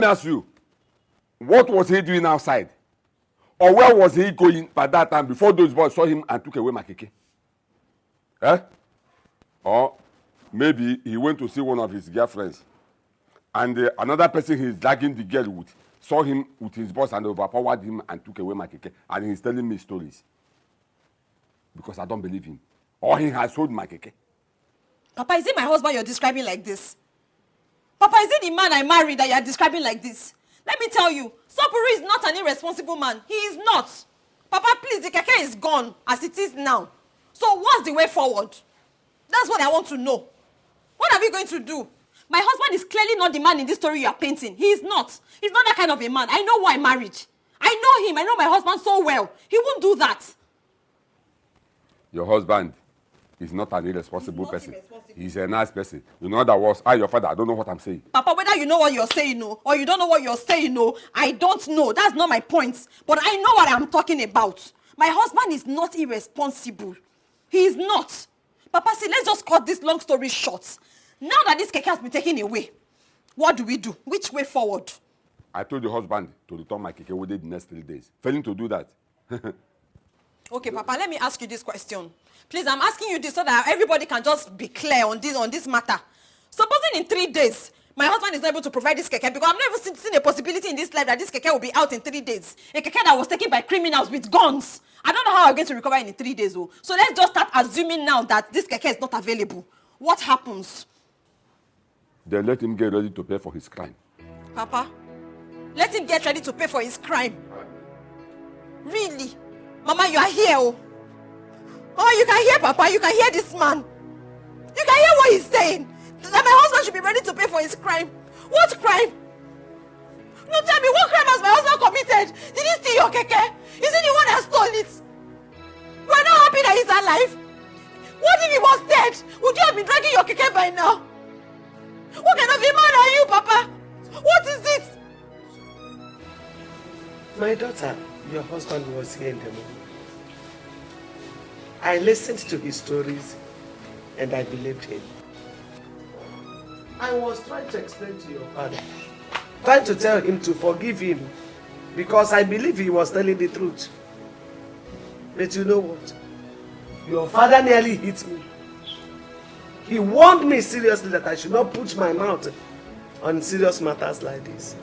me ask you, what was he doing outside? Or where was he going by that time before those boys saw him and took away my keke? Eh? Or maybe he went to see one of his girlfriends, and another person he's dragging the girl with saw him with his boss and overpowered him and took away my keke, and he's telling me stories because I don't believe him. Or he has sold my keke. Papa, is it my husband you're describing like this? Papa, is it the man I married that you're describing like this? Let me tell you, Sopuru is not an irresponsible man. He is not. Papa, please, the keke is gone as it is now. So what's the way forward? That's what I want to know. What are we going to do? My husband is clearly not the man in this story you are painting. He is not. He's not that kind of a man. I know who I married. I know him. I know my husband so well. He won't do that. Your husband is not an irresponsible person. He's a nice person. You know that was your father. I don't know what I'm saying. Papa, whether you know what you're saying or you don't know what you're saying, I don't know. That's not my point. But I know what I'm talking about. My husband is not irresponsible. He is not. Papa, see, let's just cut this long story short. Now that this keke has been taken away, what do we do? Which way forward? I told your husband to return my keke within the next 3 days. Failing to do that. Okay, Papa, let me ask you this question. Please, I'm asking you this so that everybody can just be clear on this matter. Supposing in 3 days, my husband is not able to provide this keke, because I've never seen a possibility in this life that this keke will be out in 3 days. A keke that was taken by criminals with guns. I don't know how I'm going to recover in 3 days. So let's just start assuming now that this keke is not available. What happens? Then let him get ready to pay for his crime. Papa, let him get ready to pay for his crime. Really? Mama, you are here, oh. Mama, you can hear Papa. You can hear this man. You can hear what he's saying. That my husband should be ready to pay for his crime. What crime? No, tell me, what crime has my husband committed? Did he steal your keke? Is he the one that stole it? We're not happy that he's alive. What if he was dead? Would you have been dragging your keke by now? What kind of a man are you, Papa? What is it? My daughter, your husband was here in the morning. I listened to his stories and I believed him. I was trying to explain to your father, trying to tell him to forgive him because I believe he was telling the truth. But you know what? Your father nearly hit me. He warned me seriously that I should not put my mouth on serious matters like this.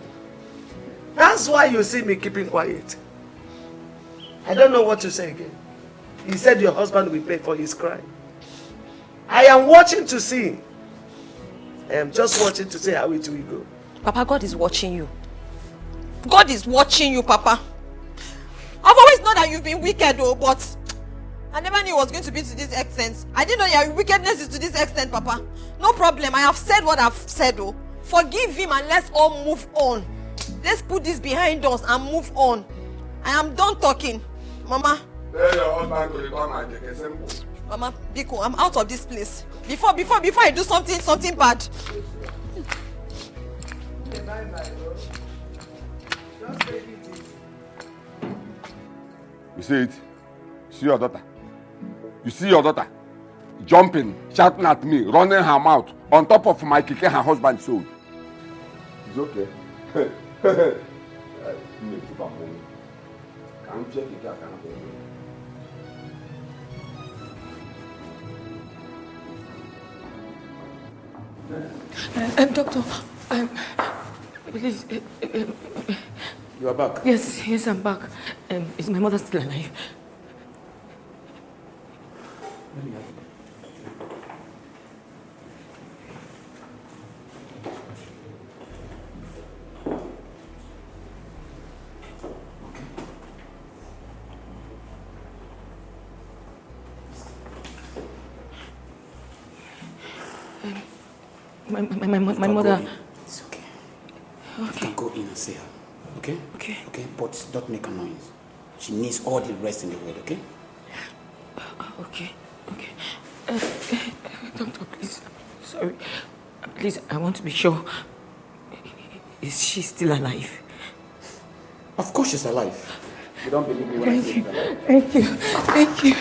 That's why you see me keeping quiet. I don't know what to say again. He said your husband will pay for his crime. I am watching to see. I am just watching to see how it will go. Papa, God is watching you. God is watching you, Papa. I've always known that you've been wicked, but I never knew it was going to be to this extent. I didn't know your wickedness is to this extent, Papa. No problem. I have said what I've said, Forgive him and let's all move on. Let's put this behind us and move on. I am done talking. Mama. Tell your husband to return my keke, simple. Mama, Biko, I'm out of this place. Before I do something bad. Bye-bye, bro. Just take it easy. You see it? See your daughter? You see your daughter? Jumping, shouting at me, running her mouth on top of my keke her husband sold. It's okay. Can't check it out. Doctor, please. You are back? Yes, I'm back. Is my mother still alive? Let me have it. My mother. It's okay. You can go in and see her. Okay? Okay. Okay, but don't make a noise. She needs all the rest in the world, okay? Okay. Doctor, please. Sorry. Please, I want to be sure. Is she still alive? Of course she's alive. You don't believe me when I say that? Thank you.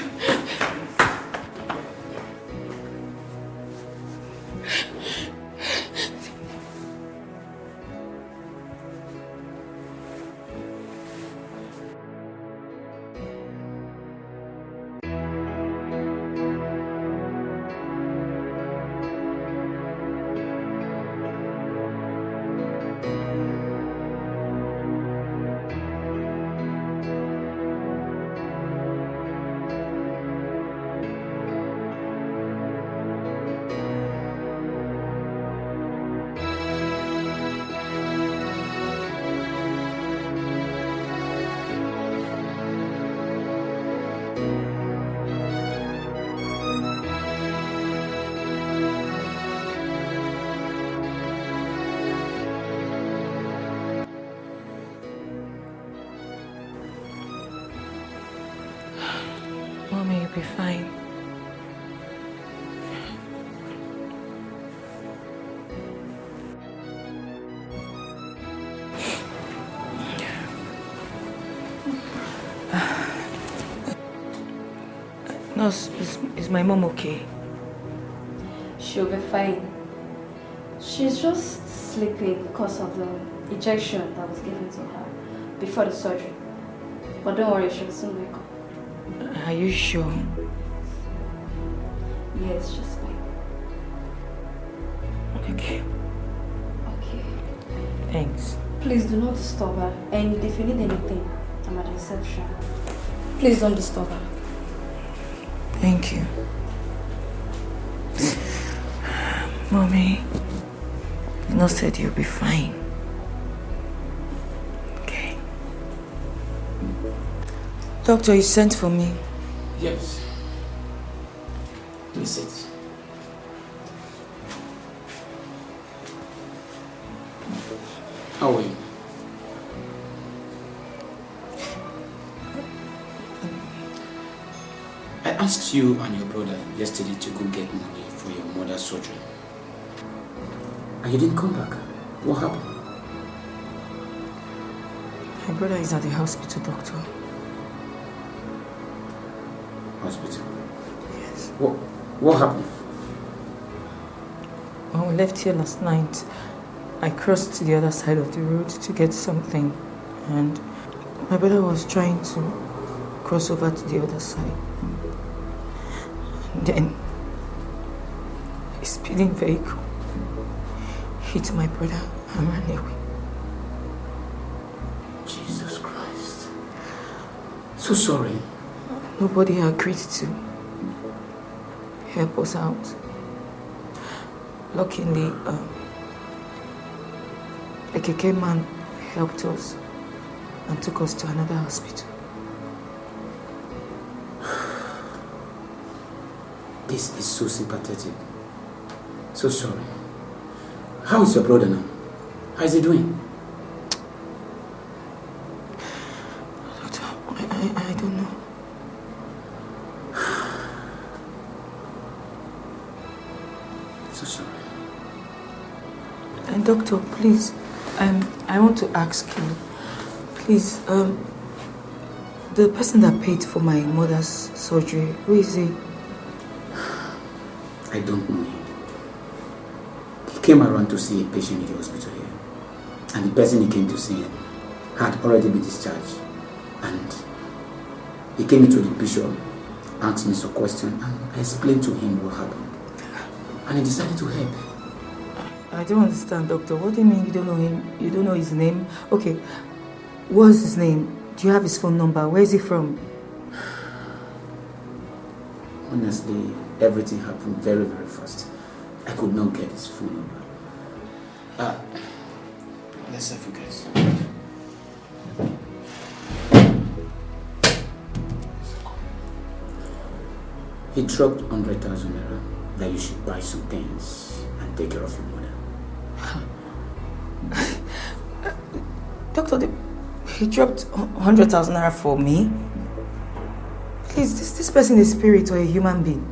Mommy, you'll be fine. Nurse, is my mom okay? She'll be fine. She's just sleeping because of the injection that was given to her before the surgery. But don't worry, she'll soon wake up. Are you sure? Yes, she's fine. Okay. Okay. Thanks. Please do not disturb her. And if you need anything, I'm at the reception. Please don't disturb her. Thank you. Mommy, the nurse said you'll be fine. Okay. Doctor, you sent for me. Yes. Please sit. How are you? I asked you and your brother yesterday to go get money for your mother's surgery. And you didn't come back. What happened? My brother is at the hospital, doctor. Hospital? Yes. What happened? When we left here last night, I crossed to the other side of the road to get something, and my brother was trying to cross over to the other side. And then a speeding vehicle hit my brother and ran away. Jesus Christ. So sorry. Nobody agreed to help us out. Luckily, a KK man helped us and took us to another hospital. This is so sympathetic. So sorry. How is your brother now? How is he doing? Doctor, I don't know. So sorry. And doctor, please, I want to ask you, please, the person that paid for my mother's surgery, who is he? I don't know him. He came around to see a patient in the hospital here. And the person he came to see had already been discharged. And he came into the bishop, asked me some questions, and I explained to him what happened. And he decided to help. I don't understand, doctor. What do you mean you don't know him? You don't know his name? Okay, what's his name? Do you have his phone number? Where is he from? Honestly, everything happened very, very fast. I could not get his phone number. Let's have you guys. He dropped 100,000 naira that you should buy some things and take care of your mother. Doctor, he dropped 100,000 naira for me? Please, this person is a spirit or a human being?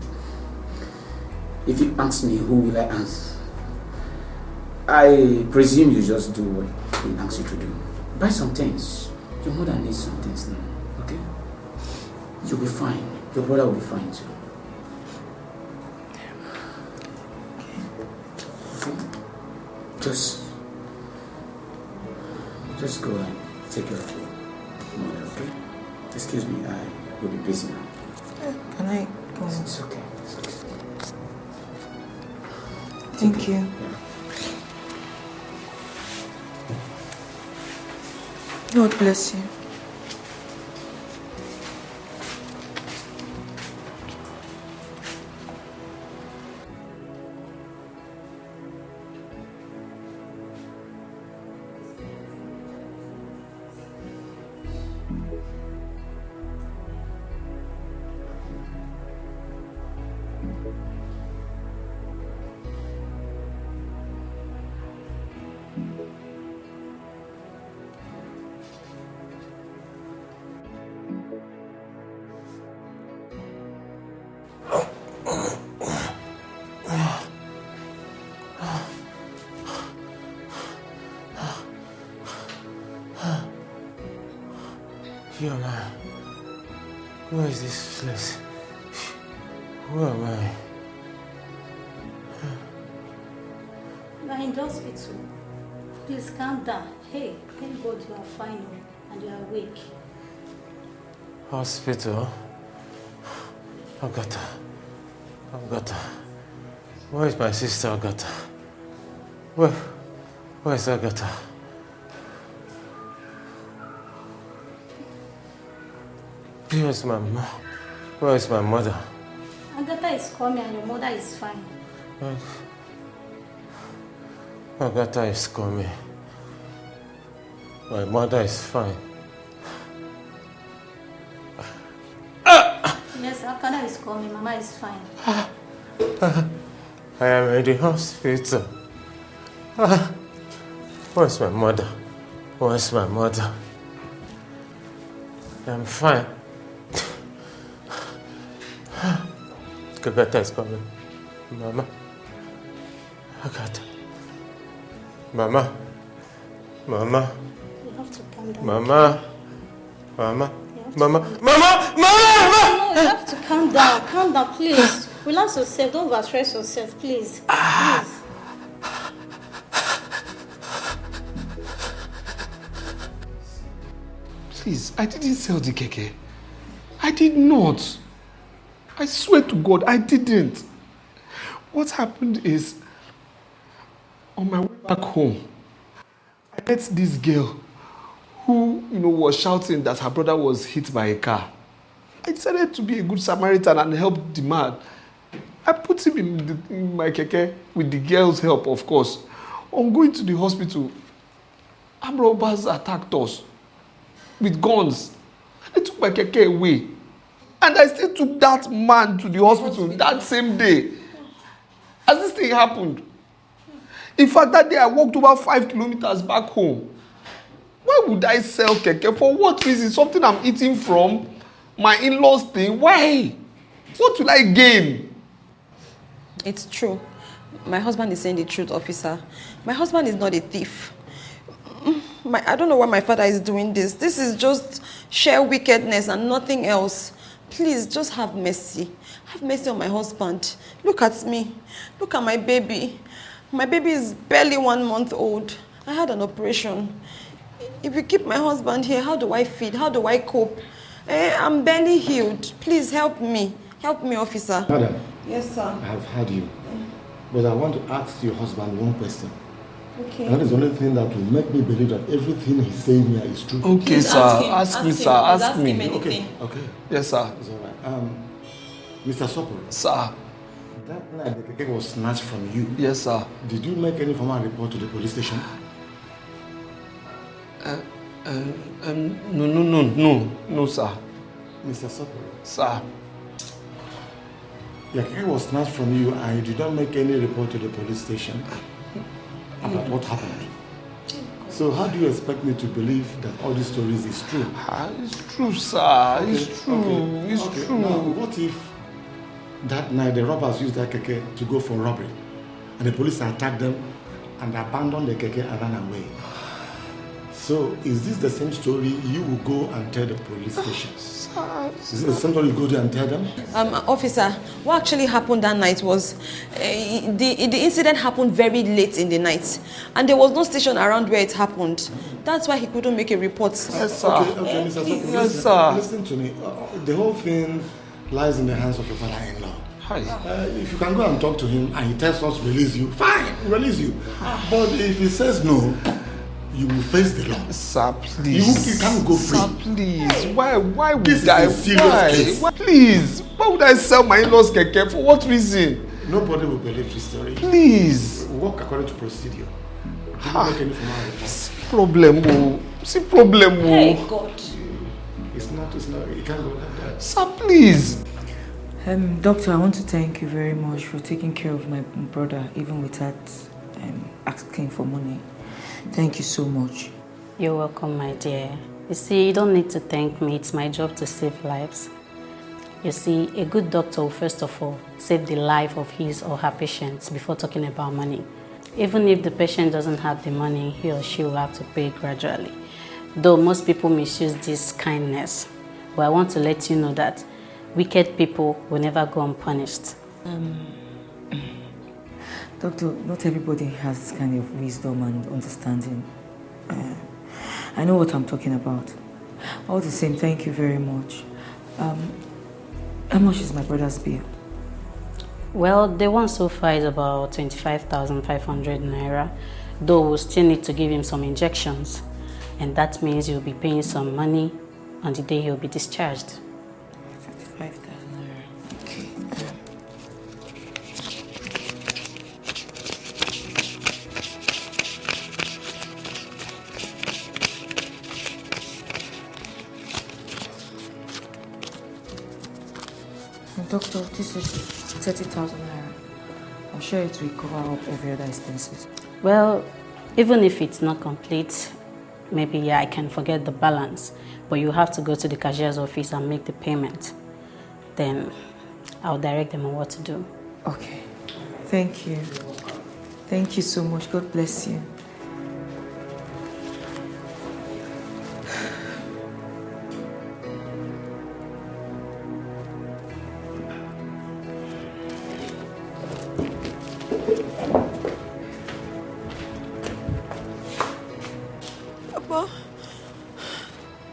If you ask me, who will I answer? I presume you just do what he asks you to do. Buy some things. Your mother needs some things now, okay? You'll be fine. Your brother will be fine too. Okay? Just go and take care of your mother, okay? Excuse me, I will be busy now. Can I go? It's okay. It's okay. Thank you. Yeah. God bless you. Fiona, where is this place? Where am I? You are in the hospital. Please calm down. Hey, thank God you are fine and you are awake. Hospital? Agatha. Where is my sister Agatha? Where is Agatha? Where is my mother? Agatha is coming and your mother is fine. Agatha is coming. My mother is fine. Yes, Agatha is coming. Mama is fine. I am in the hospital. Where's my mother? I'm fine. Agatha is coming. Mama. Agatha. Mama. You have to calm down. Mama. No, you have to calm down. Calm down, please. Relax yourself. Don't overstress yourself, please. Please. Please, I didn't sell the keke. I did not. I swear to God, I didn't. What happened is, on my way back home, I met this girl who, was shouting that her brother was hit by a car. I decided to be a good Samaritan and help the man. I put him in my keke with the girl's help, of course. On going to the hospital, armed robbers attacked us with guns. And they took my keke away. And I still took that man to the hospital that same day. As this thing happened. In fact, that day I walked over 5 kilometers back home. Why would I sell keke? For what reason? Something I'm eating from? My in-laws thing? Why? What will I gain? It's true. My husband is saying the truth, officer. My husband is not a thief. I don't know why my father is doing this. This is just sheer wickedness and nothing else. Please, just have mercy. Have mercy on my husband. Look at me. Look at my baby. My baby is barely 1 month old. I had an operation. If you keep my husband here, how do I feed? How do I cope? I'm barely healed. Please help me. Help me, officer. Madam. Yes, sir. I have heard you. But I want to ask your husband one question. Okay. And that is the only thing that will make me believe that everything he's saying here is true. Okay, Please sir. ask Me, him. sir. Ask Him me. anything. Okay. Yes, sir. It's all right. Mr. Soporo. Sir. That night the keke was snatched from you. Yes, sir. Did you make any formal report to the police station? No, sir. Mr. Soporo. Sir. Your keke was snatched from you and you did not make any report to the police station about what happened. So how do you expect me to believe that all these stories is true? It's true, sir. Okay, It's true. It's true. Now, what if that night the robbers used that keke to go for robbery and the police attacked them and abandoned the keke and ran away? So is this the same story you will go and tell the police station? Is it the same story you go there and tell them? Officer, what actually happened that night was the incident happened very late in the night, and there was no station around where it happened. That's why he couldn't make a report. Yes, sir. Okay, Mr. Soporo, Yes, sir. listen to me. The whole thing lies in the hands of your father-in-law. Hi. If you can go and talk to him and he tells us to release you, fine, release you. But if he says no, you will face the law. Sir, please. You can't go free. Sir, please. Why would This I? is a serious case. Why? Please. Why would I sell my in-laws keke? For what reason? Nobody will believe this story. Please. Work according to procedure. Did you make any formal report? See problem. Hey, God. It's not, you can't go like that. Sir, please. Doctor, I want to thank you very much for taking care of my brother, even without asking for money. Thank you so much. You're welcome, my dear. You see, you don't need to thank me. It's my job to save lives. You see, a good doctor will first of all save the life of his or her patients before talking about money. Even if the patient doesn't have the money, he or she will have to pay gradually. Though most people misuse this kindness, but I want to let you know that wicked people will never go unpunished. Doctor, not everybody has this kind of wisdom and understanding. I know what I'm talking about. All the same, thank you very much. How much is my brother's bill? Well, the one so far is about 25,500 naira, though we'll still need to give him some injections. And that means you'll be paying some money on the day he'll be discharged. 55,000 naira. Okay. Doctor, this is 30,000 naira. I'm sure it will cover up every other expenses. Well, even if it's not complete, maybe I can forget the balance, but you have to go to the cashier's office and make the payment. Then I'll direct them on what to do. Okay. Thank you. Thank you so much. God bless you.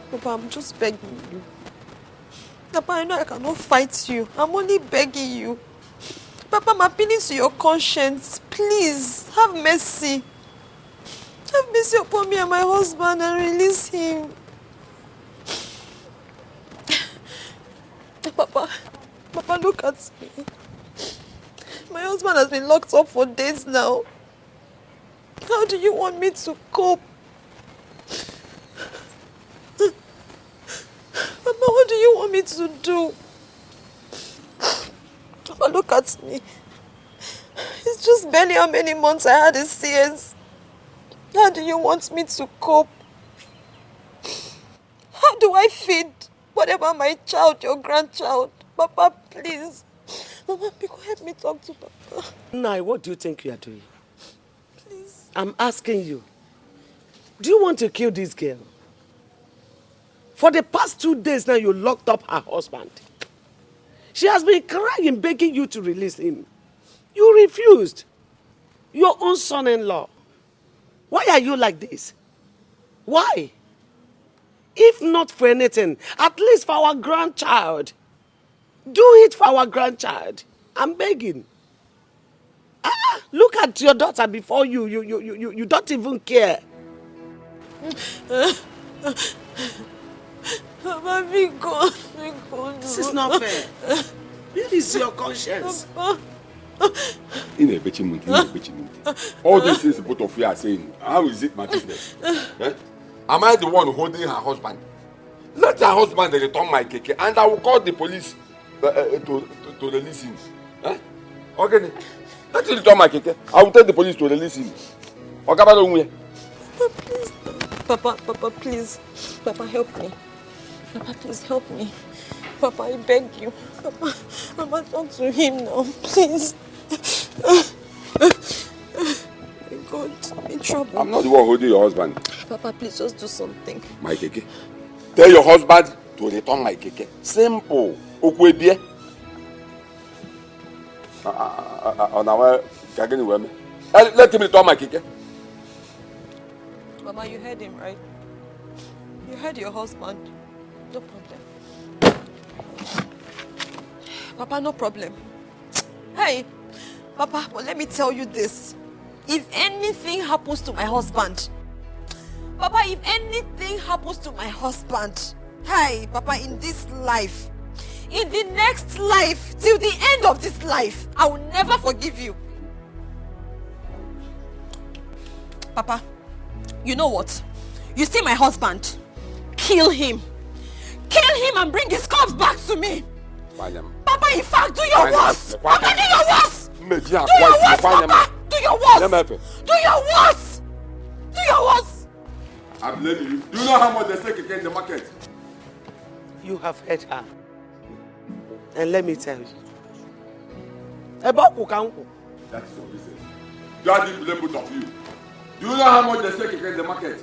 Papa, I'm just begging you. Papa, I know I cannot fight you. I'm only begging you. Papa, I'm appealing to your conscience. Please, have mercy. Have mercy upon me and my husband and release him. Papa, look at me. My husband has been locked up for days now. How do you want me to cope? Papa, what do you want me to do? Papa, look at me. It's just barely how many months I had his CS. How do you want me to cope? How do I feed whatever my child, your grandchild? Papa, please. Mama, help me talk to Papa. Nai, what do you think you are doing? Please. I'm asking you. Do you want to kill this girl? For the past 2 days now, you locked up her husband. She has been crying, begging you to release him. You refused. Your own son-in-law. Why are you like this? Why? If not for anything, at least for our grandchild. Do it for our grandchild. I'm begging. Look at your daughter before you. You don't even care. Papa, be gone. This is not fair. Where is your conscience? Papa. All these things both of you are saying, how is it my business? Eh? Am I the one holding her husband? Let her husband return my keke and I will call the police to release him. Eh? Okay. Let him return my keke. I will tell the police to release him. Okay, please. Papa, please. Papa, help me. Papa, please help me. Papa, I beg you. Papa, talk to him now, please. God, I'm in trouble. I'm not the one holding your husband. Papa, please just do something. My keke. Tell your husband to return my keke. Simple. Okwebie. Let him return my keke. Mama, you heard him, right? You heard your husband. No problem. Papa, no problem. Hey, Papa, but let me tell you this. If anything happens to my husband, Papa, if anything happens to my husband, hey, Papa, in this life, in the next life, till the end of this life, I will never forgive you. Papa, you know what? You see my husband? Kill him. Kill him and bring his corpse back to me. Papa, in fact, do your worst. Papa, do your worst. Do your worst, Papa. Do your worst. Do your worst. Do your worst. I'm blaming you. Do you know how much they sell keke in the market? You have heard her. And let me tell you. About Kukanku. That is your business. You are the blame both of you. Do you know how much they sell keke in the market?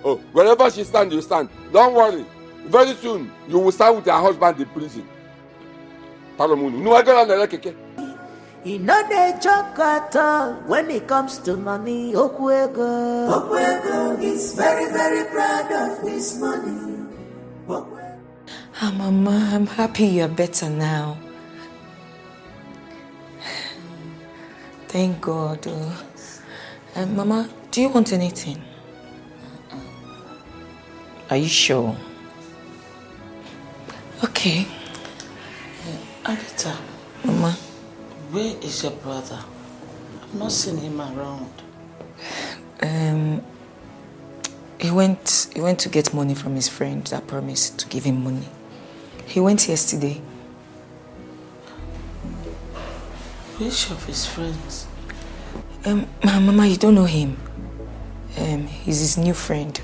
Oh, wherever she stand, you stand. Don't worry. Very soon, you will start with your husband in prison. Talomunu. No, I got another keke. He not a joke at all when it comes to money. Okwego is very, very proud of his money. Mama, I'm happy you're better now. Thank God. Mama, do you want anything? Are you sure? Okay. Agatha. Mama. Where is your brother? I've not seen him around. He went to get money from his friend that promised to give him money. He went yesterday. Which of his friends? Mama, you don't know him. He's his new friend.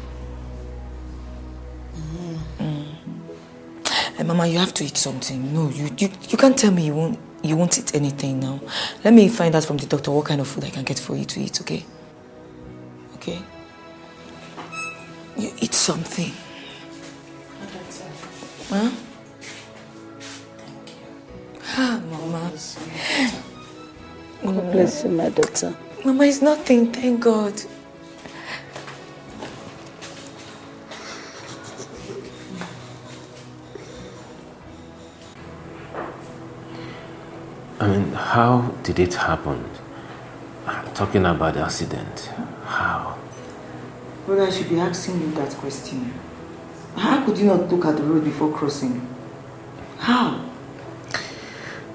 Mama, you have to eat something. No, you can't tell me you won't eat anything now. Let me find out from the doctor what kind of food I can get for you to eat, okay? Okay? You eat something. Huh? Ah, Mama. God bless you, my daughter. Mama, it's nothing, thank God. I mean, how did it happen? Talking about the accident, how? Well, I should be asking you that question. How could you not look at the road before crossing? How?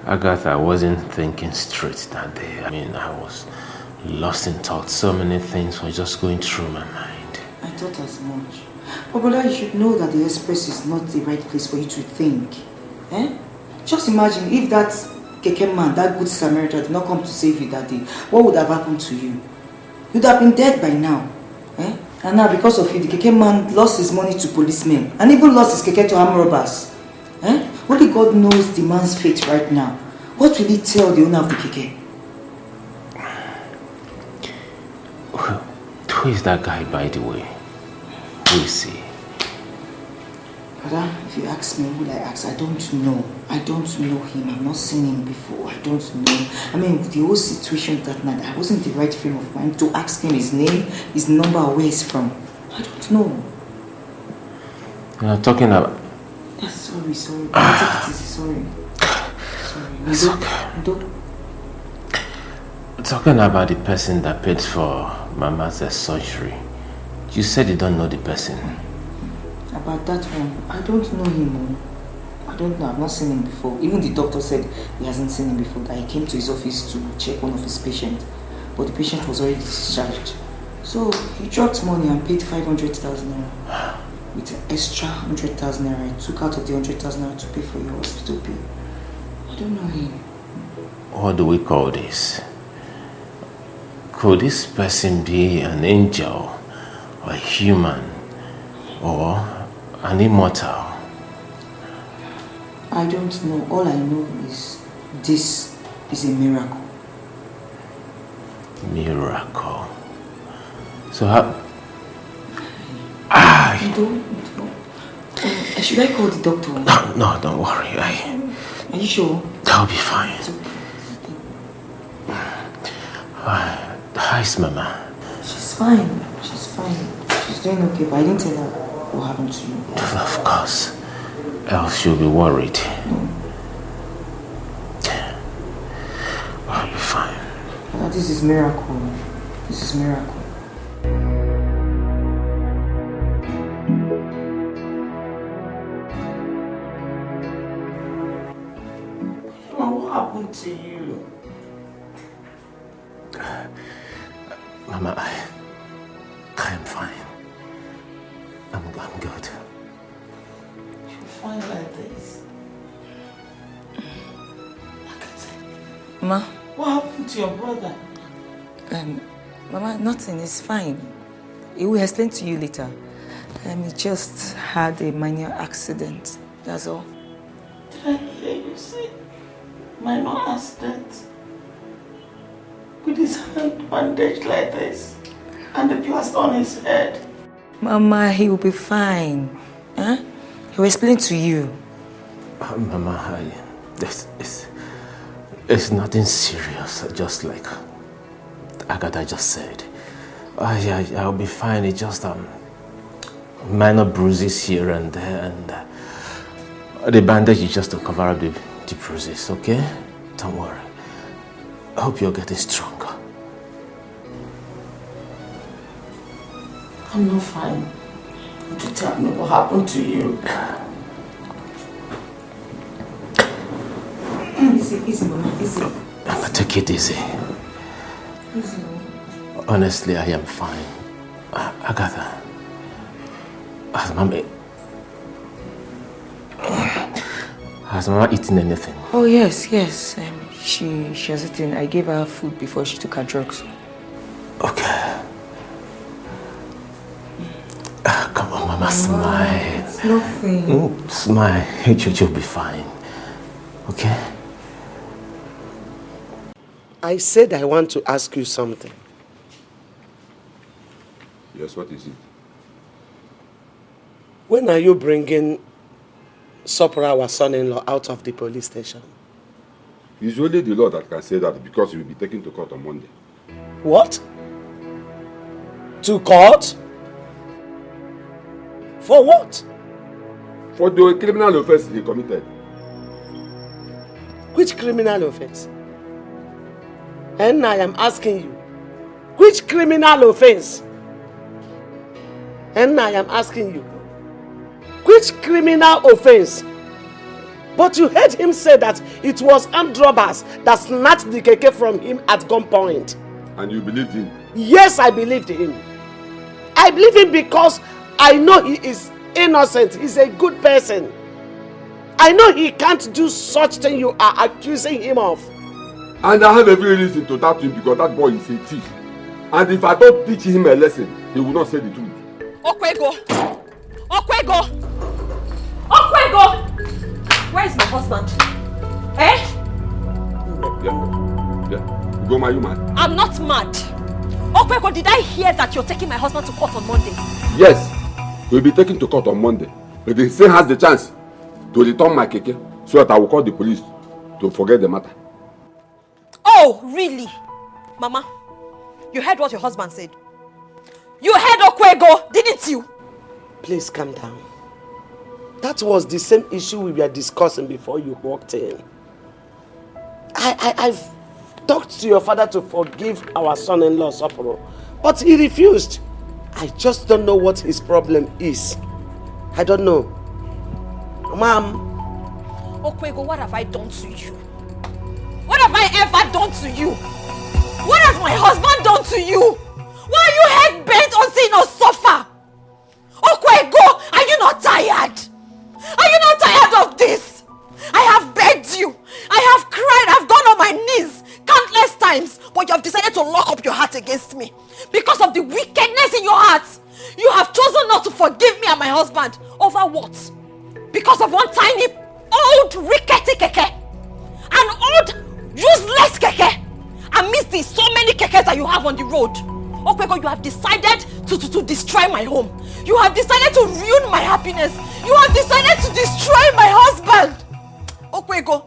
Agatha, I wasn't thinking straight that day. I mean, I was lost in thought. So many things were just going through my mind. I thought as much. But brother, you should know that the express is not the right place for you to think. Eh? Just imagine if that keke man, that good Samaritan, did not come to save you that day. What would have happened to you? You'd have been dead by now. Eh? And now because of you, the keke man lost his money to policemen and even lost his keke to armed robbers. Eh? Only God knows the man's fate right now. What will he tell the owner of the keke? Who is that guy, by the way? Who is he? Brother, if you ask me, who will I ask? I don't know. I don't know him. I've not seen him before. I don't know. I mean, with the whole situation that night, I wasn't in the right frame of mind to ask him his name, his number, or where he's from. I don't know. You're talking about... Sorry. Take it easy, sorry. It's okay. Talking about the person that paid for Mama's surgery. You said you don't know the person. About that one, I don't know him. I don't know. I've not seen him before. Even the doctor said he hasn't seen him before, that he came to his office to check one of his patients. But the patient was already discharged. So he dropped money and paid 500,000 naira. With an extra 100,000 naira, I took out of the 100,000 naira to pay for your hospital bill. I don't know him. What do we call this? Could this person be an angel, or a human, or an immortal? I don't know. All I know is this is a miracle. Miracle. So how... Should I call the doctor? No, don't worry. Are you sure? I'll be fine. How's Mama? She's fine. She's doing okay, but I didn't tell her what happened to you. Of course. Else she'll be worried. No. I'll be fine. This is miracle. This is miracle. What happened to you? Mama, I'm fine. I'm good. You're fine like this. Ma? What happened to your brother? Mama, nothing. It's fine. He will explain to you later. He just had a minor accident. That's all. Did I hear you say minor accident? With his hand bandaged like this? and the plaster on his head. Mama, he will be fine. Huh? He will explain to you. Mama, it's nothing serious, just like Agatha just said. I'll be fine. It's just minor bruises here and there, and the bandage is just to cover up the bruises, okay? Don't worry. I hope you're getting stronger. I'm not fine. Would you tell me what happened to you? Easy, Mama, easy. Take it easy. Easy. Honestly, I am fine. Agatha, has Mama eaten anything? Oh, yes. She has eaten. I gave her food before she took her drugs. Okay. Come on, Mama, smile. It's nothing. Smile. You'll be fine. Okay? I said I want to ask you something. Yes, what is it? When are you bringing Sopra, our son-in-law, out of the police station? It's only the law that can say that because he will be taken to court on Monday. What? To court? For what? For the criminal offense he committed. Which criminal offense? And I am asking you, which criminal offense? And I am asking you, which criminal offense? But you heard him say that it was armed robbers that snatched the keke from him at gunpoint. And you believed him? Yes, I believed him. I believe him because I know he is innocent. He's a good person. I know he can't do such thing you are accusing him of. And I have every reason to doubt him because that boy is a thief. And if I don't teach him a lesson, he will not say the truth. Okwego! Okwego! Okwego! Where is my husband? Eh? Yeah. Go, my human. I'm not mad. Okwego, did I hear that you're taking my husband to court on Monday? Yes. He'll be taken to court on Monday. But he still has the chance to return my keke so that I will call the police to forget the matter. Oh, really? Mama, you heard what your husband said. You heard Okwego, didn't you? Please calm down. That was the same issue we were discussing before you walked in. I've talked to your father to forgive our son-in-law, Sopro, but he refused. I just don't know what his problem is. I don't know. Mom. Okwego, what have I done to you? What have I ever done to you? What has my husband done to you? Why are you head-bent on seeing us suffer? Okwego, are you not tired? Are you not tired of this? I have begged you. I have cried. I've gone on my knees countless times. But you have decided to lock up your heart against me. Because of the wickedness in your heart. You have chosen not to forgive me and my husband. Over what? Because of one tiny, old, rickety keke. An old, useless keke. Amidst the so many kekes that you have on the road. Okwego, you have decided to destroy my home. You have decided to ruin my happiness. You have decided to destroy my husband. Okwego,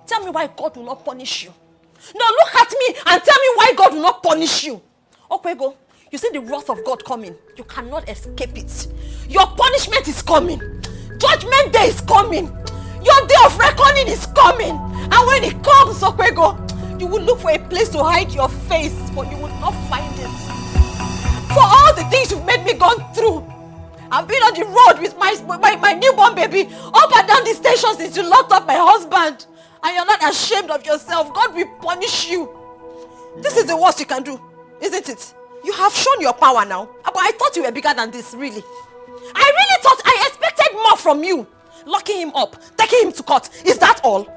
tell me why God will not punish you. Now look at me and tell me why God will not punish you. Okwego, you see the wrath of God coming. You cannot escape it. Your punishment is coming. Judgment day is coming. Your day of reckoning is coming. And when it comes, Okwego, you will look for a place to hide your face, but you will not find it. For all the things you've made me go through, I've been on the road with my newborn baby, up and down the station since you locked up my husband. And you're not ashamed of yourself. God will punish you. This is the worst you can do, isn't it? You have shown your power now. But I thought you were bigger than this, really. I really thought I expected more from you. Locking him up, taking him to court. Is that all?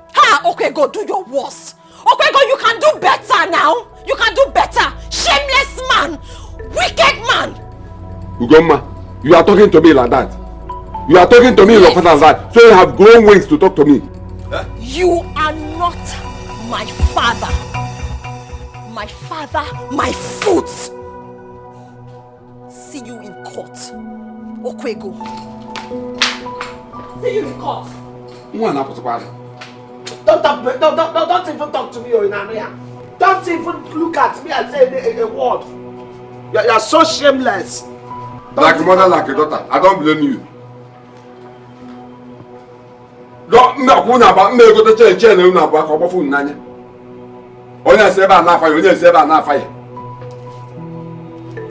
Okay, go do your worst. Okay, go, you can do better now. You can do better. Shameless man. Wicked man. Ugoma, you are talking to me like that. You are talking to me in your father's life. So you have grown wings to talk to me. You are not my father. My father, my foot. court. Okwego. See you in court. Don't even talk to me, Oinania. Don't even look at me and say a word. You're so shameless. Like a mother, like a daughter. I don't blame you. Don't about me go to change una ba ko bofu nanya. Onya say ba na fire, onya say ba na fire.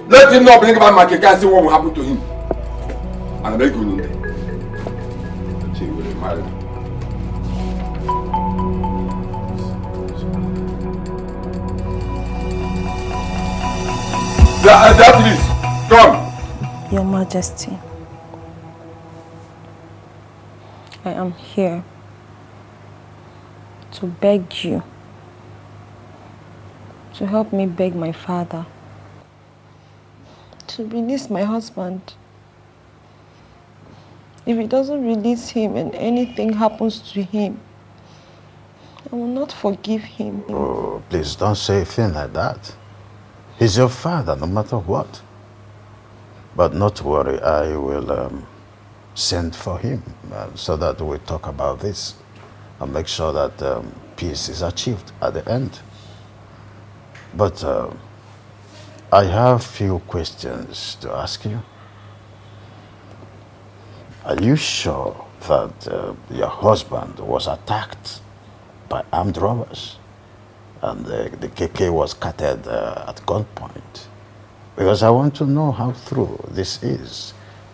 Let him not bring about my cake and see what will happen to him. And I beg you no. She will marry. That is come. Your Majesty, I am here to beg you to help me beg my father to release my husband. If he doesn't release him and anything happens to him, I will not forgive him. Oh, please don't say a thing like that. He's your father, no matter what. But not to worry, I will send for him so that we talk about this and make sure that peace is achieved at the end. But I have few questions to ask you. Are you sure that your husband was attacked by armed robbers and the KK was carted at gunpoint? Because I want to know how true this is.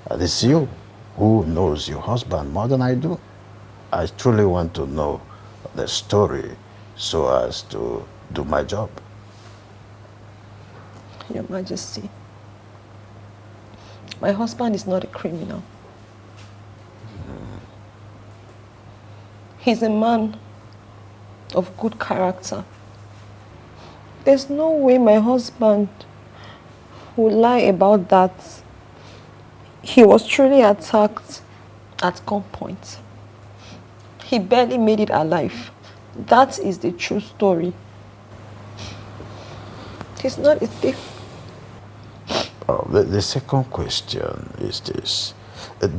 This is you who knows your husband more than I do. I truly want to know the story so as to do my job. Your Majesty, my husband is not a criminal. He's a man of good character. There's no way my husband will lie about that. He was truly attacked at gunpoint. He barely made it alive. That is the true story. He's not a thief. Oh, the second question is this.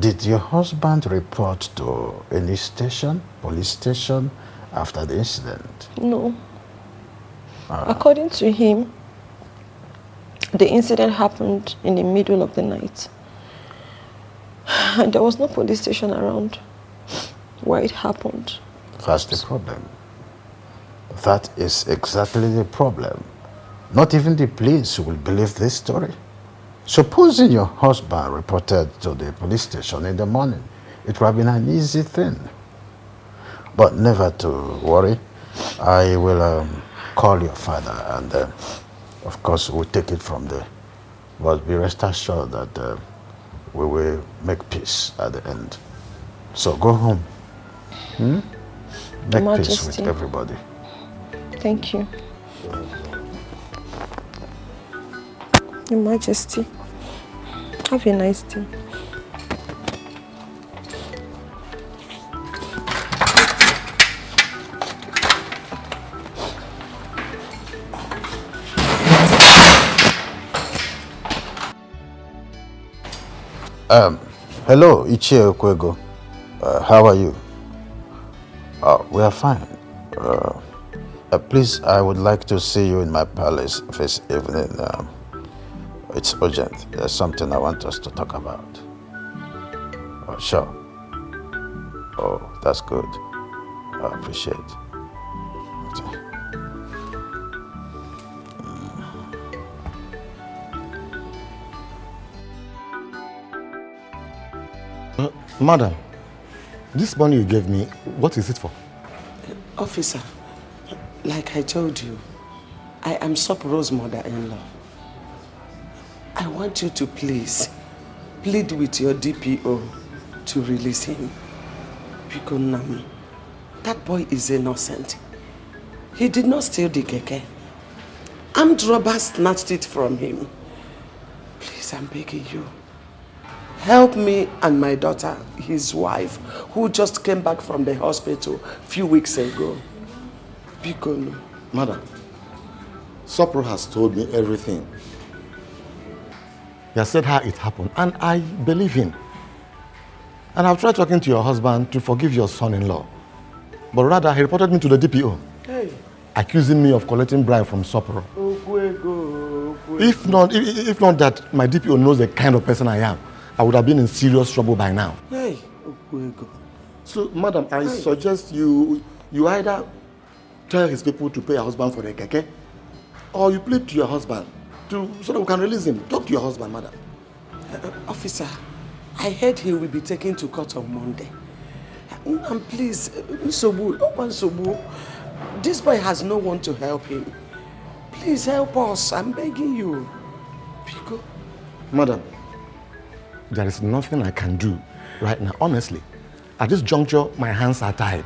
Did your husband report to any station, police station, after the incident? No. According to him, the incident happened in the middle of the night. And there was no police station around where it happened. That's the problem. That is exactly the problem. Not even the police will believe this story. Supposing your husband reported to the police station in the morning, it would have been an easy thing. But never to worry. I will call your father and of course we'll take it from there. But be rest assured that we will make peace at the end. So go home. Make peace with everybody. Thank you. Your Majesty, have a nice day. Hello, Ichie Okwego. How are you? We are fine. Please, I would like to see you in my palace this evening. It's urgent. There's something I want us to talk about. Oh, sure. Oh, that's good. I appreciate it. Madam, this money you gave me, what is it for? Officer, like I told you, I am Sopro's mother-in-law. I want you to please plead with your DPO to release him. Because that boy is innocent. He did not steal the keke. Armed robbers snatched it from him. Please, I'm begging you. Help me and my daughter, his wife, who just came back from the hospital a few weeks ago. Bikono. Madam, Sopro has told me everything. He has said how it happened, and I believe him. And I've tried talking to your husband to forgive your son-in-law. But rather, he reported me to the DPO, accusing me of collecting bribe from Sopro. If not that my DPO knows the kind of person I am, I would have been in serious trouble by now. Hey. So, madam, I suggest you either tell his people to pay your husband for the keke, or you plead to your husband so that we can release him. Talk to your husband, madam. Officer, I heard he will be taken to court on Monday. And please, Nsobu, this boy has no one to help him. Please help us. I'm begging you. Pico. Madam, there is nothing I can do right now, honestly. At this juncture, my hands are tied.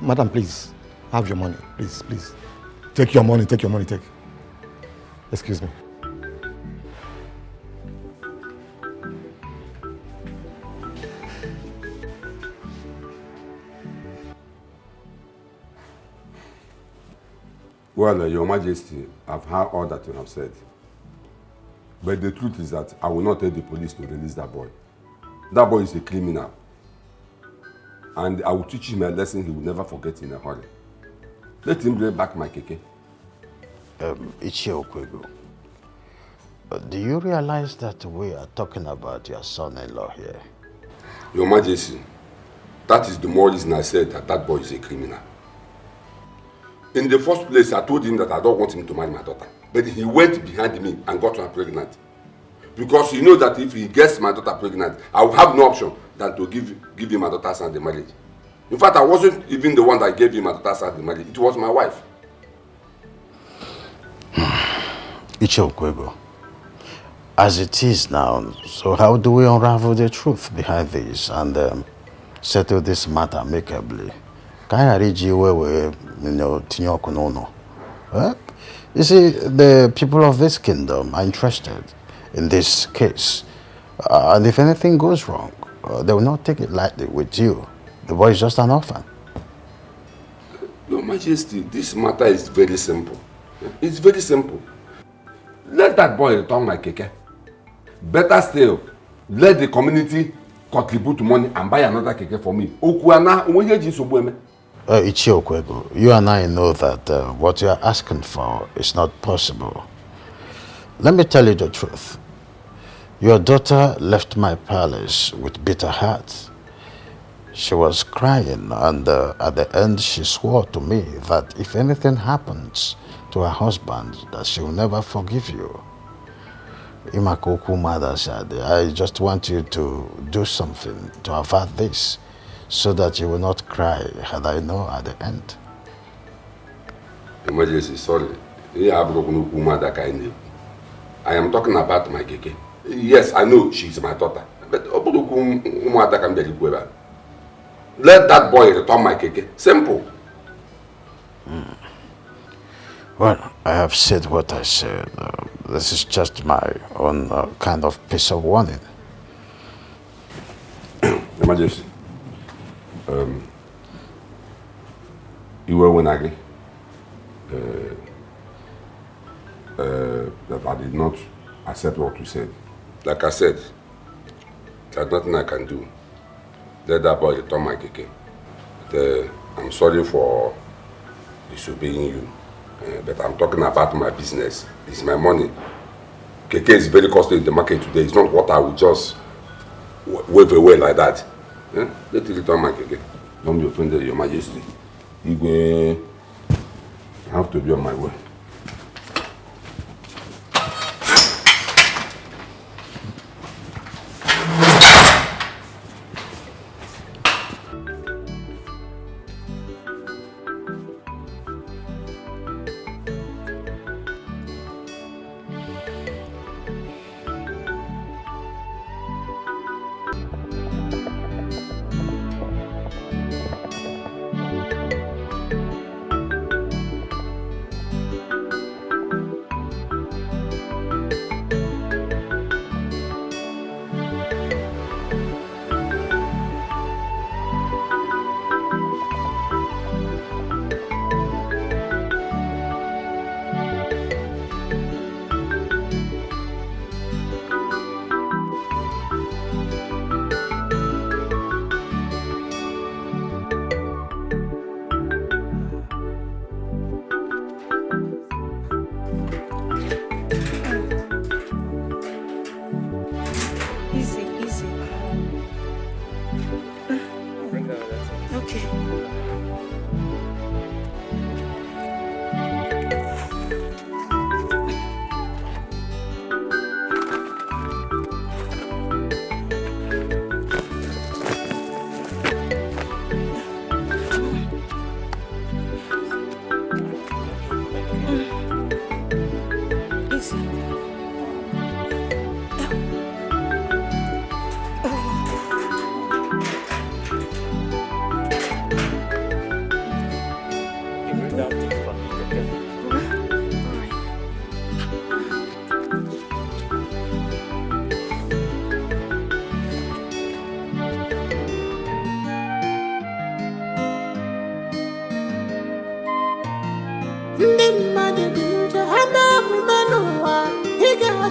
Madam, please, have your money. Please. Take your money, take. Excuse me. Well, Your Majesty, I've heard all that you have said. But the truth is that I will not tell the police to release that boy. That boy is a criminal. And I will teach him a lesson he will never forget in a hurry. Let him bring back my keke. Ichie Okwego, do you realize that we are talking about your son-in-law here? Your Majesty, that is the more reason I said that boy is a criminal. In the first place, I told him that I don't want him to marry my daughter. But he went behind me and got her pregnant. Because he knows that if he gets my daughter pregnant, I will have no option than to give him my daughter's hand in marriage. In fact, I wasn't even the one that gave him my daughter's hand in marriage. It was my wife. Ichie Okwego, as it is now, so how do we unravel the truth behind this and settle this matter amicably? You see, the people of this kingdom are interested in this case. And if anything goes wrong, they will not take it lightly with you. The boy is just an orphan. Your Majesty, this matter is very simple. It's very simple. Let that boy return my keke. Better still, let the community contribute money and buy another keke for me. Ichie Okwego, you and I know that what you are asking for is not possible. Let me tell you the truth. Your daughter left my palace with bitter heart. She was crying, and at the end she swore to me that if anything happens to her husband, that she will never forgive you. Imakoku Mother said, I just want you to do something to avert this, so that you will not cry, had I know at the end. Your Majesty, sorry. I am talking about my keke. Yes, I know she's my daughter. But let that boy return my keke. Simple. Well, I have said what I said. This is just my own kind of piece of warning. Your Majesty, you were when I agree that I did not accept what you said. Like I said, there's nothing I can do. Let that boy return my keke. But, I'm sorry for disobeying you. But I'm talking about my business. It's my money. Keke is very costly in the market today. It's not what I would just wave away like that. Let it return my keke. Don't be offended, Your Majesty. I have to be on my way.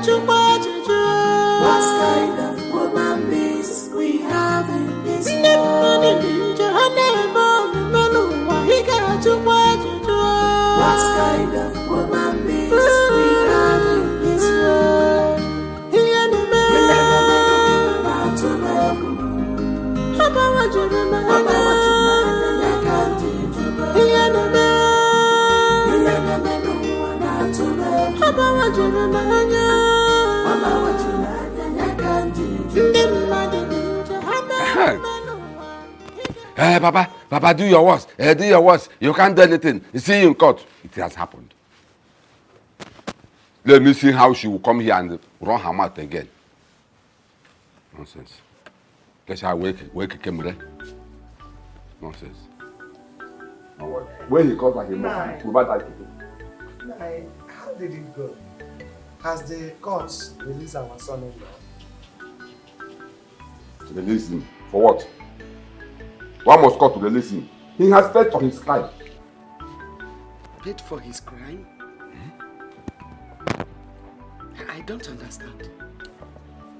What kind of woman beings we have in this world? What kind of woman beings we have in this world? We never to love. Hey, Papa, do your worst. Do your worst. You can't do anything. You see you in court. It has happened. Let me see how she will come here and run her mouth again. Nonsense. Guess I wake camera. Nonsense. No worry. When he comes back, he must. Nai, how did it go? Has the courts released our son-in-law? Release him. For what? One must court to release him. He has paid for his crime. Paid for his crime? I don't understand.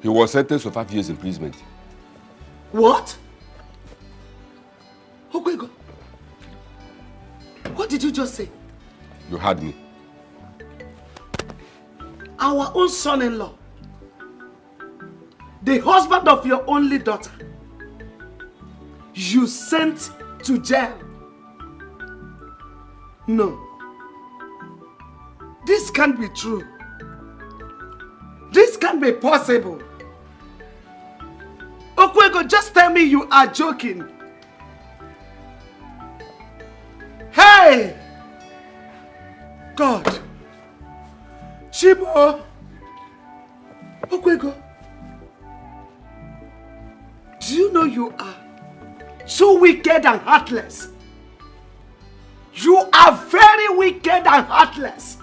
He was sentenced to 5 years imprisonment. What? Okwego, what did you just say? You heard me. Our own son-in-law, the husband of your only daughter, you sent to jail. No. This can't be true. This can't be possible. Okwego, just tell me you are joking. Hey! God. Chibo. Okwego. Do you know you are so wicked and heartless? You are very wicked and heartless.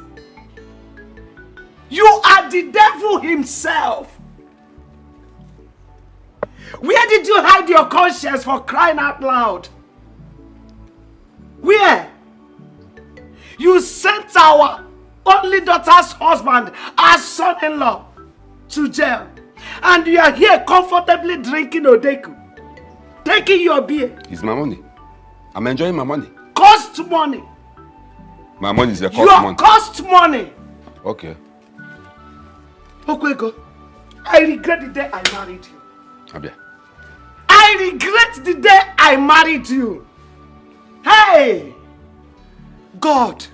You are the devil himself. Where did you hide your conscience, for crying out loud? Where? You sent our only daughter's husband, our son-in-law, to jail. And you are here comfortably drinking Odeku. Taking your beer. It's my money. I'm enjoying my money. Cost money. My money is a cost Your money. cost money. Okay. Okwego, I regret the day I married you. Abia. I regret the day I married you. Hey! God,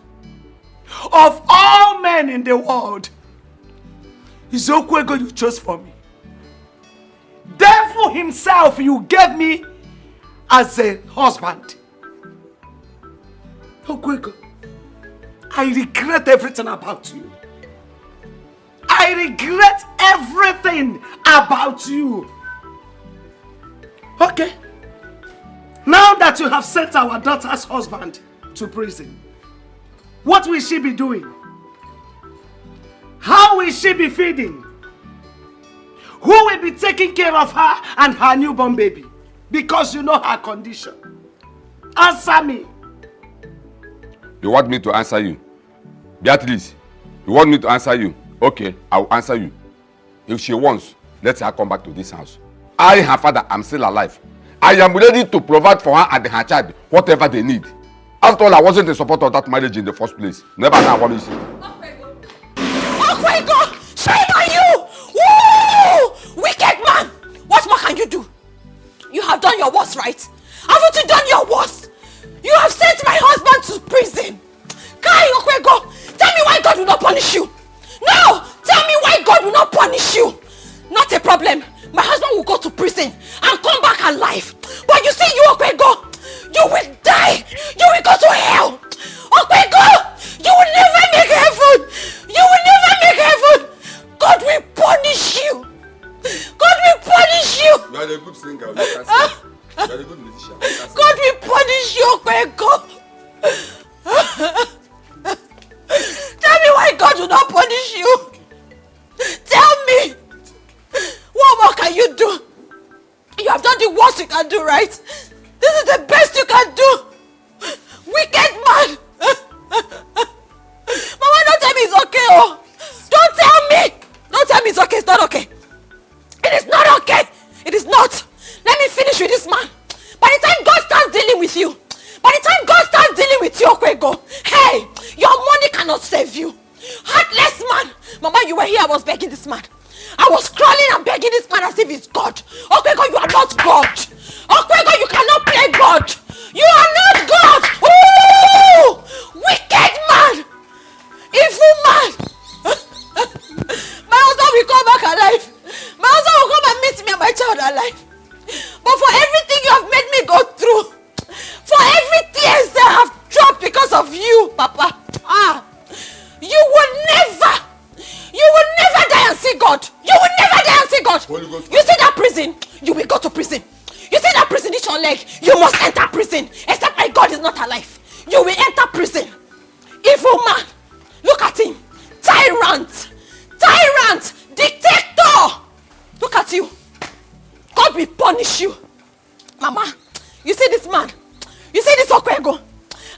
of all men in the world, it's Okwego you chose for me. Devil himself you gave me as a husband. Okwego, I regret everything about you. I regret everything about you. Okay. Now that you have sent our daughter's husband to prison, what will she be doing? How will she be feeding? Who will be taking care of her and her newborn baby? Because you know her condition. Answer me. You want me to answer you? Beatrice, you want me to answer you? Okay, I'll answer you. If she wants, let her come back to this house. I, her father, am still alive. I am ready to provide for her and her child whatever they need. After all, I wasn't in support of that marriage in the first place. Never now, what is it? Okwego! Shame on you! Woo! Wicked man! What more can you do? You have done your worst, right? Haven't you done your worst? You have sent my husband to prison. Kai Okwego, tell me why God will not punish you. No! Tell me why God will not punish you. Not a problem. My husband will go to prison and come back alive. But you see, you Okwego, you will die. You will go to hell. Okwego, you will never make heaven. You will never make heaven. God will punish you. God will punish you. You are a good singer. You can sing. You are a good musician. God will punish you, Okwego. Tell me why God will not punish you. Tell me. What more can you do? You have done the worst you can do, right? This is the best you can do. Wicked man. Mama, don't tell me it's okay. Oh. Don't tell me. Don't is not okay. It is not okay. It is not. Let me finish with this man. By the time God starts dealing with you, Okwego, hey, your money cannot save you. Heartless man. Mama, you were here, I was begging this man. I was crawling and begging this man as if he's God. Okwego, you are not God. Okwego, you cannot play God. You are not God. Ooh! Wicked man. Evil man. My husband will come back alive. My husband will come and meet me and my child alive. But for everything you have made me go through, for every tears that I have dropped because of you, Papa, you will never die and see God. You will never die and see God. You see that prison? You will go to prison. You see that prison? It's your leg. You must enter prison. Except my God is not alive. You will enter prison. Evil man. Look at him. Tyrant. Dictator. Look at you. God will punish you. Mama, you see this man? You see this Okwego?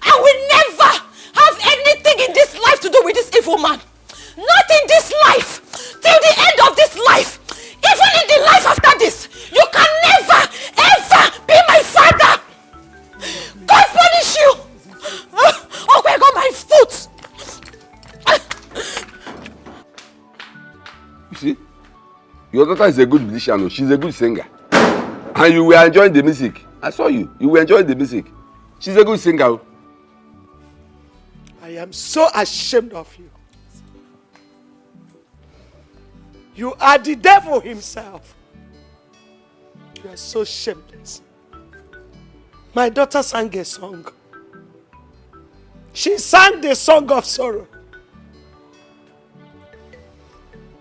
I will never have anything in this life to do with this evil man. Not in this life. Till the end of this life. Even in the life after this. You can never, ever be my father. God punish you. Okwego, my foot. You see? Your daughter is a good musician. She's a good singer. And you were enjoying the music. I saw you. You were enjoying the music. She's a good singer. I am so ashamed of you. You are the devil himself. You are so shameless. My daughter sang a song. She sang the song of sorrow.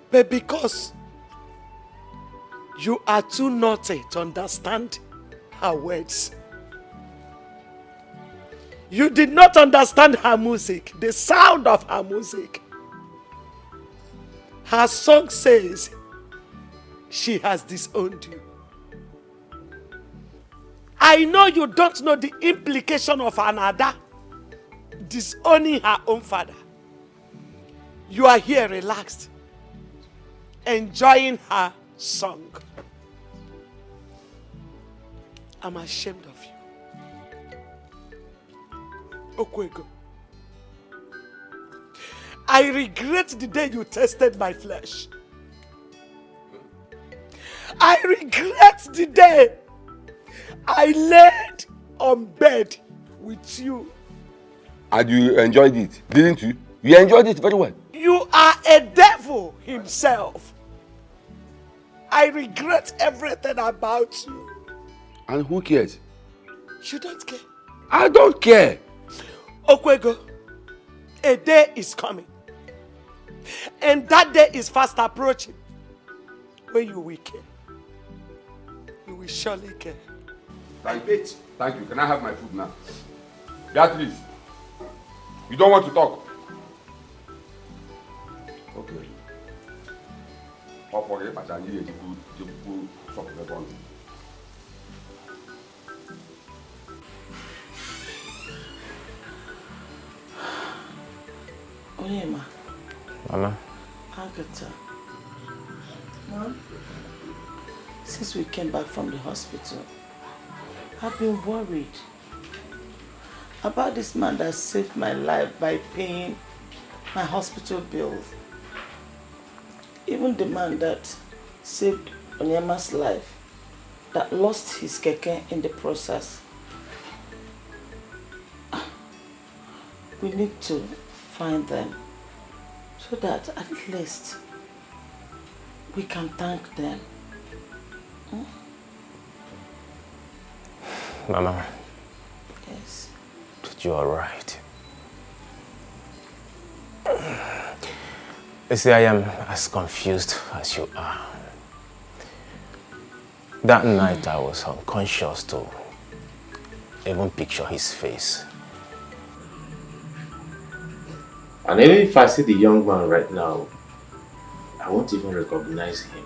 But because you are too naughty to understand her words, you did not understand her music, the sound of her music. Her song says she has disowned you. I know you don't know the implication of another disowning her own father. You are here relaxed, enjoying her song. I'm ashamed of you. Okwego, I regret the day you tasted my flesh. I regret the day I laid on bed with you. And you enjoyed it, didn't you? You enjoyed it very well. You are a devil himself. I regret everything about you. And who cares? You don't care. I don't care. Okwego, a day is coming. And that day is fast approaching. When you will care. You will surely care. Thank you. Thank you. Can I have my food now? Beatrice, you don't want to talk? Okay. Okay, but I need to put something on. Onyema. Mama. Agatha. Mom, since we came back from the hospital, I've been worried about this man that saved my life by paying my hospital bills. Even the man that saved Onyema's life, that lost his keke in the process. We need to find them so that at least we can thank them. Mama. Yes. You are right. You see, I am as confused as you are. That night I was unconscious to even picture his face. And even if I see the young man right now, I won't even recognize him.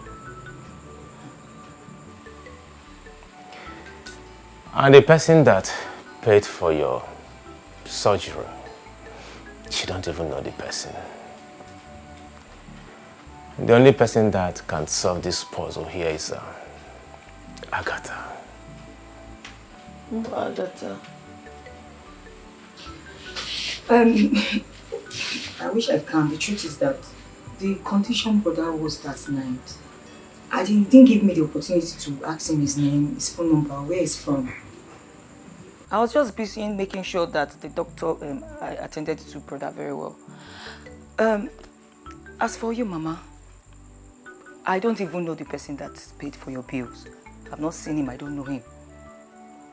And the person that paid for your surgery, she don't even know the person. The only person that can solve this puzzle here is Agatha. Who Agatha? I wish I can. The truth is that the condition brother was that night. He didn't give me the opportunity to ask him his name, his phone number, where he's from. I was just busy in making sure that the doctor attended to brother very well. As for you, Mama, I don't even know the person that paid for your bills. I've not seen him, I don't know him.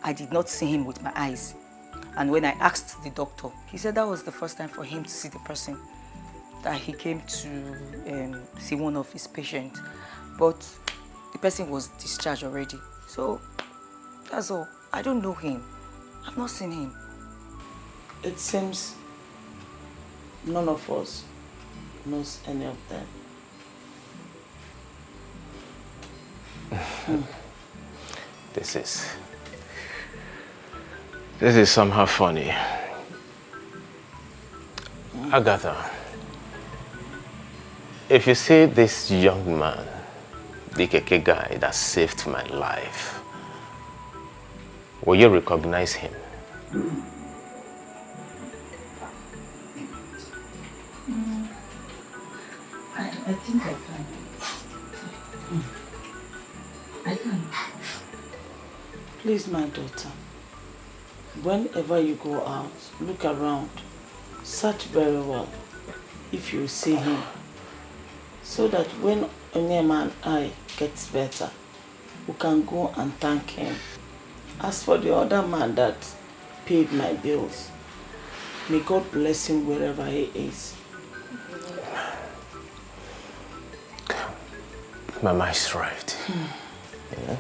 I did not see him with my eyes. And when I asked the doctor, he said that was the first time for him to see the person, that he came to see one of his patients. But the person was discharged already. So, that's all. I don't know him. I've not seen him. It seems none of us knows any of them. This is somehow funny. Agatha, if you see this young man, the Keke guy that saved my life, will you recognize him? I think I can. I can. Please, my daughter, whenever you go out, look around, search very well if you see him, so that when Onyema and I gets better, we can go and thank him. As for the other man that paid my bills, may God bless him wherever he is. Mama is right. Yeah.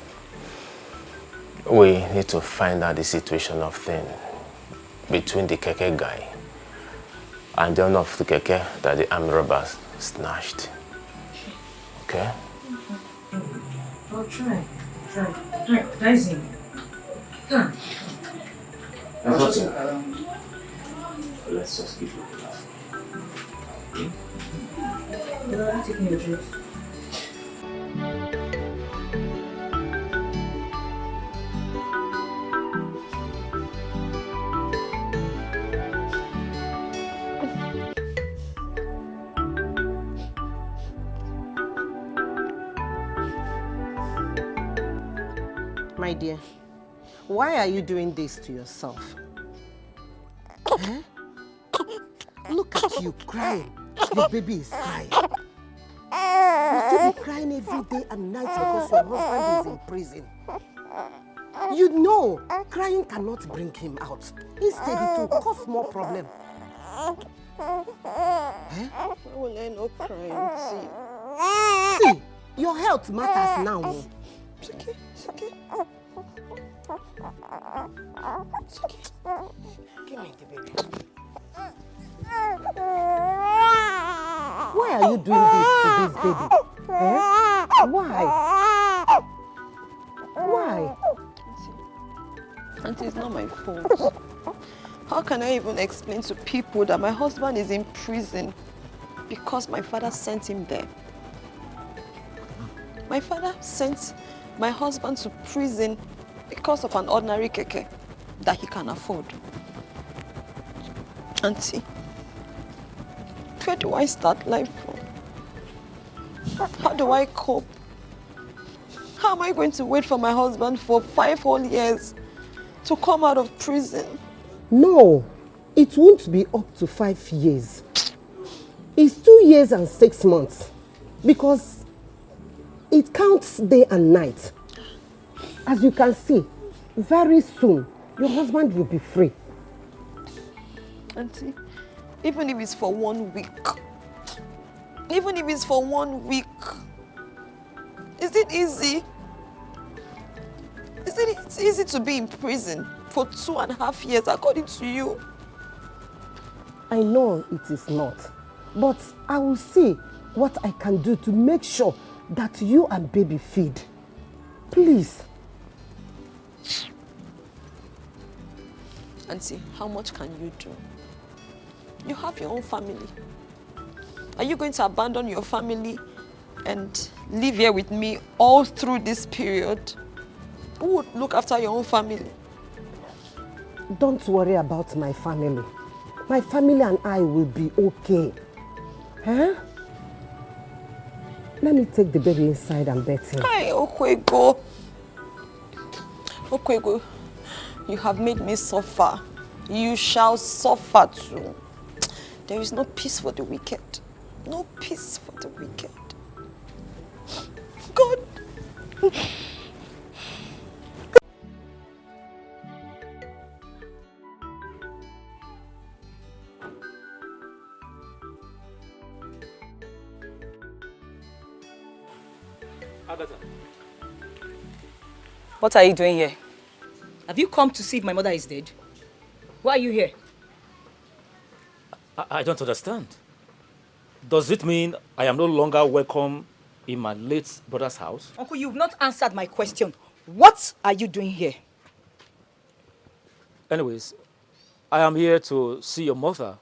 We need to find out the situation of thing between the Keke guy and the owner of the Keke that the armed robbers snatched. Okay? I'll try. Isime. Come. Let's just keep looking out. You're taking your juice. My dear, why are you doing this to yourself? Eh? Look at you crying. Your baby is crying. You still be crying every day and night because your husband is in prison. You know, crying cannot bring him out. Instead, it will cause more problem. Eh? Why will I not cry? See, your health matters now. It's okay. It's okay. It's okay. Give me the baby. Why are you doing this to this baby? Eh? Why? Why? Auntie, it's not my fault. How can I even explain to people that my husband is in prison because my father sent him there? My father sent my husband to prison because of an ordinary keke that he can afford. Auntie, where do I start life from? How do I cope? How am I going to wait for my husband for 5 whole years to come out of prison? No, it won't be up to 5 years. It's 2 years and 6 months because it counts day and night. As you can see, very soon, your husband will be free. Auntie, even if it's for 1 week, even if it's for 1 week, is it easy? Is it easy to be in prison for 2.5 years, according to you? I know it is not, but I will see what I can do to make sure that you and baby feed. Please. Auntie, how much can you do? You have your own family. Are you going to abandon your family and live here with me all through this period? Who would look after your own family? Don't worry about my family. My family and I will be okay. Huh? Let me take the baby inside and bet him. Hi, Okwego. Okwego, you have made me suffer. You shall suffer too. There is no peace for the wicked. No peace for the wicked. God. Agatha. What are you doing here? Have you come to see if my mother is dead? Why are you here? I don't understand. Does it mean I am no longer welcome in my late brother's house? Uncle, you've not answered my question. What are you doing here? Anyways, I am here to see your mother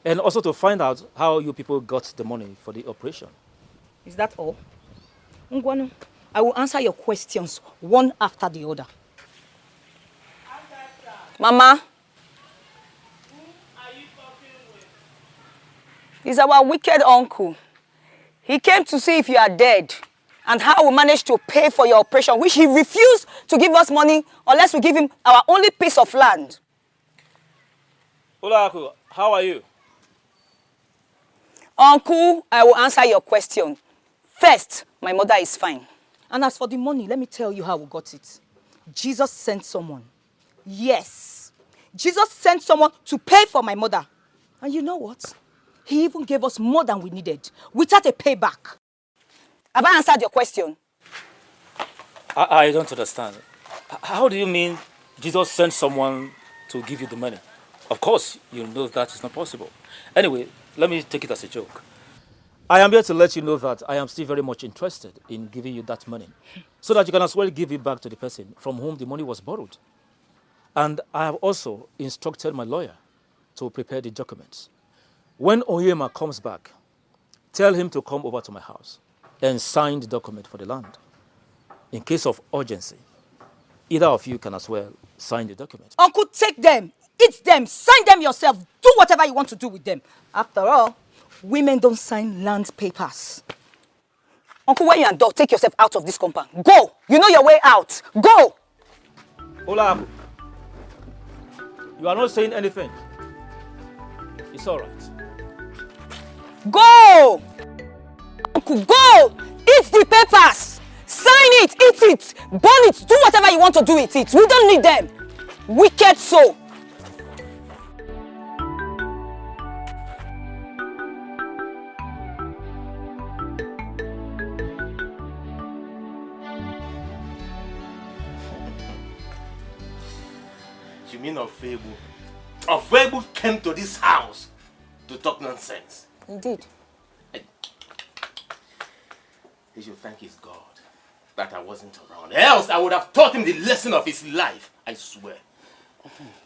and also to find out how you people got the money for the operation. Is that all? Ngwanu, I will answer your questions one after the other. Mama? He's our wicked uncle. He came to see if you are dead and how we managed to pay for your operation, which he refused to give us money unless we give him our only piece of land. Hola, uncle. How are you? Uncle, I will answer your question. First, my mother is fine. And as for the money, let me tell you how we got it. Jesus sent someone. Yes. Jesus sent someone to pay for my mother. And you know what? He even gave us more than we needed, without a payback. Have I answered your question? I don't understand. How do you mean Jesus sent someone to give you the money? Of course, you know that is not possible. Anyway, let me take it as a joke. I am here to let you know that I am still very much interested in giving you that money, so that you can as well give it back to the person from whom the money was borrowed. And I have also instructed my lawyer to prepare the documents. When Oyema comes back, tell him to come over to my house and sign the document for the land. In case of urgency, either of you can as well sign the document. Uncle, take them, eat them, sign them yourself, do whatever you want to do with them. After all, women don't sign land papers. Uncle, when you're done, take yourself out of this compound. Go! You know your way out. Go! Hola, you are not saying anything. It's all right. Go! Uncle, go! Eat the papers! Sign it, eat it, burn it, do whatever you want to do with it. We don't need them. Wicked soul. You mean Ofebu? Ofebu came to this house to talk nonsense. Indeed. He should thank his God that I wasn't around. Else I would have taught him the lesson of his life, I swear.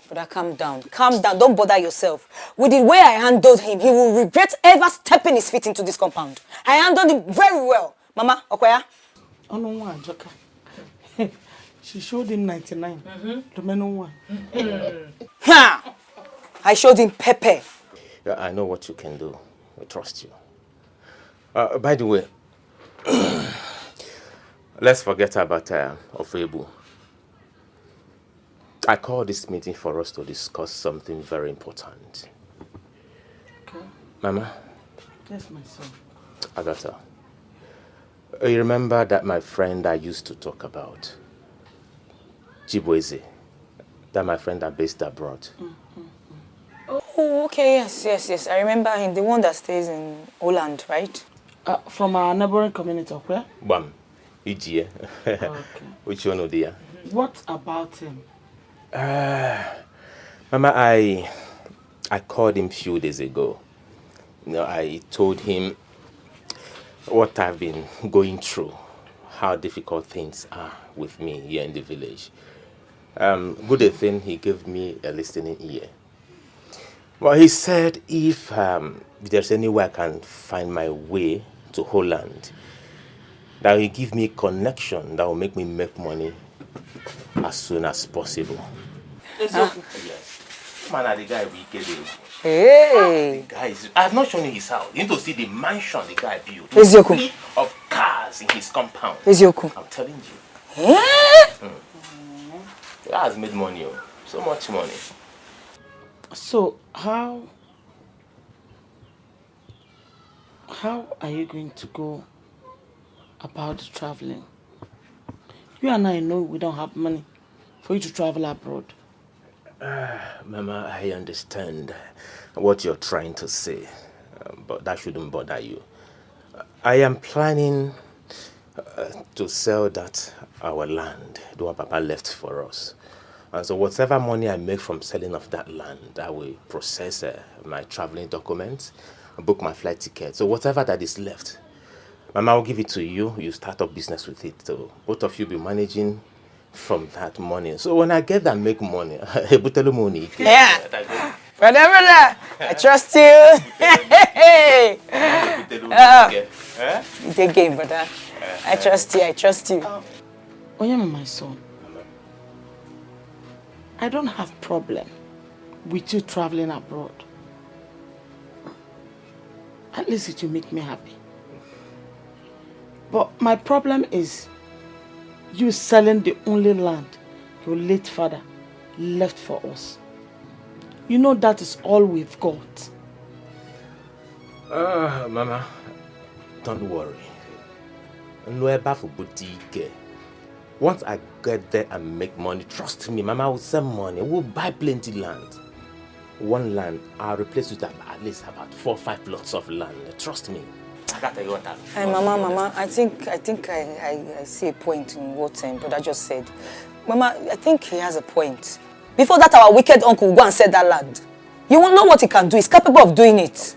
Brother, calm down. Calm down. Don't bother yourself. With the way I handled him, he will regret ever stepping his feet into this compound. I handled him very well. Mama, Okoya? Oh, no, one, Joka. She showed him 99. The men one. Ha! I showed him pepper. Yeah, I know what you can do. I trust you. By the way, let's forget about Ofebu. I called this meeting for us to discuss something very important. Okay. Mama? Yes, my son. Agatha, you remember that my friend I used to talk about? Jibweze. That my friend are based abroad. Oh, okay, yes. I remember him. The one that stays in Holland, right? From our neighboring community, where? Bam. Ijie. Okay. Which one of the? What about him? Mama, I called him a few days ago. You know, I told him what I've been going through, how difficult things are with me here in the village. Good thing he gave me a listening ear. Well, he said if there's any way I can find my way to Holland, that will give me a connection that will make me make money as soon as possible. Yes. Man, the guy will get it. Hey. The guy is, I have not shown you his house. You need to see the mansion the guy built. Ezioku. Fleet of cars in his compound. Ezioku. I'm telling you. Eh? He has made money. Oh. So much money. So, how are you going to go about traveling? You and I know we don't have money for you to travel abroad. Mama, I understand what you're trying to say, but that shouldn't bother you. I am planning to sell that our land, the one Papa left for us. And so whatever money I make from selling of that land, I will process my traveling documents, book my flight ticket. So whatever that is left, Mama will give it to you. You start up business with it. So both of you be managing from that money. So when I get that make money, yeah. Whatever, I trust you. You take game, brother. I trust you. I trust you. Oyama, my son, I don't have problem with you traveling abroad. At least it will make me happy. But my problem is you selling the only land your late father left for us. You know that is all we've got. Mama, don't worry. Once I get there and make money, trust me, Mama will send money. We'll buy plenty land. One land, I'll replace it with at least about 4 or 5 lots of land. Trust me. Hey, Mama, I think I see a point in what Brother just said. Mama, I think he has a point. Before that, our wicked uncle will go and sell that land. You won't know what he can do. He's capable of doing it.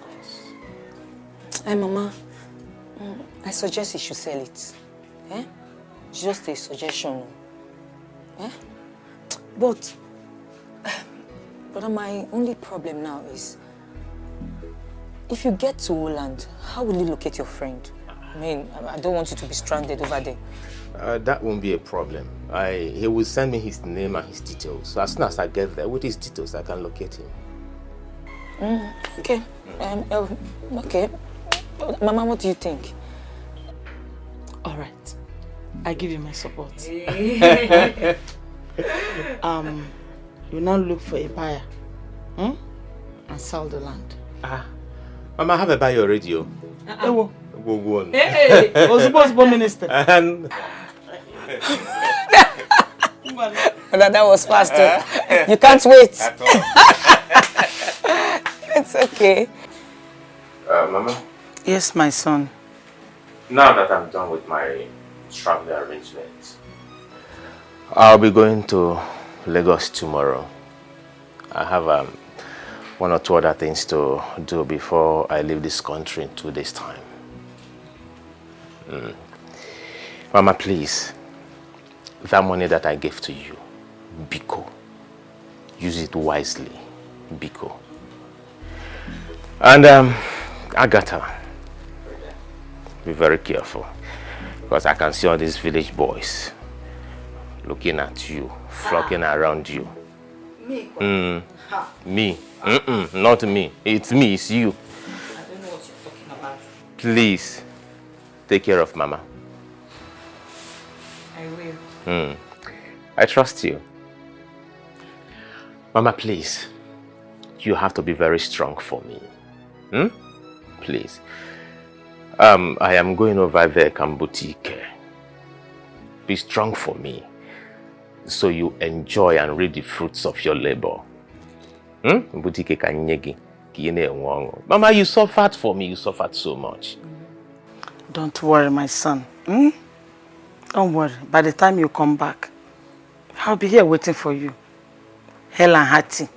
Hey, Mama, I suggest he should sell it. Eh? It's just a suggestion. Eh? But my only problem now is, if you get to Holland, how will you locate your friend? I mean, I don't want you to be stranded over there. That won't be a problem. He will send me his name and his details. So as soon as I get there with his details, I can locate him. Okay. Okay. Mama, what do you think? All right. I give you my support. You now look for a buyer, and sell the land. Mama, I have a buyer already. Hey, Ozubo Minister. That was fast. You can't wait. It's okay. Mama? Yes, my son. Now that I'm done with my travel arrangements, I'll be going to Lagos tomorrow. I have 1 or 2 other things to do before I leave this country in 2 days' time. Mama, please, that money that I gave to you, Biko, use it wisely, Biko. And Agatha, be very careful, because I can see all these village boys looking at you, flocking around you. Me? Me? Not me. It's me, it's you. I don't know what you're talking about. Please, take care of Mama. I will. I trust you. Mama, please, you have to be very strong for me. Please. I am going over there, Boutique. Be strong for me, so you enjoy and reap the fruits of your labor. Boutique. Mama, you suffered for me. You suffered so much. Don't worry, my son. Don't worry. By the time you come back, I'll be here waiting for you. Hell and hearty.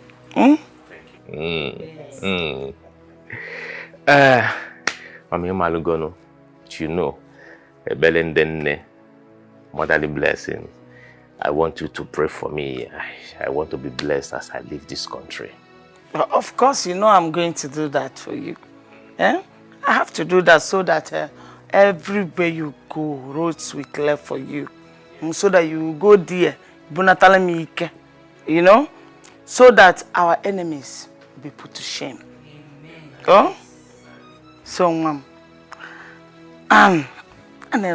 Mami Malugono, you know, Belendenne, motherly blessing. I want you to pray for me. I want to be blessed as I leave this country. Of course, you know I'm going to do that for you. I have to do that so that everywhere you go, roads will clear for you. So that you will go there, you know, so that our enemies will be put to shame. Oh? So, kneel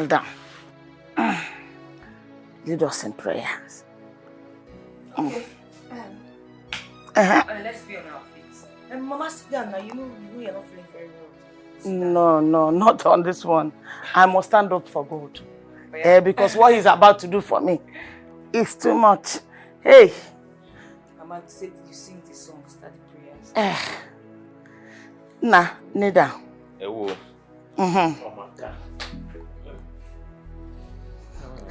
down. Lead us in prayers. Okay. Let's be on our feet. And Mama, sit down now. You know you're not feeling very well. No, not on this one. I must stand up for God. Because what he's about to do for me is too much. Hey. Mama said you sing this song, start the prayers. Nah, kneel down. Oh my God.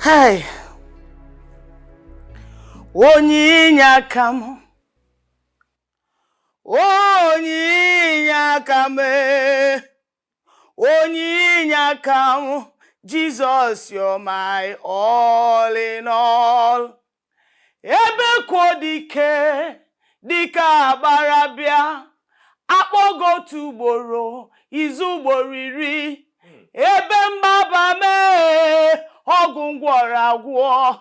Hey. Onyinyakam. Onyinyakame. Onyinyakam. Jesus, you're my all in all. Ebe kodike, dika barabia, akpogo tuboro, izuboriri. Ebe mbaba me, ogungwaragwo.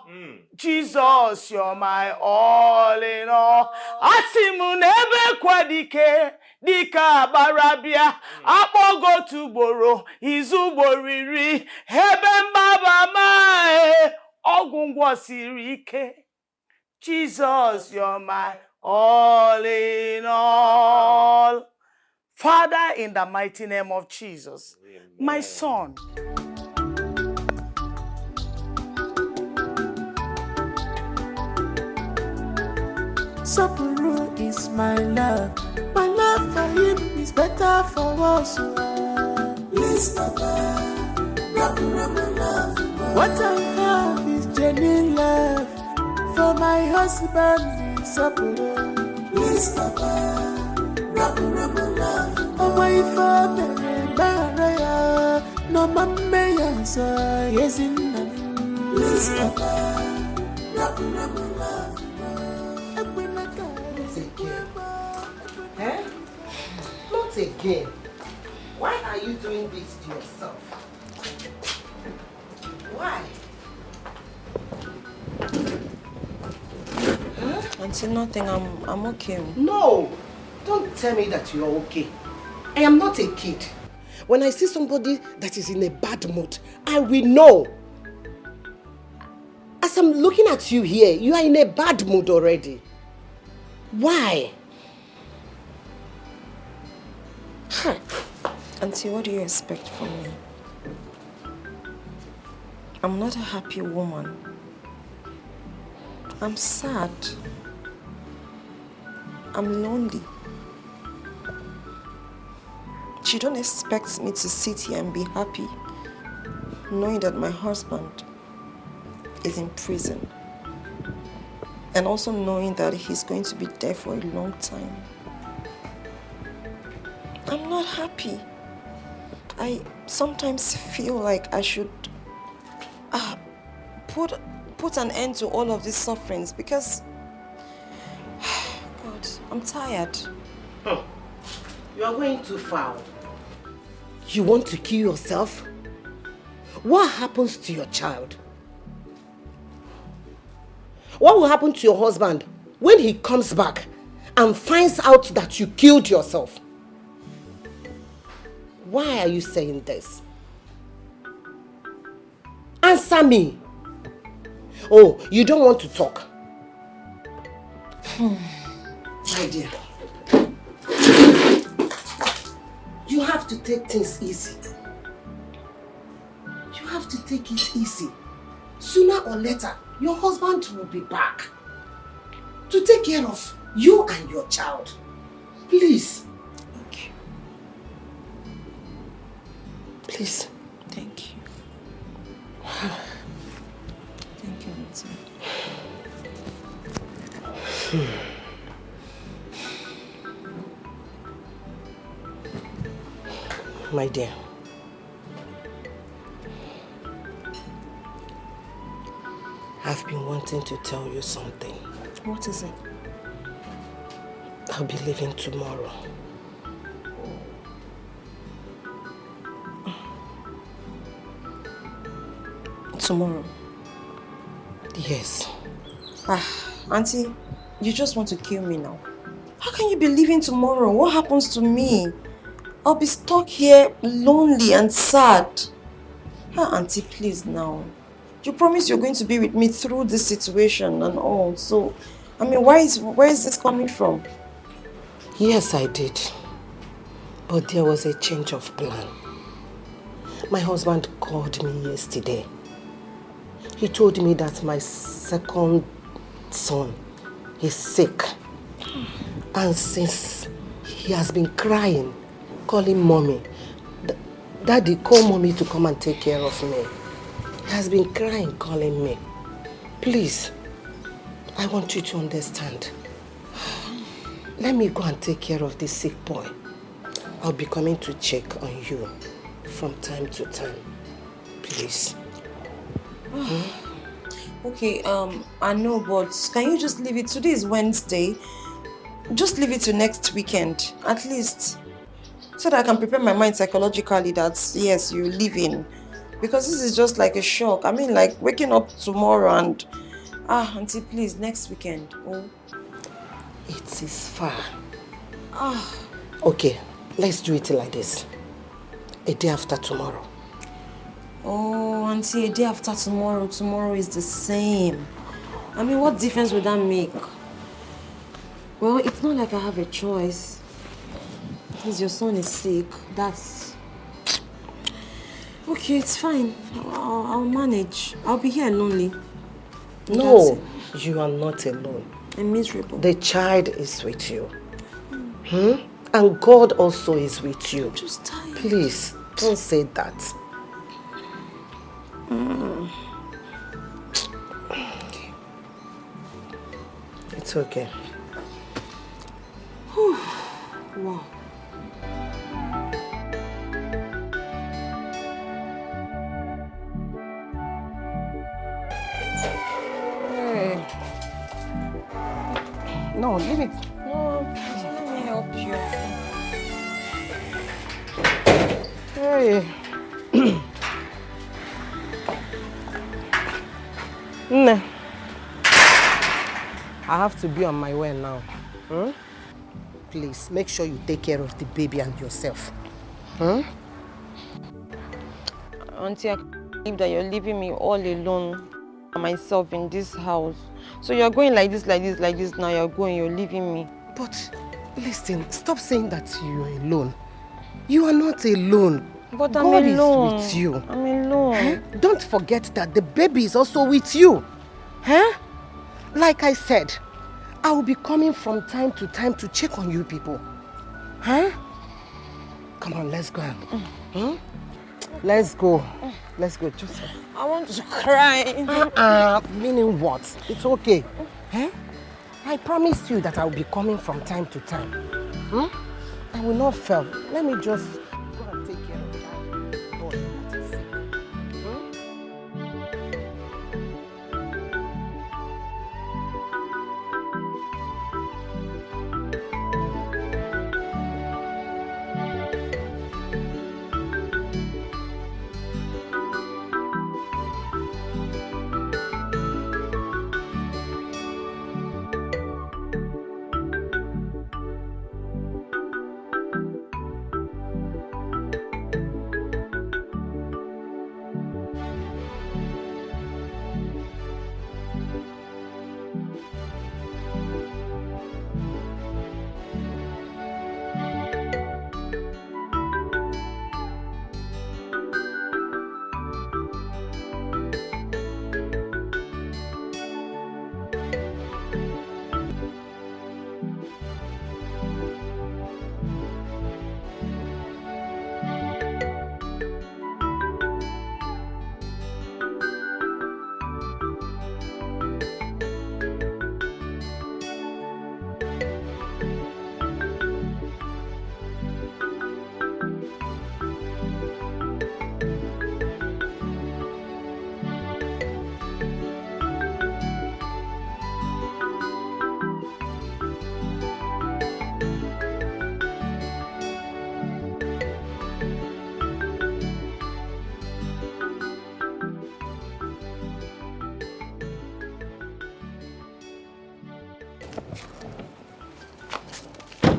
Jesus, you're my all in all. Asimun ebe kodike, dika barabia, akpogo tuboro, izuboriri. Ebe mbaba me, ogungwasirike. Jesus, you're my all in all. Father, in the mighty name of Jesus, my son. Sapuru is my love. My love for him is better for us. Please, Papa, love. What I have is genuine love. For my husband is Sapuru. Please, Papa, love. Oh, my father, Maria, no mamma, so yes, in please, Papa, love. Not again. Why are you doing this to yourself? Why? Auntie, nothing. I'm okay. No! Don't tell me that you're okay. I am not a kid. When I see somebody that is in a bad mood, I will know. As I'm looking at you here, you are in a bad mood already. Why? Auntie, what do you expect from me? I'm not a happy woman. I'm sad. I'm lonely. You don't expect me to sit here and be happy, knowing that my husband is in prison. And also knowing that he's going to be there for a long time. I'm not happy. I sometimes feel like I should put an end to all of these sufferings because, God, I'm tired. You are going too far. You want to kill yourself? What happens to your child? What will happen to your husband when he comes back and finds out that you killed yourself? Why are you saying this? Answer me. Oh, you don't want to talk. My dear, you have to take things easy. You have to take it easy. Sooner or later, your husband will be back to take care of you and your child. Please. Okay. Please. Thank you. Thank you, Auntie. My dear, I've been wanting to tell you something. What is it? I'll be leaving tomorrow. tomorrow? Yes. Auntie, you just want to kill me now. How can you be leaving tomorrow? What happens to me? I'll be stuck here lonely and sad. Auntie, please now. You promised you're going to be with me through this situation and all. So, I mean, where is this coming from? Yes, I did. But there was a change of plan. My husband called me yesterday. He told me that my second son is sick. And since he has been crying, calling mommy, Daddy, call mommy to come and take care of me. He has been crying, calling me. Please, I want you to understand. Let me go and take care of this sick boy. I'll be coming to check on you from time to time. Please. Okay, I know, but can you just leave it? Today is Wednesday. Just leave it to next weekend, at least. So that I can prepare my mind psychologically that, yes, you're leaving. Because this is just like a shock. I mean, like waking up tomorrow and... Auntie, please, next weekend. Oh. It is far. Okay, let's do it like this. A day after tomorrow. Oh, Auntie, a day after tomorrow. Tomorrow is the same. I mean, what difference would that make? Well, it's not like I have a choice. Because your son is sick. That's... Okay, it's fine. I'll manage. I'll be here lonely. No, you are not alone. I'm miserable. The child is with you. And God also is with you. I'm just tired. Please, don't say that. Okay. It's okay. Wow. Hey. No, leave it. No, let me help you. Hey. Nne, I have to be on my way now. Please, make sure you take care of the baby and yourself. Auntie, I can't believe that you're leaving me all alone by myself in this house. So you're going like this now. You're leaving me. But listen, stop saying that you're alone. You are not alone. But God I'm alone. is with you. I'm alone. Don't forget that the baby is also with you. Like I said, I will be coming from time to time to check on you people. Come on, let's go. Let's go. Let's go. Just... I want to cry. Meaning what? It's okay. I promised you that I will be coming from time to time. I will not fail. Let me just go and take care of that boy that is sick.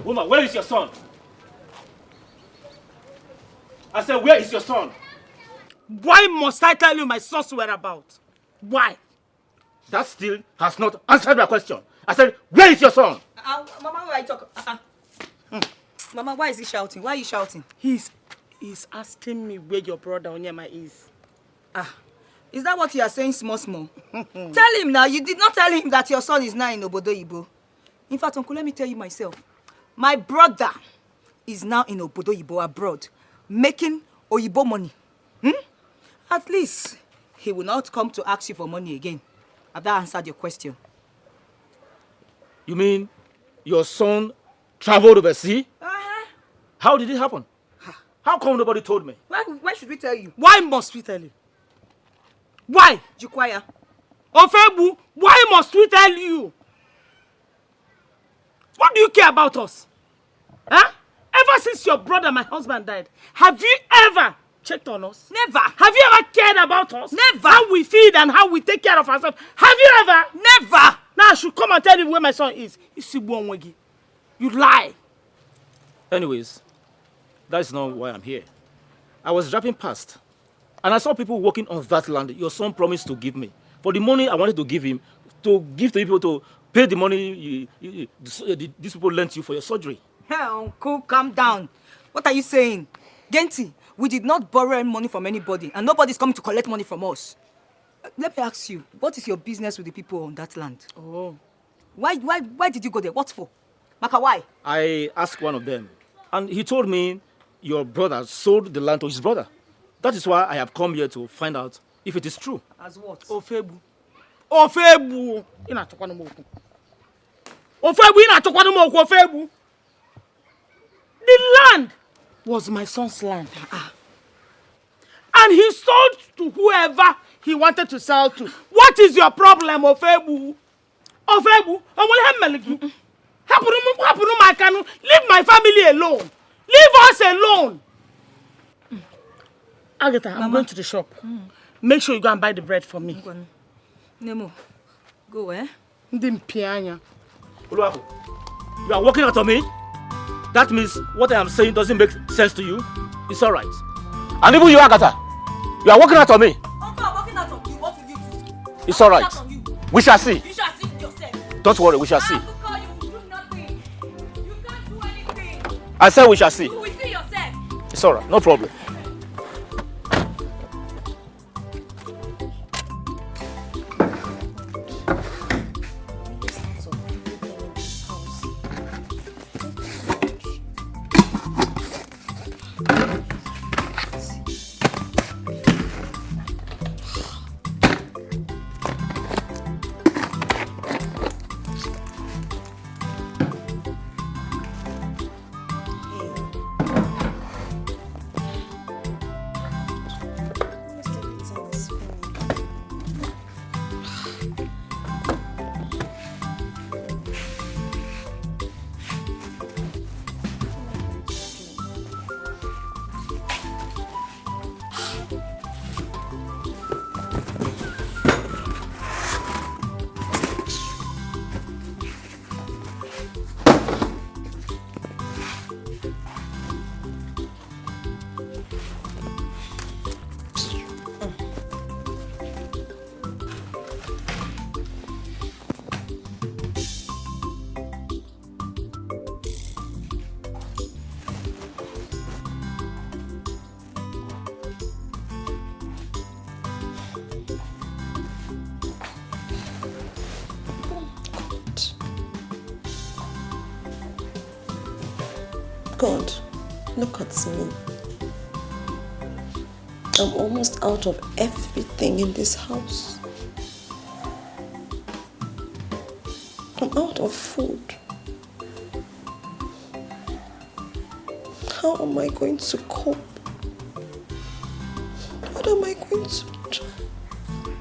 Woman, where is your son? I said, where is your son? Why must I tell you my son's whereabouts? Why? That still has not answered my question. I said, where is your son? Mama, why are you talking? Mama, why is he shouting? Why are you shouting? He's asking me where your brother Onyema is. Is that what you are saying, small? Tell him now. You did not tell him that your son is now in Obodo Ibo. In fact, Uncle, let me tell you myself. My brother is now in Obodo Ibo abroad, making Oyibo money. At least he will not come to ask you for money again. Have that answered your question? You mean your son traveled overseas? How did it happen? How come nobody told me? Why should we tell you? Why must we tell you? Why? Jukwaya. Ofebu, why must we tell you? What do you care about us? Huh? Ever since your brother, my husband, died, have you ever checked on us? Never. Have you ever cared about us? Never. How we feed and how we take care of ourselves? Have you ever? Never. Now I should come and tell you where my son is. You lie. Anyways, that's not why I'm here. I was driving past, and I saw people working on that land your son promised to give me. For the money I wanted to give him, to give to people to pay the money these people lent you for your surgery. Hey, Uncle, calm down. What are you saying? Genti, we did not borrow any money from anybody, and nobody's coming to collect money from us. Let me ask you, what is your business with the people on that land? Oh. Why did you go there? What for? Maka, why? I asked one of them, and he told me your brother sold the land to his brother. That is why I have come here to find out if it is true. As what? Ofebu. Ofebu. Ofebu. The land was my son's land. And he sold to whoever he wanted to sell to. What is your problem, Ofebu? Ofebu, leave my family alone. Leave us alone. Agatha, I'm going to the shop. Make sure you go and buy the bread for me. Nemo, go, eh? Uluwaku, you are working out on me? That means what I am saying doesn't make sense to you? It's all right. And even you, Agatha, you are working out on me. Uncle, I'm working out on you. What will you do? It's all right. We shall see. You shall see yourself. Don't worry, we shall see. Uncle, you will do nothing. You can't do anything. I said we shall see. You will see yourself. It's all right, no problem. God, look at me. I'm almost out of everything in this house. I'm out of food. How am I going to cope? What am I going to do? God, look at me.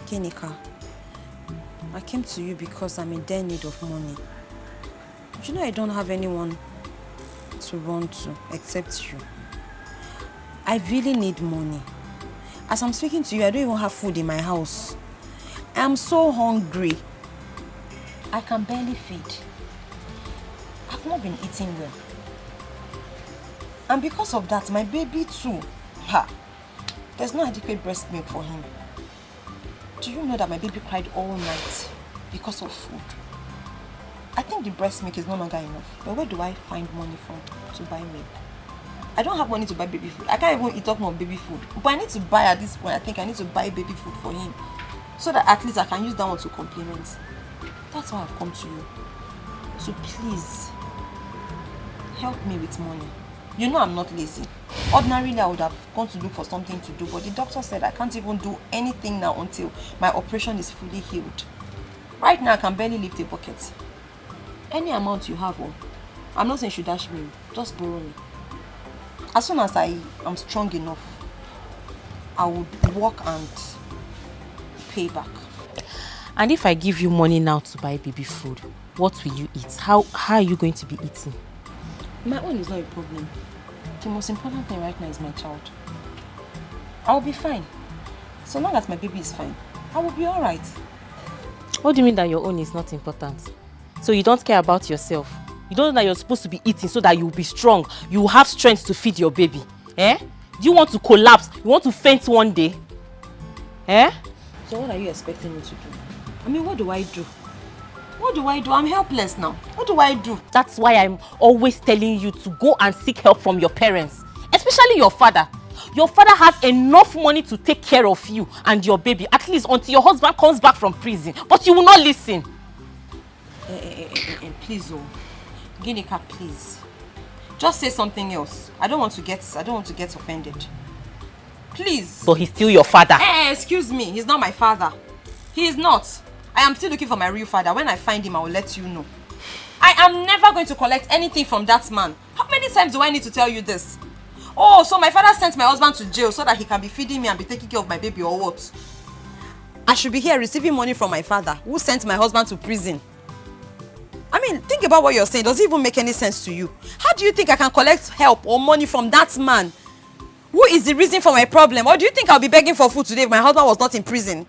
Ginika, I came to you because I'm in dire need of money. You know I don't have anyone to run to except you. I really need money. As I'm speaking to you, I don't even have food in my house. I'm so hungry. I can barely feed. I've not been eating well. And because of that, my baby too. There's no adequate breast milk for him. Do you know that my baby cried all night because of food? I think the breast milk is no longer enough. But where do I find money from to buy milk? I don't have money to buy baby food. I can't even eat up more baby food. But I need to buy at this point. I think I need to buy baby food for him. So that at least I can use that one to complement. That's why I've come to you. So please, help me with money. You know I'm not lazy. Ordinarily, I would have gone to look for something to do, but the doctor said I can't even do anything now until my operation is fully healed. Right now, I can barely lift a bucket. Any amount you have, I'm not saying you should dash me. Just borrow me. As soon as I am strong enough, I would work and pay back. And if I give you money now to buy baby food, what will you eat? How are you going to be eating? My own is not a problem. The most important thing right now is my child. I will be fine. So long as my baby is fine, I will be alright. What do you mean that your own is not important? So you don't care about yourself? You don't know that you're supposed to be eating so that you will be strong. You will have strength to feed your baby. Eh? Do you want to collapse? You want to faint one day? Eh? So what are you expecting me to do? I mean, what do I do? What do I do? I'm helpless now. What do I do? That's why I'm always telling you to go and seek help from your parents. Especially your father. Your father has enough money to take care of you and your baby, at least until your husband comes back from prison. But you will not listen. Please, Ginika, please. Just say something else. I don't want to get offended. Please. But he's still your father. Excuse me. He's not my father. He is not. I am still looking for my real father. When I find him, I will let you know. I am never going to collect anything from that man. How many times do I need to tell you this? Oh, so my father sent my husband to jail so that he can be feeding me and be taking care of my baby or what? I should be here receiving money from my father who sent my husband to prison. I mean, think about what you're saying. Does it even make any sense to you? How do you think I can collect help or money from that man? Who is the reason for my problem? Or do you think I'll be begging for food today if my husband was not in prison?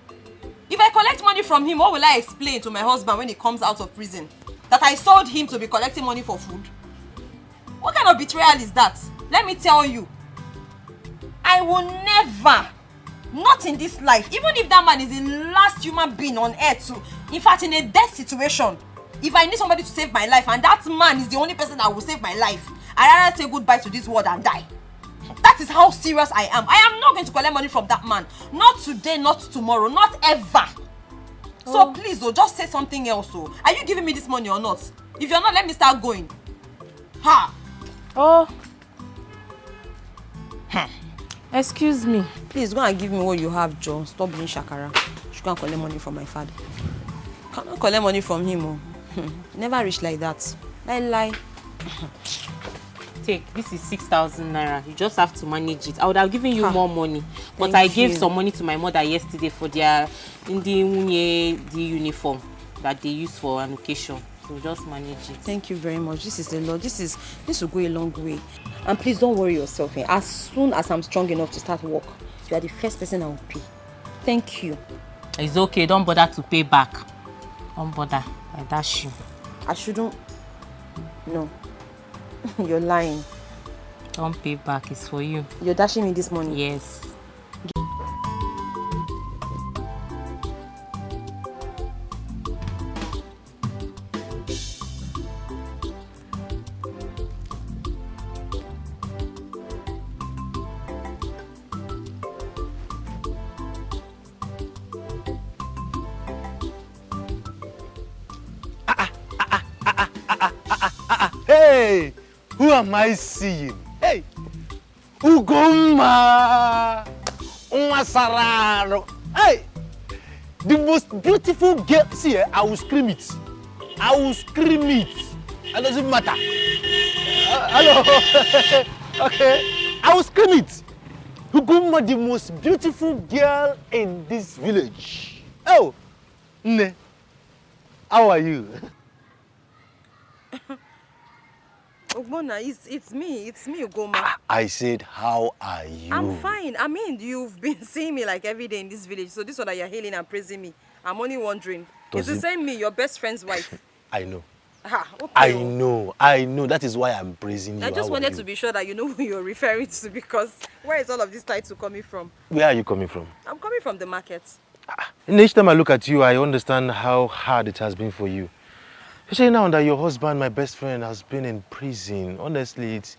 If I collect money from him, what will I explain to my husband when he comes out of prison? That I sold him to be collecting money for food? What kind of betrayal is that? Let me tell you. I will never, not in this life, even if that man is the last human being on earth, in fact in a death situation, if I need somebody to save my life and that man is the only person that will save my life, I'd rather say goodbye to this world and die. That is how serious I am. I am not going to collect money from that man. Not today, not tomorrow, not ever. So please, just say something else. Are you giving me this money or not? If you're not, let me start going. Excuse me. Please, go and give me what you have, John. Stop being shakara. You can't collect money from my father. Cannot collect money from him. Never reach like that. Lie. Take, this is 6,000 naira. You just have to manage it. I would have given you more money, but Thank I gave you. some money to my mother yesterday for their the uniform that they use for an occasion. So just manage it. Thank you very much. This is the Lord. This will go a long way. And please don't worry yourself. As soon as I'm strong enough to start work, you are the first person I will pay. Thank you. It's okay. Don't bother to pay back. Don't bother. I dash you. I shouldn't. No. You're lying. Don't pay back. It's for you. You're dashing me this money? Yes. Hey, who am I seeing? Hey, Ugoma, Umasararo. Hey, the most beautiful girl. See, I will scream it. I will scream it. It doesn't matter. Hello. Okay, I will scream it. Ugoma, the most beautiful girl in this village. Oh, Nne, how are you? Ogbonna, it's me, Ugoma. I said, how are you? I'm fine. I mean, you've been seeing me like every day in this village, so this one that you're hailing and praising me. I'm only wondering, is the same me, your best friend's wife? I know. Okay. I know. That is why I'm praising you. I just wanted to be sure that you know who you're referring to, because where is all of this title coming from? Where are you coming from? I'm coming from the market. And each time I look at you, I understand how hard it has been for you. Especially now that your husband, my best friend, has been in prison. Honestly, it's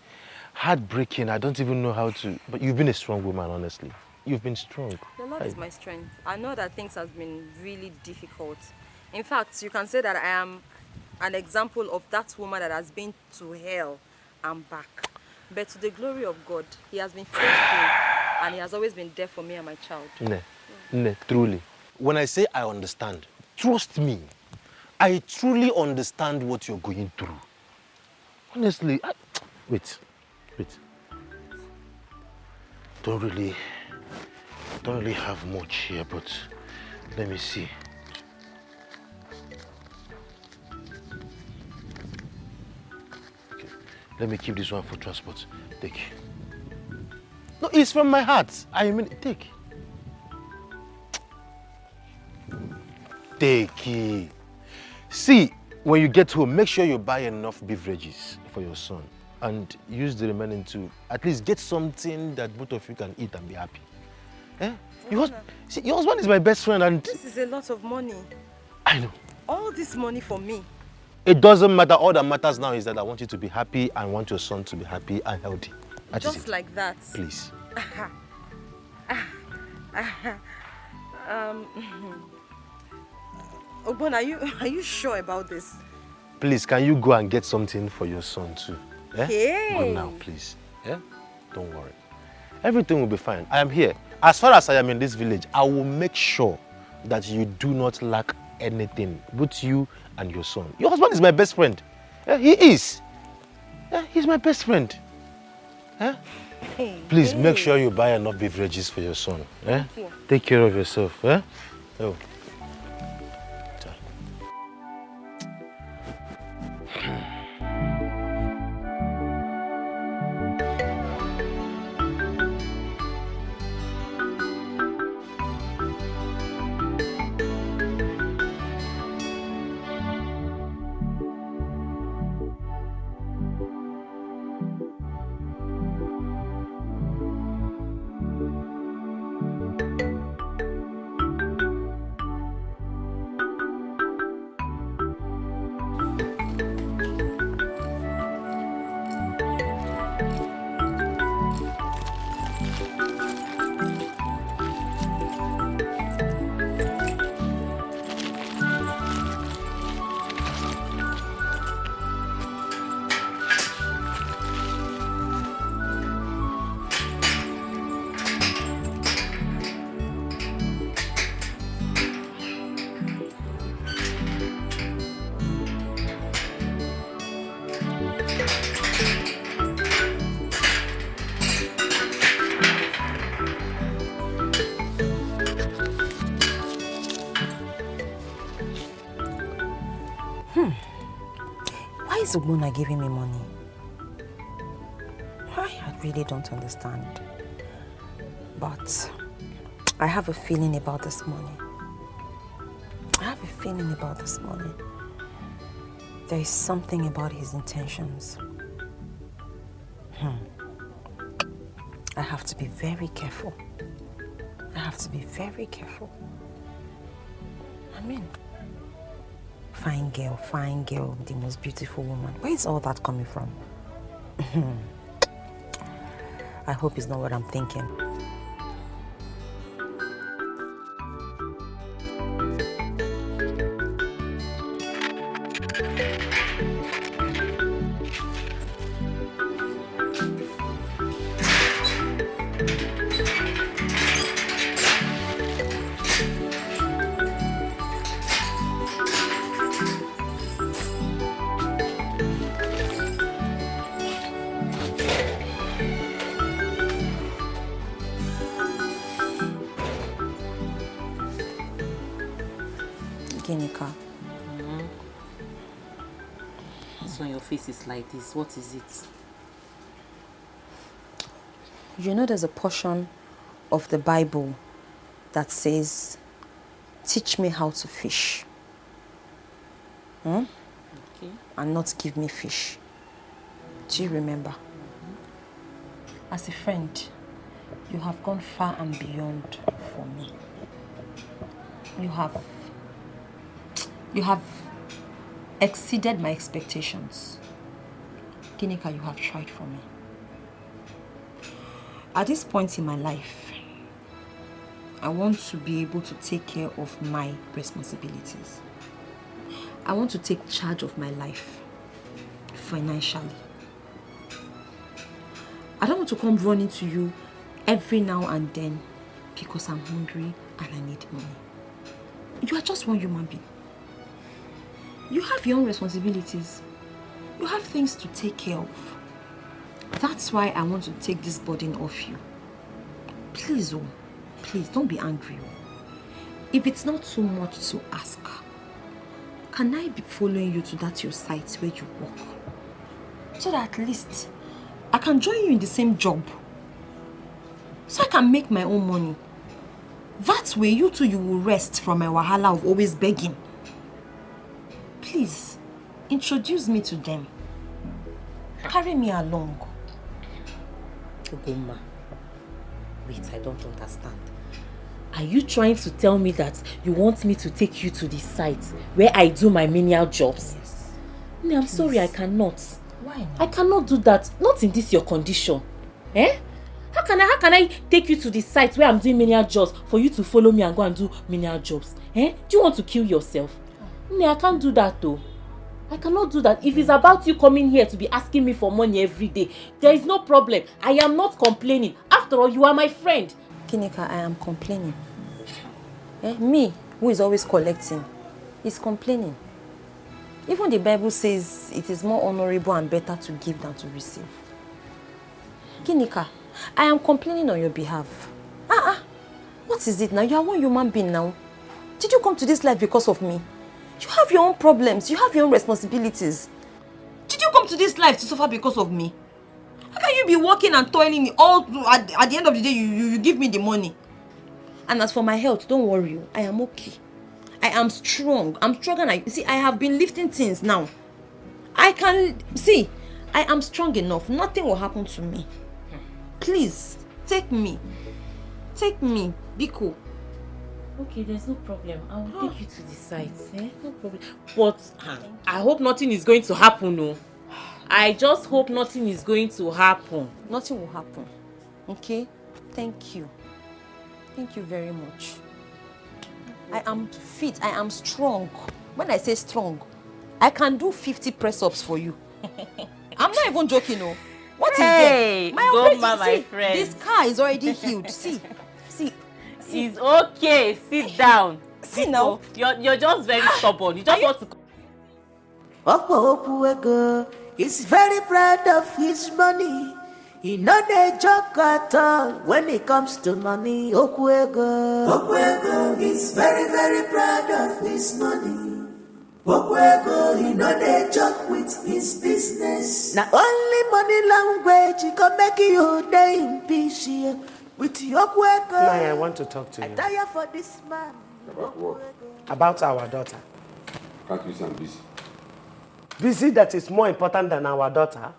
heartbreaking. I don't even know how to... But you've been a strong woman, honestly. You've been strong. The Lord is my strength. I know that things have been really difficult. In fact, you can say that I am an example of that woman that has been to hell and back. But to the glory of God, He has been faithful and He has always been there for me and my child. Ne, truly. When I say I understand, trust me, I truly understand what you're going through. Honestly, wait. Don't really have much here, but let me see. Okay, let me keep this one for transport. Take. No, it's from my heart. I mean, take. Take it. See, when you get home, make sure you buy enough beverages for your son and use the remaining to at least get something that both of you can eat and be happy. Eh? Your husband is my best friend and... This is a lot of money. I know. All this money for me. It doesn't matter. All that matters now is that I want you to be happy and want your son to be happy and healthy. Just like that. Please. Ogbon, are you sure about this? Please, can you go and get something for your son too? Eh? Hey. Go now, please. Yeah? Don't worry. Everything will be fine. I am here. As far as I am in this village, I will make sure that you do not lack anything, both you and your son. Your husband is my best friend. Yeah, he is. Yeah, he's my best friend. Yeah? Please make sure you buy enough beverages for your son. Yeah? Take care of yourself. Yeah? Oh. Why is Ogbonna giving me money? I really don't understand. But I have a feeling about this money. There is something about his intentions. I have to be very careful. I mean, fine girl, the most beautiful woman. Where is all that coming from? I hope it's not what I'm thinking. your face is like this. What is it? You know there's a portion of the Bible that says, teach me how to fish. Okay. And not give me fish. Do you remember? As a friend, you have gone far and beyond for me. You have exceeded my expectations. Ginika, you have tried for me. At this point in my life, I want to be able to take care of my responsibilities. I want to take charge of my life financially. I don't want to come running to you every now and then because I'm hungry and I need money. You are just one human being. You have your own responsibilities. You have things to take care of. That's why I want to take this burden off you. Please, please don't be angry. If it's not too much to ask, can I be following you to that your site where you work? So that at least I can join you in the same job. So I can make my own money. That way you two, you will rest from my wahala of always begging. Please, introduce me to them. Carry me along. Ogoma, wait, I don't understand. Are you trying to tell me that you want me to take you to the site where I do my menial jobs? Yes. No, I'm sorry, I cannot. Why not? I cannot do that. Not in this your condition. Eh? How can I take you to the site where I'm doing menial jobs for you to follow me and go and do menial jobs? Eh? Do you want to kill yourself? No, I can't do that though. I cannot do that. If it's about you coming here to be asking me for money every day, there is no problem. I am not complaining. After all, you are my friend. Ginika, I am complaining. Me, who is always collecting, is complaining. Even the Bible says it is more honorable and better to give than to receive. Ginika, I am complaining on your behalf. What is it now? You are one human being now. Did you come to this life because of me? You have your own problems. You have your own responsibilities. Did you come to this life to suffer because of me? How can you be working and toiling all at the end of the day you give me the money? And as for my health, don't worry. I am okay. I am strong. I'm stronger than see, I have been lifting things now. I am strong enough. Nothing will happen to me. Please, take me. Take me. Biko. Okay, there's no problem. I will take you to the site. No problem. But I hope nothing is going to happen, no. I just hope nothing is going to happen. Nothing will happen. Okay? Thank you. Thank you very much. I am fit. I am strong. When I say strong, I can do 50 press-ups for you. I'm not even joking, no. What is there? My friend. This car is already healed. See. It's okay. Sit down. See now. You're just very stubborn. You just want to. Opo is very proud of his money. He not a joke at all when it comes to money. Okwego is very, very proud of his money. Okwego, he not a joke with his business. Now only money language he can make you day in peace with your Okwego. I want to talk to you. I tire for this man. About what? About our daughter. Can't you say I'm busy? Busy that is more important than our daughter?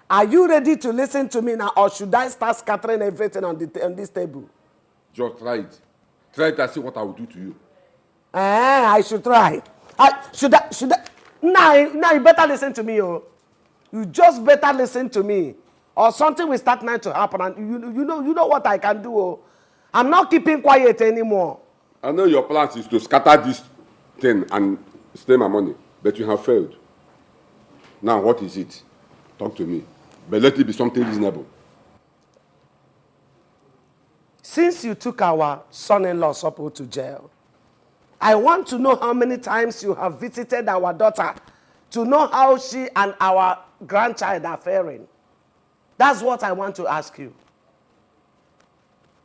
Are you ready to listen to me now, or should I start scattering everything on this table? Just try it. Try it and see what I will do to you. I should try. Should I? Now you better listen to me, oh. You just better listen to me, or something will start now to happen, and you know what I can do, oh. I'm not keeping quiet anymore. I know your plan is to scatter this thing and steal my money, but you have failed. Now, what is it? Talk to me. But let it be something reasonable. Since you took our son-in-law Sopo to jail, I want to know how many times you have visited our daughter to know how she and our grandchild are faring. That's what I want to ask you.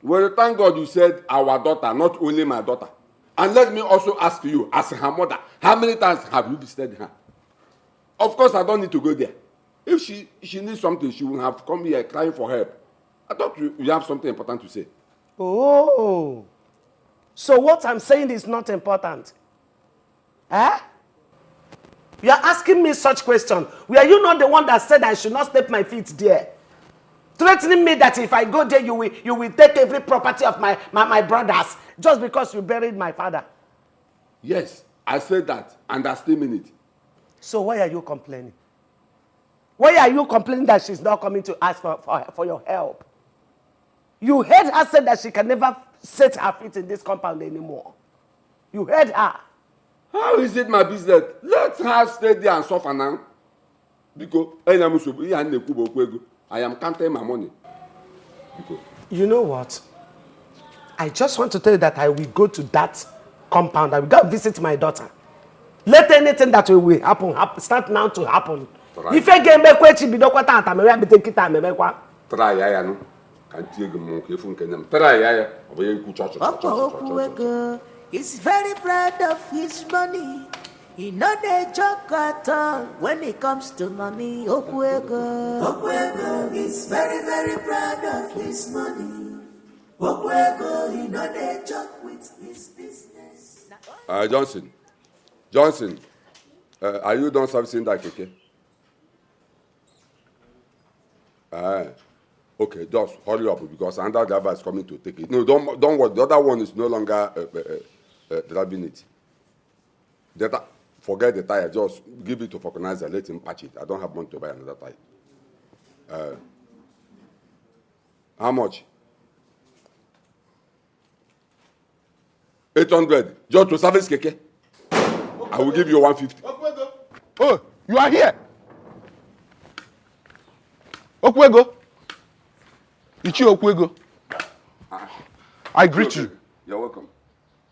Well, thank God you said our daughter, not only my daughter. And let me also ask you, as her mother, how many times have you visited her? Of course, I don't need to go there. If she needs something, she will have come here crying for help. I thought you have something important to say. Oh. So what I'm saying is not important. Eh? You are asking me such question. Were you not the one that said I should not step my feet there? Threatening me that if I go there, you will take every property of my brothers just because you buried my father. Yes, I said that, and I still mean it. So why are you complaining? Why are you complaining that she's not coming to ask for your help? You heard her say that she can never set her feet in this compound anymore. You heard her. How is it my business? Let her stay there and suffer now. Because I am counting my money. Because you know what? I just want to tell you that I will go to that compound. I will go visit my daughter. Let anything that will happen start now to happen. If I get back where she be don't try yaya no. Can't you go try yaya. He's very proud of his money. He know the joke at all when it comes to money. Okwego is very, very proud of his money. Okwego, he know the joke with his business. Johnson, are you done servicing that keke? Okay, just hurry up because another driver is coming to take it. No, don't worry. The other one is no longer driving it. Forget the tire. Just give it to vulcanizer. Let him patch it. I don't have money to buy another tire. How much? 800. Just to service keke. I will give you 150. Oh, you are here. Okwego. Ichi Okwego. I greet you. You're welcome.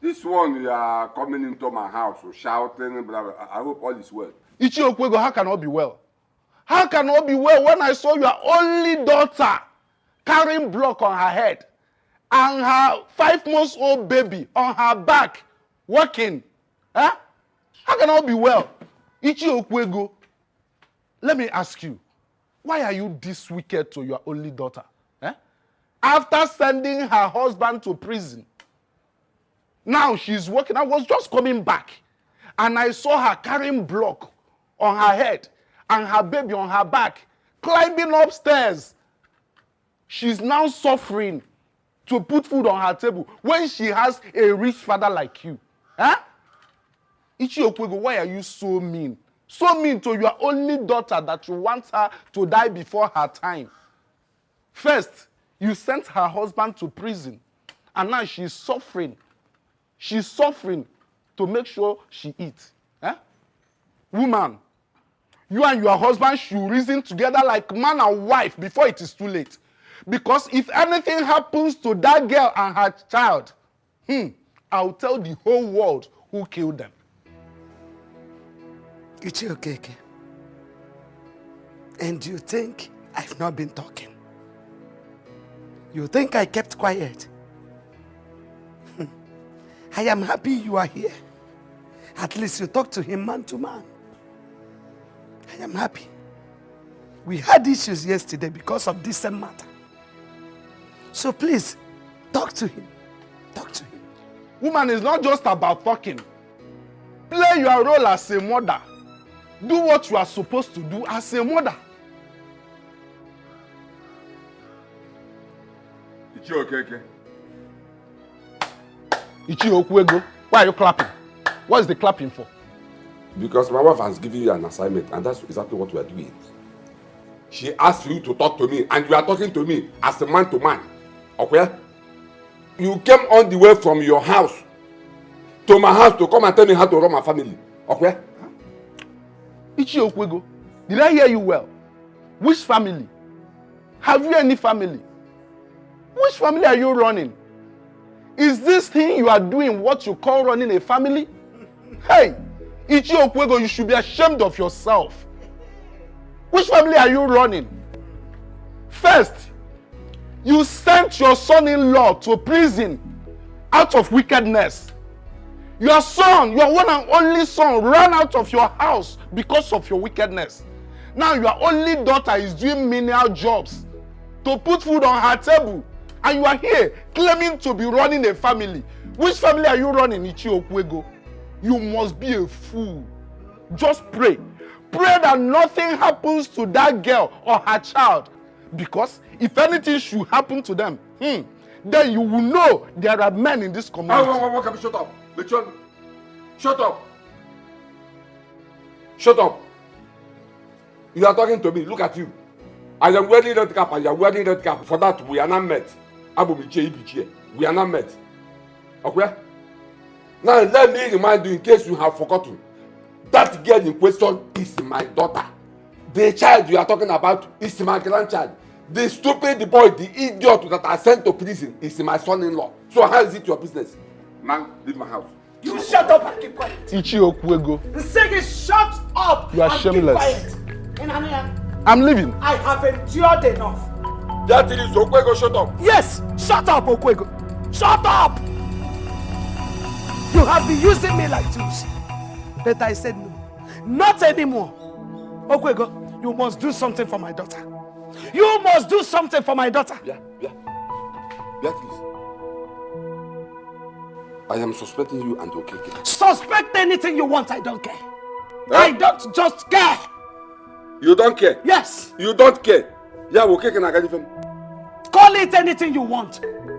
This one, you are coming into my house, shouting, blah, blah. I hope all is well. Ichi Okwego, how can all be well? How can all be well when I saw your only daughter carrying block on her head and her 5-month-old baby on her back walking? Huh? How can all be well? Ichi Okwego, let me ask you, why are you this wicked to your only daughter? Eh? After sending her husband to prison, now she's working. I was just coming back and I saw her carrying block on her head and her baby on her back, climbing upstairs. She's now suffering to put food on her table when she has a rich father like you. Huh? Ichi Okwego, why are you so mean? So mean to your only daughter that you want her to die before her time. First, you sent her husband to prison and now she's suffering. She's suffering to make sure she eats. Eh? Woman, you and your husband should reason together like man and wife before it is too late. Because if anything happens to that girl and her child, I'll tell the whole world who killed them. Ichi Okeke. And you think I've not been talking? You think I kept quiet? I am happy you are here. At least you talk to him man to man. I am happy. We had issues yesterday because of this same matter. So please, talk to him. Talk to him. Woman, it's not just about talking. Play your role as a mother. Do what you are supposed to do as a mother. Ichi Okeke. Ichi Okwego, why are you clapping? What is the clapping for? Because my wife has given you an assignment, and that's exactly what we are doing. She asked you to talk to me, and you are talking to me as a man to man. Okay? You came on the way from your house to my house to come and tell me how to run my family. Okay? Ichi Okwego, did I hear you well? Which family? Have you any family? Which family are you running? Is this thing you are doing what you call running a family? Hey, Ichi Okwego, you should be ashamed of yourself. Which family are you running? First, you sent your son-in-law to prison out of wickedness. Your son, your one and only son, ran out of your house because of your wickedness. Now your only daughter is doing menial jobs to put food on her table. And you are here claiming to be running a family. Which family are you running, Ichi Okwego? You must be a fool. Just pray. Pray that nothing happens to that girl or her child. Because if anything should happen to them, then you will know there are men in this community. Shut up. Lechon, shut up. Shut up. You are talking to me. Look at you. I am wearing red cap and you are wearing red cap. For that, we are not met. We are not met. Okay? Now, let me remind you in case you have forgotten. That girl in question is my daughter. The child you are talking about is my grandchild. The stupid boy, the idiot that I sent to prison is my son-in-law. So how is it your business? Man, leave my house. You shut up and keep quiet. Ichi Okwego. Say shut up. You are shameless. Keep quiet. I'm leaving. I have endured enough. That is Okwego, shut up. Yes, shut up, Okwego. Shut up. You have been using me like tools. But I said no. Not anymore. Okwego, you must do something for my daughter. You must do something for my daughter. Beatrice. I am suspecting you and Okeke. Suspect anything you want, I don't care. I don't just care. You don't care? Yes. You don't care? Yeah, Okeke na Ganifem. Call it anything you want.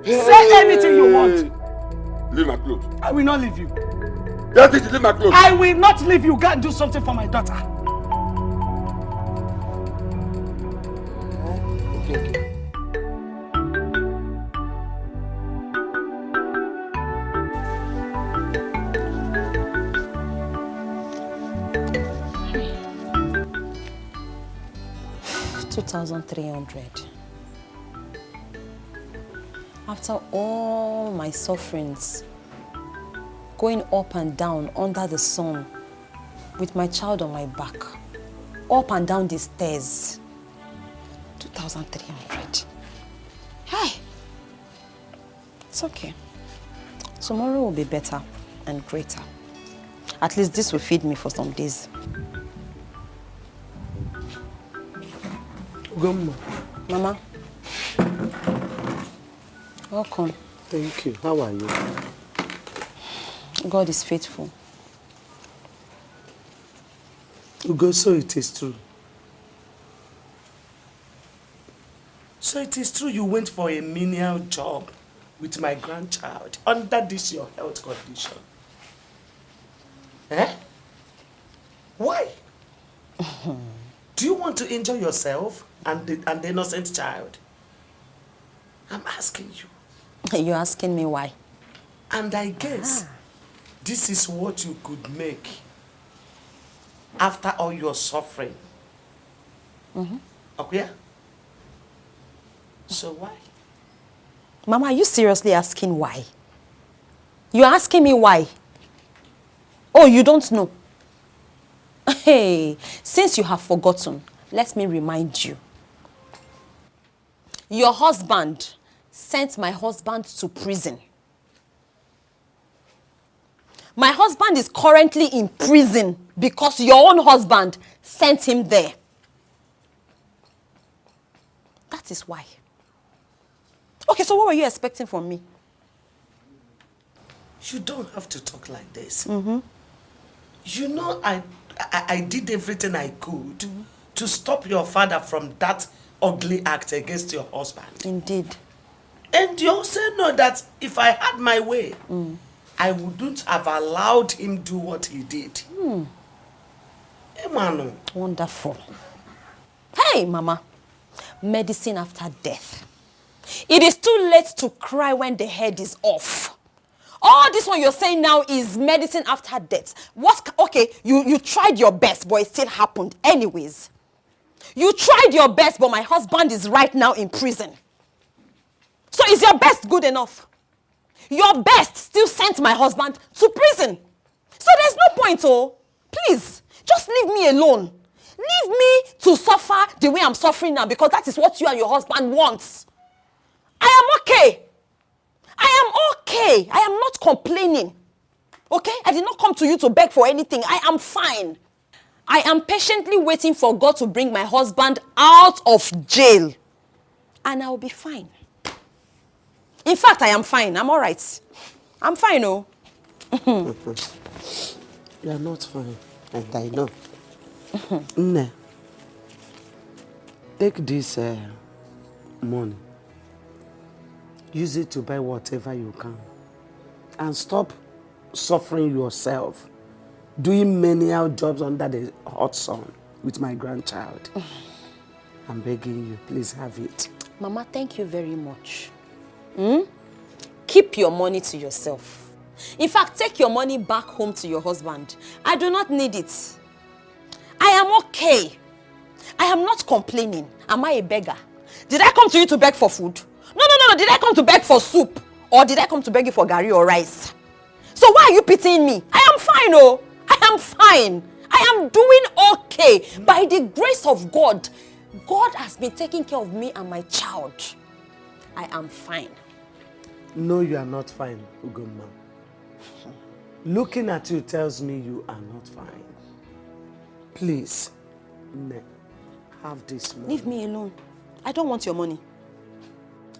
Say anything you want. Leave my clothes. I will not leave you. Beatrice, leave my clothes. I will not leave you. Go and do something for my daughter. Okay. 2,300. After all my sufferings, going up and down under the sun with my child on my back, up and down the stairs, 2,300. Hi. It's okay. Tomorrow will be better and greater. At least this will feed me for some days. Gumma. Mama. Welcome. Thank you. How are you? God is faithful. Ugo, so it is true. So it is true you went for a menial job with my grandchild under this your health condition. Eh? Why? Do you want to injure yourself and the innocent child? I'm asking you. You're asking me why? And I guess this is what you could make after all your suffering. Okay? So why? Mama, are you seriously asking why? You're asking me why? Oh, you don't know? Hey, since you have forgotten, let me remind you. Your husband sent my husband to prison. My husband is currently in prison because your own husband sent him there. That is why. Okay, so what were you expecting from me? You don't have to talk like this. You know, I did everything I could to stop your father from that ugly act against your husband. Indeed. And you also know that if I had my way, I wouldn't have allowed him do what he did. Emmanuel. Wonderful. Hey, Mama. Medicine after death. It is too late to cry when the head is off. All this one you're saying now is medicine after death. Okay, you tried your best, but it still happened anyways. You tried your best, but my husband is right now in prison. So is your best good enough? Your best still sent my husband to prison. So there's no point, oh. Please, just leave me alone. Leave me to suffer the way I'm suffering now because that is what you and your husband wants. I am okay. I am okay. I am not complaining. Okay? I did not come to you to beg for anything. I am fine. I am patiently waiting for God to bring my husband out of jail. And I will be fine. In fact, I am fine. I'm all right. I'm fine, oh. You are not fine, and I know. Nne, take this money. Use it to buy whatever you can. And stop suffering yourself, doing menial jobs under the hot sun with my grandchild. I'm begging you, please have it. Mama, thank you very much. Keep your money to yourself. In fact, take your money back home to your husband. I do not need it. I am okay. I am not complaining. Am I a beggar? Did I come to you to beg for food? No. Did I come to beg for soup? Or did I come to beg you for garri or rice? So why are you pitying me? I am fine, oh. I am fine. I am doing okay. By the grace of God, God has been taking care of me and my child. I am fine. No, you are not fine, Ugomma. Looking at you tells me you are not fine. Please, have this money. Leave me alone. I don't want your money.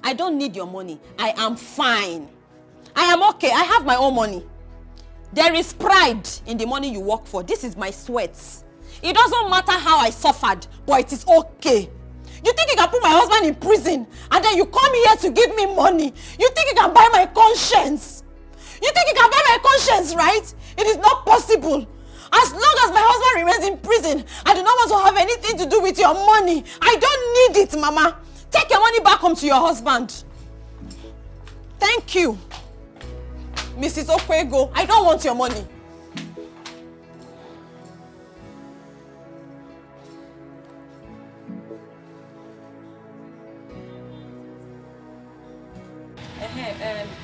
I don't need your money. I am fine. I am okay. I have my own money. There is pride in the money you work for. This is my sweat. It doesn't matter how I suffered, but it is okay. You think you can put my husband in prison and then you come here to give me money? You think you can buy my conscience? You think you can buy my conscience, right? It is not possible. As long as my husband remains in prison, I do not want to have anything to do with your money. I don't need it, Mama. Take your money back home to your husband. Thank you. Mrs. Okwego, I don't want your money.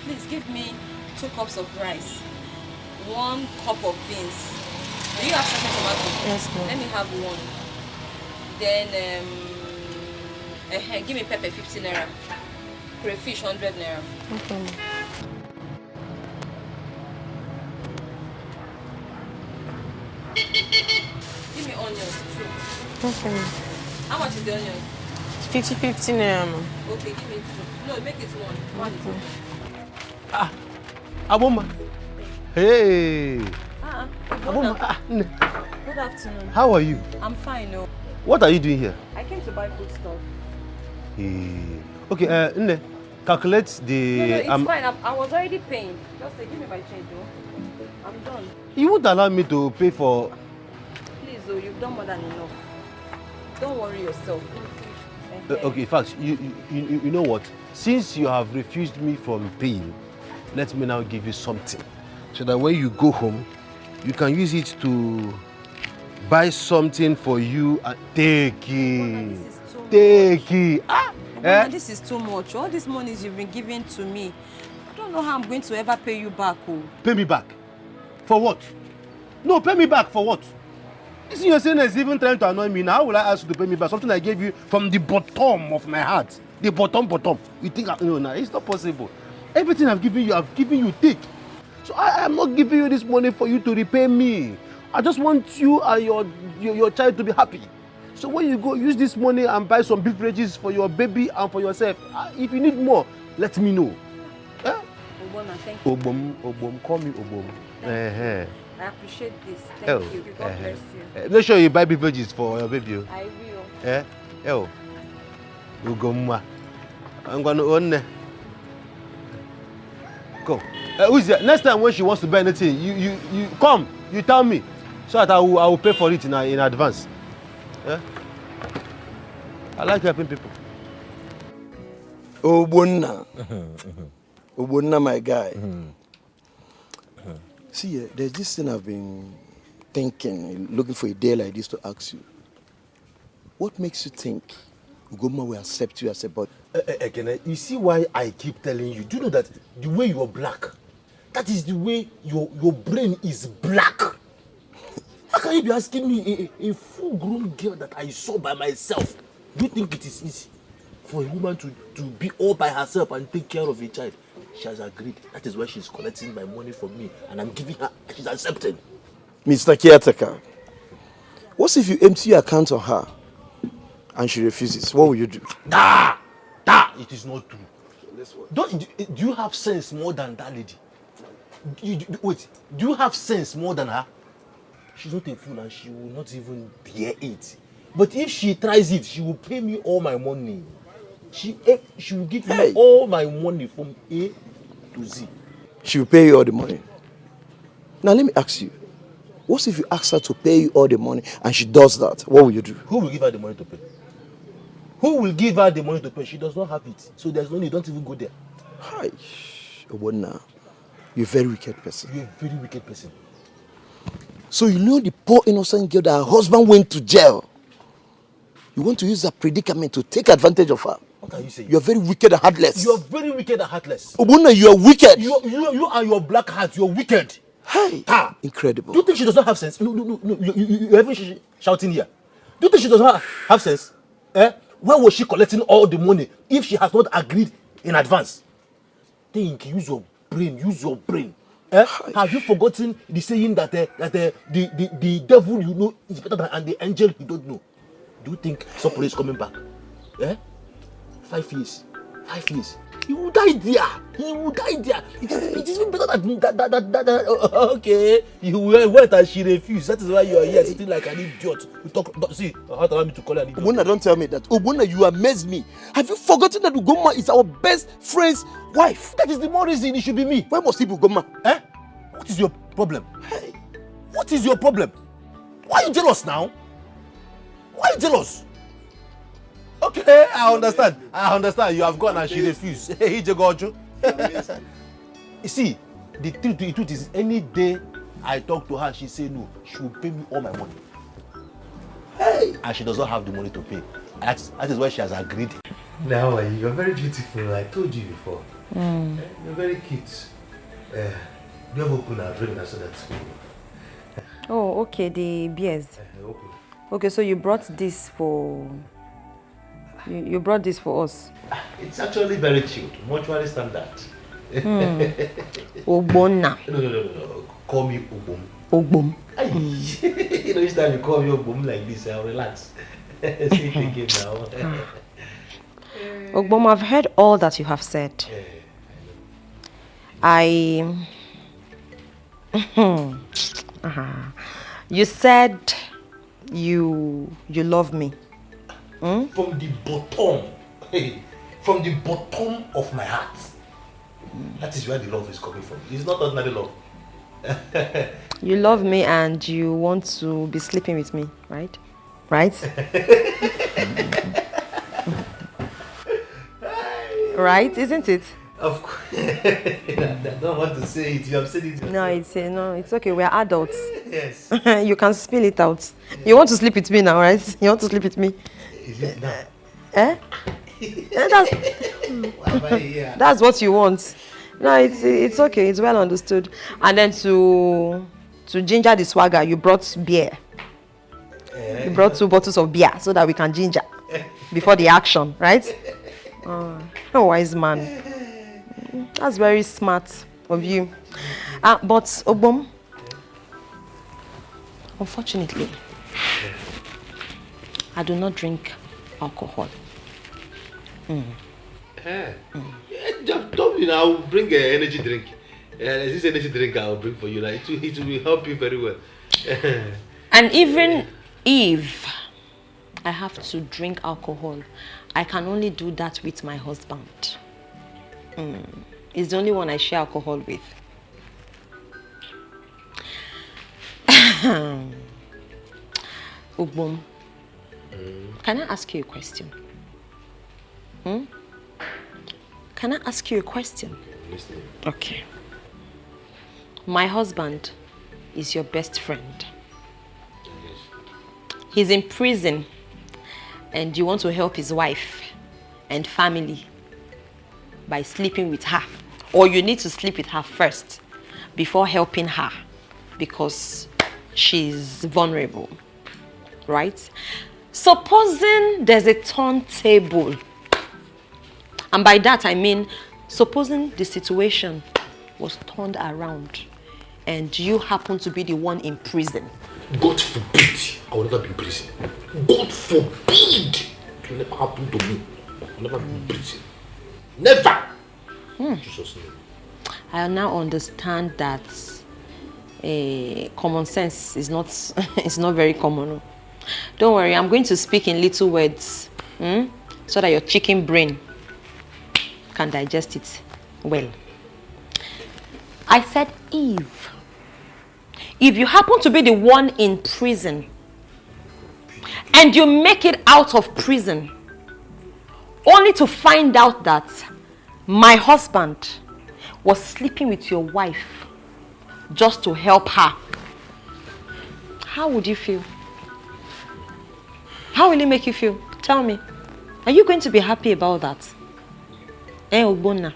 Please give me 2 cups of rice, 1 cup of beans. Do you have second tomato? Yes, ma'am. Let me have 1. Then give me pepper 50 naira. Crayfish 100 naira. Okay. Give me onions too. Okay. How much is the onion? 50 naira, ma'am. Okay, give me 2. No, make it 1. 1 is okay. Aboma. Hey. Aboma. Nne. Good afternoon. How are you? I'm fine, no. What are you doing here? I came to buy food stuff. Hey. Okay, Nne, calculate the... No, it's fine. I was already paying. Just say, give me my change, though. I'm done. You won't allow me to pay for... Please, though, you've done more than enough. Don't worry yourself. Okay, in fact, you know what? Since you have refused me from paying, let me now give you something. So that when you go home, you can use it to buy something for you and take it. Take it. Mama, this is too much. All these monies you've been giving to me, I don't know how I'm going to ever pay you back. Oh. Pay me back? For what? No, pay me back for what? This you're saying is even trying to annoy me. Now, how will I ask you to pay me back? Something I gave you from the bottom of my heart. The bottom. You think, no, it's not possible. Everything I've given you, take. So I am not giving you this money for you to repay me. I just want you and your child to be happy. So when you go, use this money and buy some beverages for your baby and for yourself. If you need more, let me know. Oboma, thank you. Obom, call me Obom. I appreciate this. Thank you. God bless you. Make sure you buy beverages for your baby. I will. Ugomma. I'm going to own. Go. Who's there? Next time when she wants to buy anything, you come. You tell me, so that I will pay for it in advance. Yeah? I like helping people. Obonna. Obonna, my guy. See, there's this thing I've been thinking, looking for a day like this to ask you. What makes you think Ugoma will accept you as a body? You see why I keep telling you? Do you know that the way you are black, that is the way your brain is black? How can you be asking me, a full-grown girl that I saw by myself? Do you think it is easy for a woman to be all by herself and take care of a child? She has agreed. That is why she's collecting my money from me and I'm giving her. She's accepting. Mr. Caretaker, what if you empty your account on her and she refuses? What will you do? It is not true. Do you have sense more than that lady? Wait, do you have sense more than her? She's not a fool and she will not even bear it. But if she tries it, she will pay me all my money. She will give me all my money from A to Z. She will pay you all the money. Now let me ask you, what if you ask her to pay you all the money and she does that? What will you do? Who will give her the money to pay? Who will give her the money to pay? She does not have it. So there's no need. Don't even go there. Hi. Obonna, you're a very wicked person. You're a very wicked person. So you know the poor innocent girl that her husband went to jail. You want to use that predicament to take advantage of her. What are you saying? You're very wicked and heartless. You are very wicked and heartless. Obonna, you are wicked. You are your black heart. You're wicked. Hey. Incredible. Do you think she does not have sense? No. You're even shouting here. Do you think she does not have sense? Where was she collecting all the money if she has not agreed in advance? Think, use your brain. Have you forgotten the saying that the devil you know is better than the angel you don't know? Do you think somebody is coming back? 5 years. He will die there. It is even better than okay. You went and she refused. That is why you are here sitting like an idiot. You talk. See, how do I me to call her an idiot? Obonna, don't tell me that. Obonna, you amaze me. Have you forgotten that Ugoma is our best friend's wife? That is the more reason it should be me. Why must he be Ugoma? What is your problem? What is your problem? Why are you jealous now? Why are you jealous? Okay, I understand. You have gone and she refused. Hey, Jagojo. You see, the truth is, any day I talk to her, she say no. She will pay me all my money. Hey. And she does not have the money to pay. That is why she has agreed. Now you're very beautiful. I told you before. You're very cute. You have opened our drink so that's cool. Oh, okay, the beers. Okay, so you brought this for... You brought this for us. It's actually very chilled, mortuary standard. Ogbonna. No. Call me Ogbom. Ogbom. You know, each time you call me Ogbom like this, I'll relax. See again now. Ogbom, I've heard all that you have said. You said you love me. From the bottom of my heart. That is where the love is coming from. It's not ordinary love. You love me and you want to be sleeping with me, right? Right? Right, isn't it? Of course. I don't want to say it. You have said it yourself. No, it's okay. We are adults. Yes. You can spill it out. You want to sleep with me now, right? You want to sleep with me? Is it now? That's what you want. No, it's okay. It's well understood. And then to ginger the swagger, you brought beer. You brought 2 bottles of beer so that we can ginger before the action, right? A wise man. That's very smart of you. But Ogbom, unfortunately, I do not drink alcohol. Just tell me now, bring an energy drink. This energy drink I'll bring for you. Like, it will help you very well. And even if I have to drink alcohol, I can only do that with my husband. He's the only one I share alcohol with. Ogbom, can I ask you a question? Can I ask you a question? Listen. Okay. My husband is your best friend. He's in prison and you want to help his wife and family by sleeping with her. Or you need to sleep with her first before helping her because she's vulnerable, right? Supposing there's a turntable, and by that I mean Supposing the situation was turned around and you happen to be the one in prison. God forbid I will never be in prison. God forbid it will never happen to me. I will never be in prison. Never! Jesus' name. I now understand that common sense is not it's not very common. Don't worry, I'm going to speak in little words so that your chicken brain can digest it well. I said, if you happen to be the one in prison and you make it out of prison only to find out that my husband was sleeping with your wife just to help her, how would you feel? How will it make you feel? Tell me. Are you going to be happy about that? Ogbonna.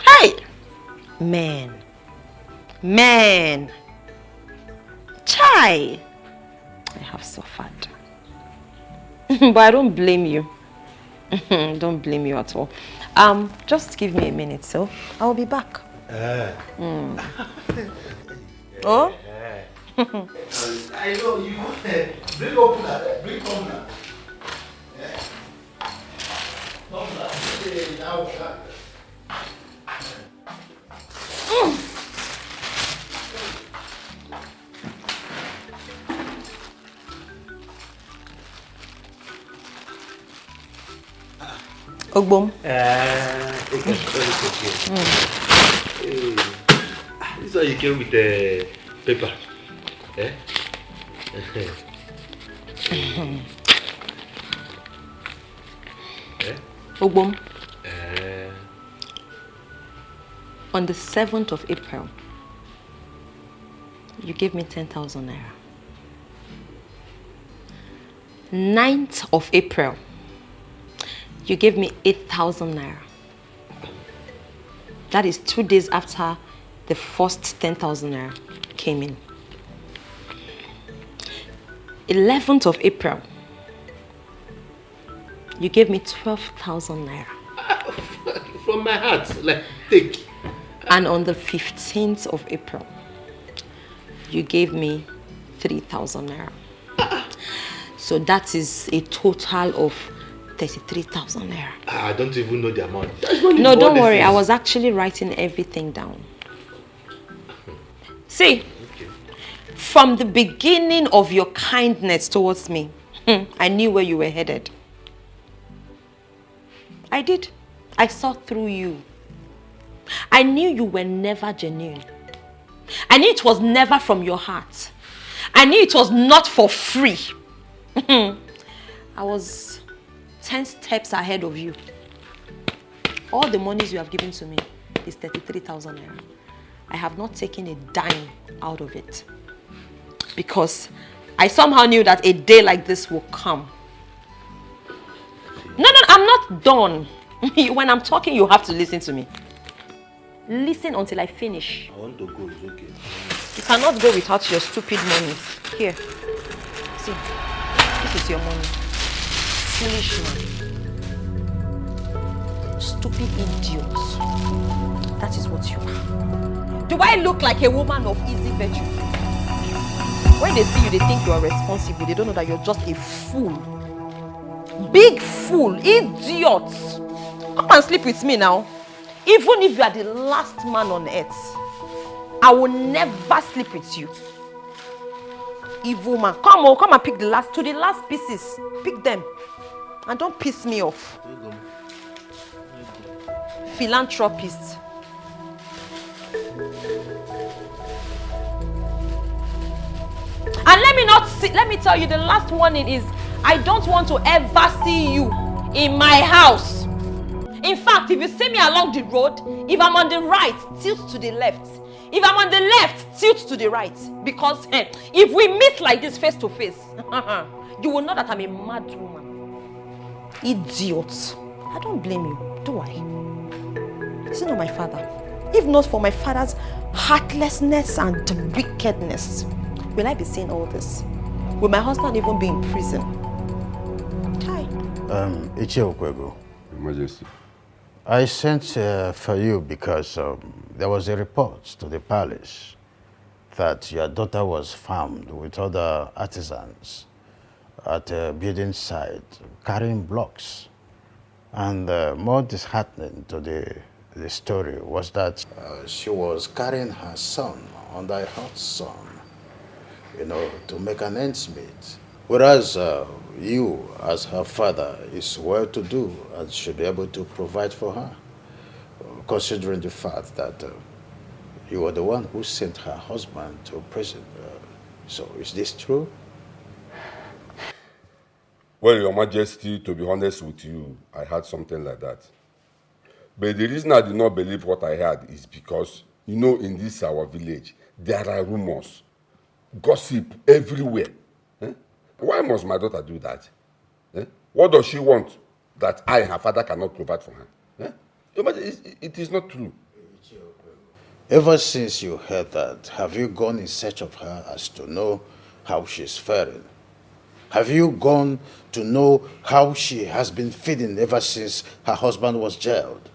Hey! Man. Chai! I have suffered. But I don't blame you. Don't blame you at all. Just give me a minute, so I'll be back. Oh? I know you. Bring opener. Bring opener. Ogbom. This one you came with the paper. Eh? Ogbom. On the 7th of April, you gave me 10,000 naira. 9th of April, you gave me 8,000 naira. That is 2 days after the first 10,000 naira came in. 11th of April, you gave me 12,000 naira. From my heart, like, take. And on the 15th of April, you gave me 3,000 naira. So that is a total of 33,000 naira. I don't even know the amount. No, don't worry. I was actually writing everything down. See, from the beginning of your kindness towards me, I knew where you were headed. I did. I saw through you. I knew you were never genuine. I knew it was never from your heart. I knew it was not for free. I was 10 steps ahead of you. All the monies you have given to me is 33,000 naira. I have not taken a dime out of it. Because I somehow knew that a day like this will come. No, I'm not done. When I'm talking, you have to listen to me. Listen until I finish. I want to go, it's okay. You cannot go without your stupid money. Here. See, this is your money. Foolish man. Stupid idiots. That is what you are. Do I look like a woman of easy virtue? When they see you, they think you are responsible. They don't know that you're just a fool. Big fool. Idiots. Come and sleep with me now. Even if you are the last man on earth, I will never sleep with you. Evil man. Come and pick the last pieces. Pick them. And don't piss me off. Philanthropist. And let me tell you, the last warning is, I don't want to ever see you in my house. In fact, if you see me along the road, if I'm on the right, tilt to the left. If I'm on the left, tilt to the right. Because if we meet like this face to face, you will know that I'm a mad woman. Idiot. I don't blame you, do I? Is it not my father? If not for my father's heartlessness and wickedness, will I be seeing all this? Will my husband even be in prison? Hi. Ichie Okwego. Your Majesty. I sent for you because there was a report to the palace that your daughter was found with other artisans at a building site carrying blocks. And more disheartening to the story was that she was carrying her son under a hot sun, you know, to make an ends meet. Whereas you, as her father, is well-to-do and should be able to provide for her, considering the fact that you were the one who sent her husband to prison. So is this true? Well, Your Majesty, to be honest with you, I heard something like that. But the reason I did not believe what I heard is because, you know, in this our village, there are rumors, gossip everywhere. Why must my daughter do that? What does she want that I, her father, cannot provide for her? Your Majesty, it is not true. Ever since you heard that, have you gone in search of her as to know how she's faring? Have you gone to know how she has been feeding ever since her husband was jailed?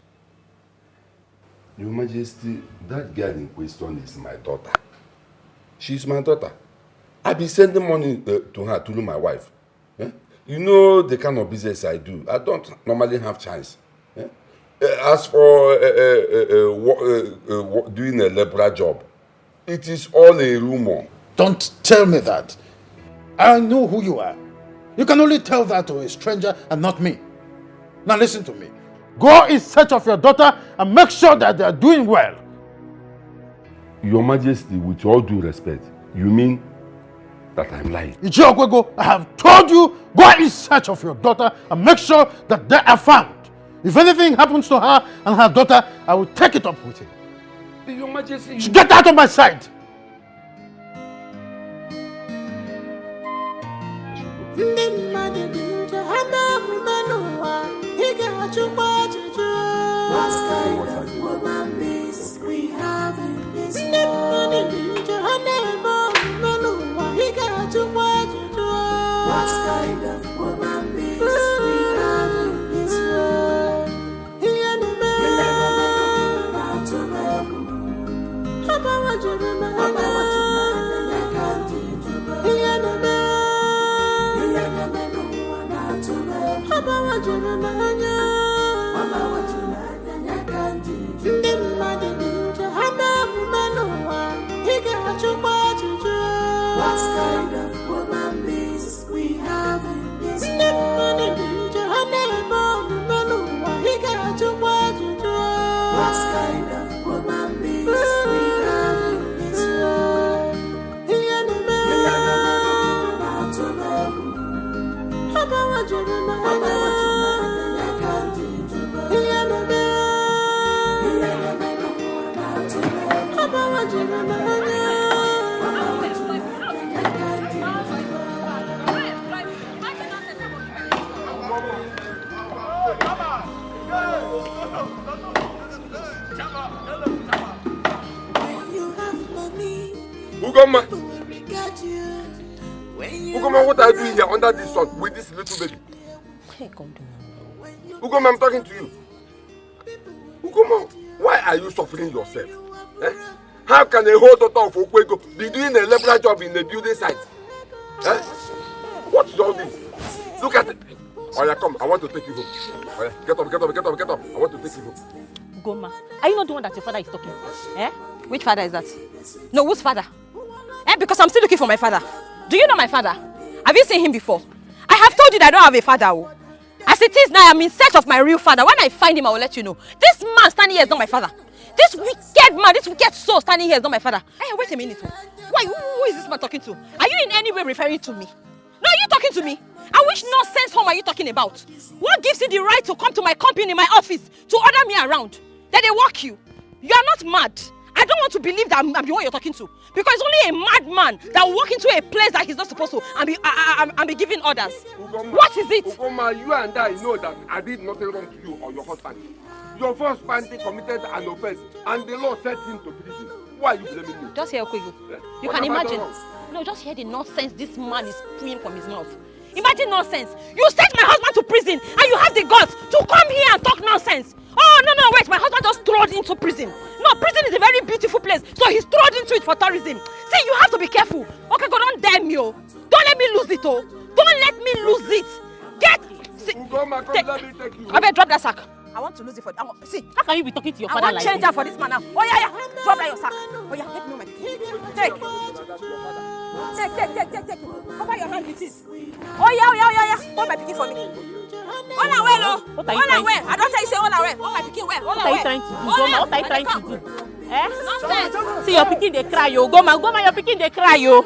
Your Majesty, that girl in question is my daughter. She's my daughter. I've been sending money to her through my wife. You know the kind of business I do. I don't normally have chance. As for doing a labourer job, it is all a rumor. Don't tell me that. I know who you are. You can only tell that to a stranger and not me. Now listen to me. Go in search of your daughter and make sure that they are doing well. Your Majesty, with all due respect, you mean that I'm lying? Ichiokwego, I have told you, go in search of your daughter and make sure that they are found. If anything happens to her and her daughter, I will take it up with him. Your Majesty, Get out of my sight! What kind of woman is we have in this world? What kind of woman is we have in this world? What kind of woman is we have in this world? What kind of woman is we have in this world? Ugoma! Ugoma, what are you doing here under this sun with this little baby? Hey, come down. Ugoma, I'm talking to you. Ugoma, why are you suffering yourself? How can a whole daughter of Okwego be doing a labourer job in a building site? What is all this? Look at it. Oh yeah, come, I want to take you home. Oh yeah, get up. I want to take you home. Goma, are you not the one that your father is talking to? Which father is that? No, whose father? Because I'm still looking for my father. Do you know my father? Have you seen him before? I have told you that I don't have a father. As it is now, I'm in search of my real father. When I find him, I will let you know. This man standing here is not my father. This wicked man, this wicked soul standing here is not my father. Hey, wait a minute. Why? Who is this man talking to? Are you in any way referring to me? No, are you talking to me? And which nonsense home are you talking about? What gives you the right to come to my company in my office to order me around? Then they walk you. You are not mad. I don't want to believe that I'm the one you're talking to. Because it's only a madman that will walk into a place that he's not supposed to and be giving orders. Ugoma, what is it? Ugoma, you and I know that I did nothing wrong to you or your husband. Your first husband committed an offense and the law sent him to prison. Why are you blaming me? Just hear Okwego. You can imagine. No, just hear the nonsense this man is spewing from his mouth. Imagine nonsense. You sent my husband to prison and you have the guts to come here and talk nonsense. Oh, no, wait. My husband just thrown into prison. No, prison is a very beautiful place. So he's thrown into it for tourism. See, you have to be careful. Okay, go, don't dare me, oh. Don't let me lose it, oh. Don't let me lose it. Get... See, let me take you. I better drop that sack. I want to lose it for... See, how can you be talking to your father like this? I want change that for this man now. Oh, yeah. Drop that your sack. Oh, yeah, let me know my key. Take. Cover your hand with it. Oh, yeah. Hold my picking for me. All I wear, no. What are you trying to do? I don't tell you say all I wear. All my picking wear. What are you trying to do? What are you trying to do? Eh? Nonsense. See, your picking they cry, yo. Goma, your picking they cry, yo.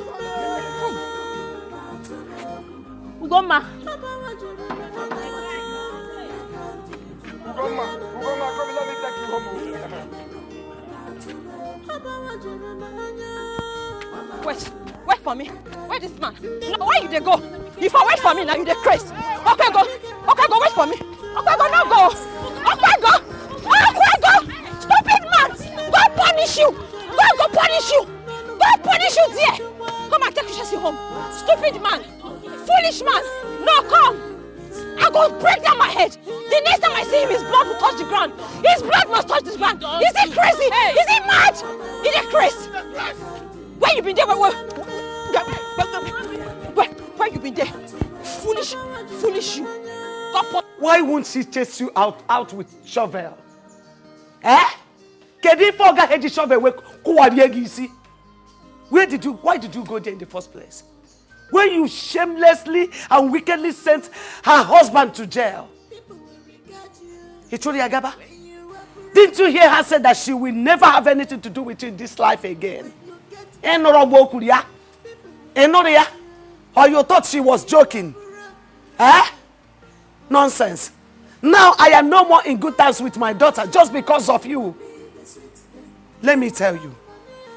Ugoma, come let me take you home. Wait for me. Where this man? No, where you they go? If I wait for me now, you they crazy. Okay, go, wait for me. Okay, go, now go. Okay, go. Stupid man. God punish you. God punish you. God punish you there. Come and take you home. Stupid man. Foolish man. No, come. I go break down my head. The next time I see him, his blood will touch the ground. His blood must touch the ground. Is he crazy? Is he mad? Is he crazy? Where you been there? Where you been there? Foolish you. Why won't she chase you out with shovel? Eh? Why did you go there in the first place? When you shamelessly and wickedly sent her husband to jail. Didn't you hear her say that she will never have anything to do with you in this life again? Or you thought she was joking? Eh? Nonsense. Now I am no more in good terms with my daughter just because of you. Let me tell you,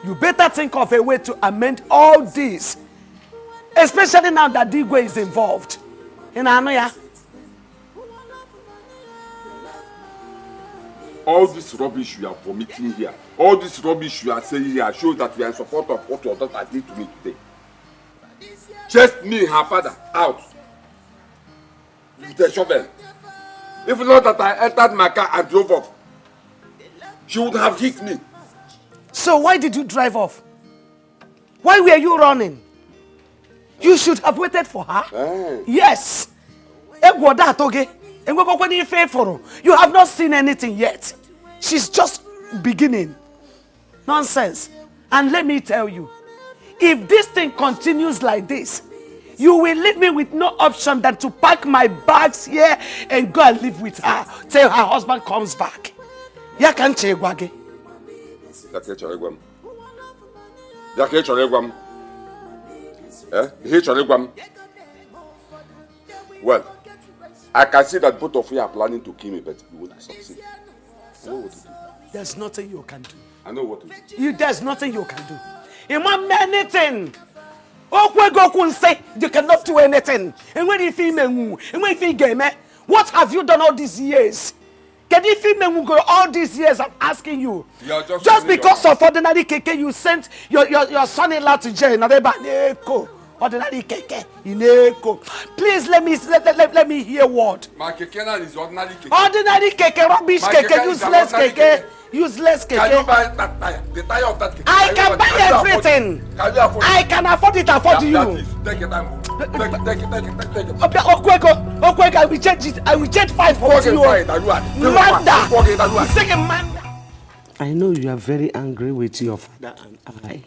you better think of a way to amend all this. Especially now that Digwe is involved. In Anoya. All this rubbish you are vomiting here, all this rubbish you are saying here shows that we are in support of what your daughter did to me today. Chased me and her father out with a shovel. If not that I entered my car and drove off, she would have hit me. So why did you drive off? Why were you running? You should have waited for her. Hey. Yes. You have not seen anything yet. She's just beginning. Nonsense. And let me tell you, if this thing continues like this, you will leave me with no option than to pack my bags here and go and live with her till her husband comes back. Well, I can see that both of you are planning to kill me, but you won't succeed. I know what to do. There's nothing you can do. I know what to do. There's nothing you can do. You want anything? You cannot do anything. And when you feel what have you done all these years? All these years, I'm asking you. Just because of ordinary keke, you sent your son-in-law to jail. Ordinary keke in Eko. Please let me hear what. My keke now is ordinary keke. Ordinary keke, rubbish keke, useless keke. Useless keke. Can you buy that tire? The tire of that keke? I can buy everything. Can you afford it? I can afford it. Afford you. Take it. Take it. Okay, Okwego, I will change it. I will change 5 for you. Manda. Second Manda. I know you are very angry with your father and I.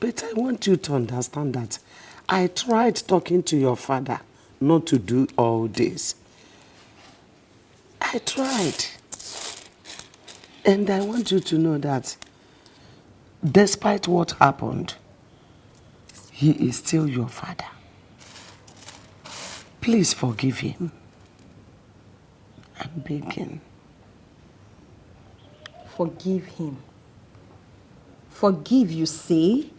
But I want you to understand that I tried talking to your father not to do all this. I tried. And I want you to know that despite what happened, he is still your father. Please forgive him. I'm begging. Forgive him. Forgive, you say?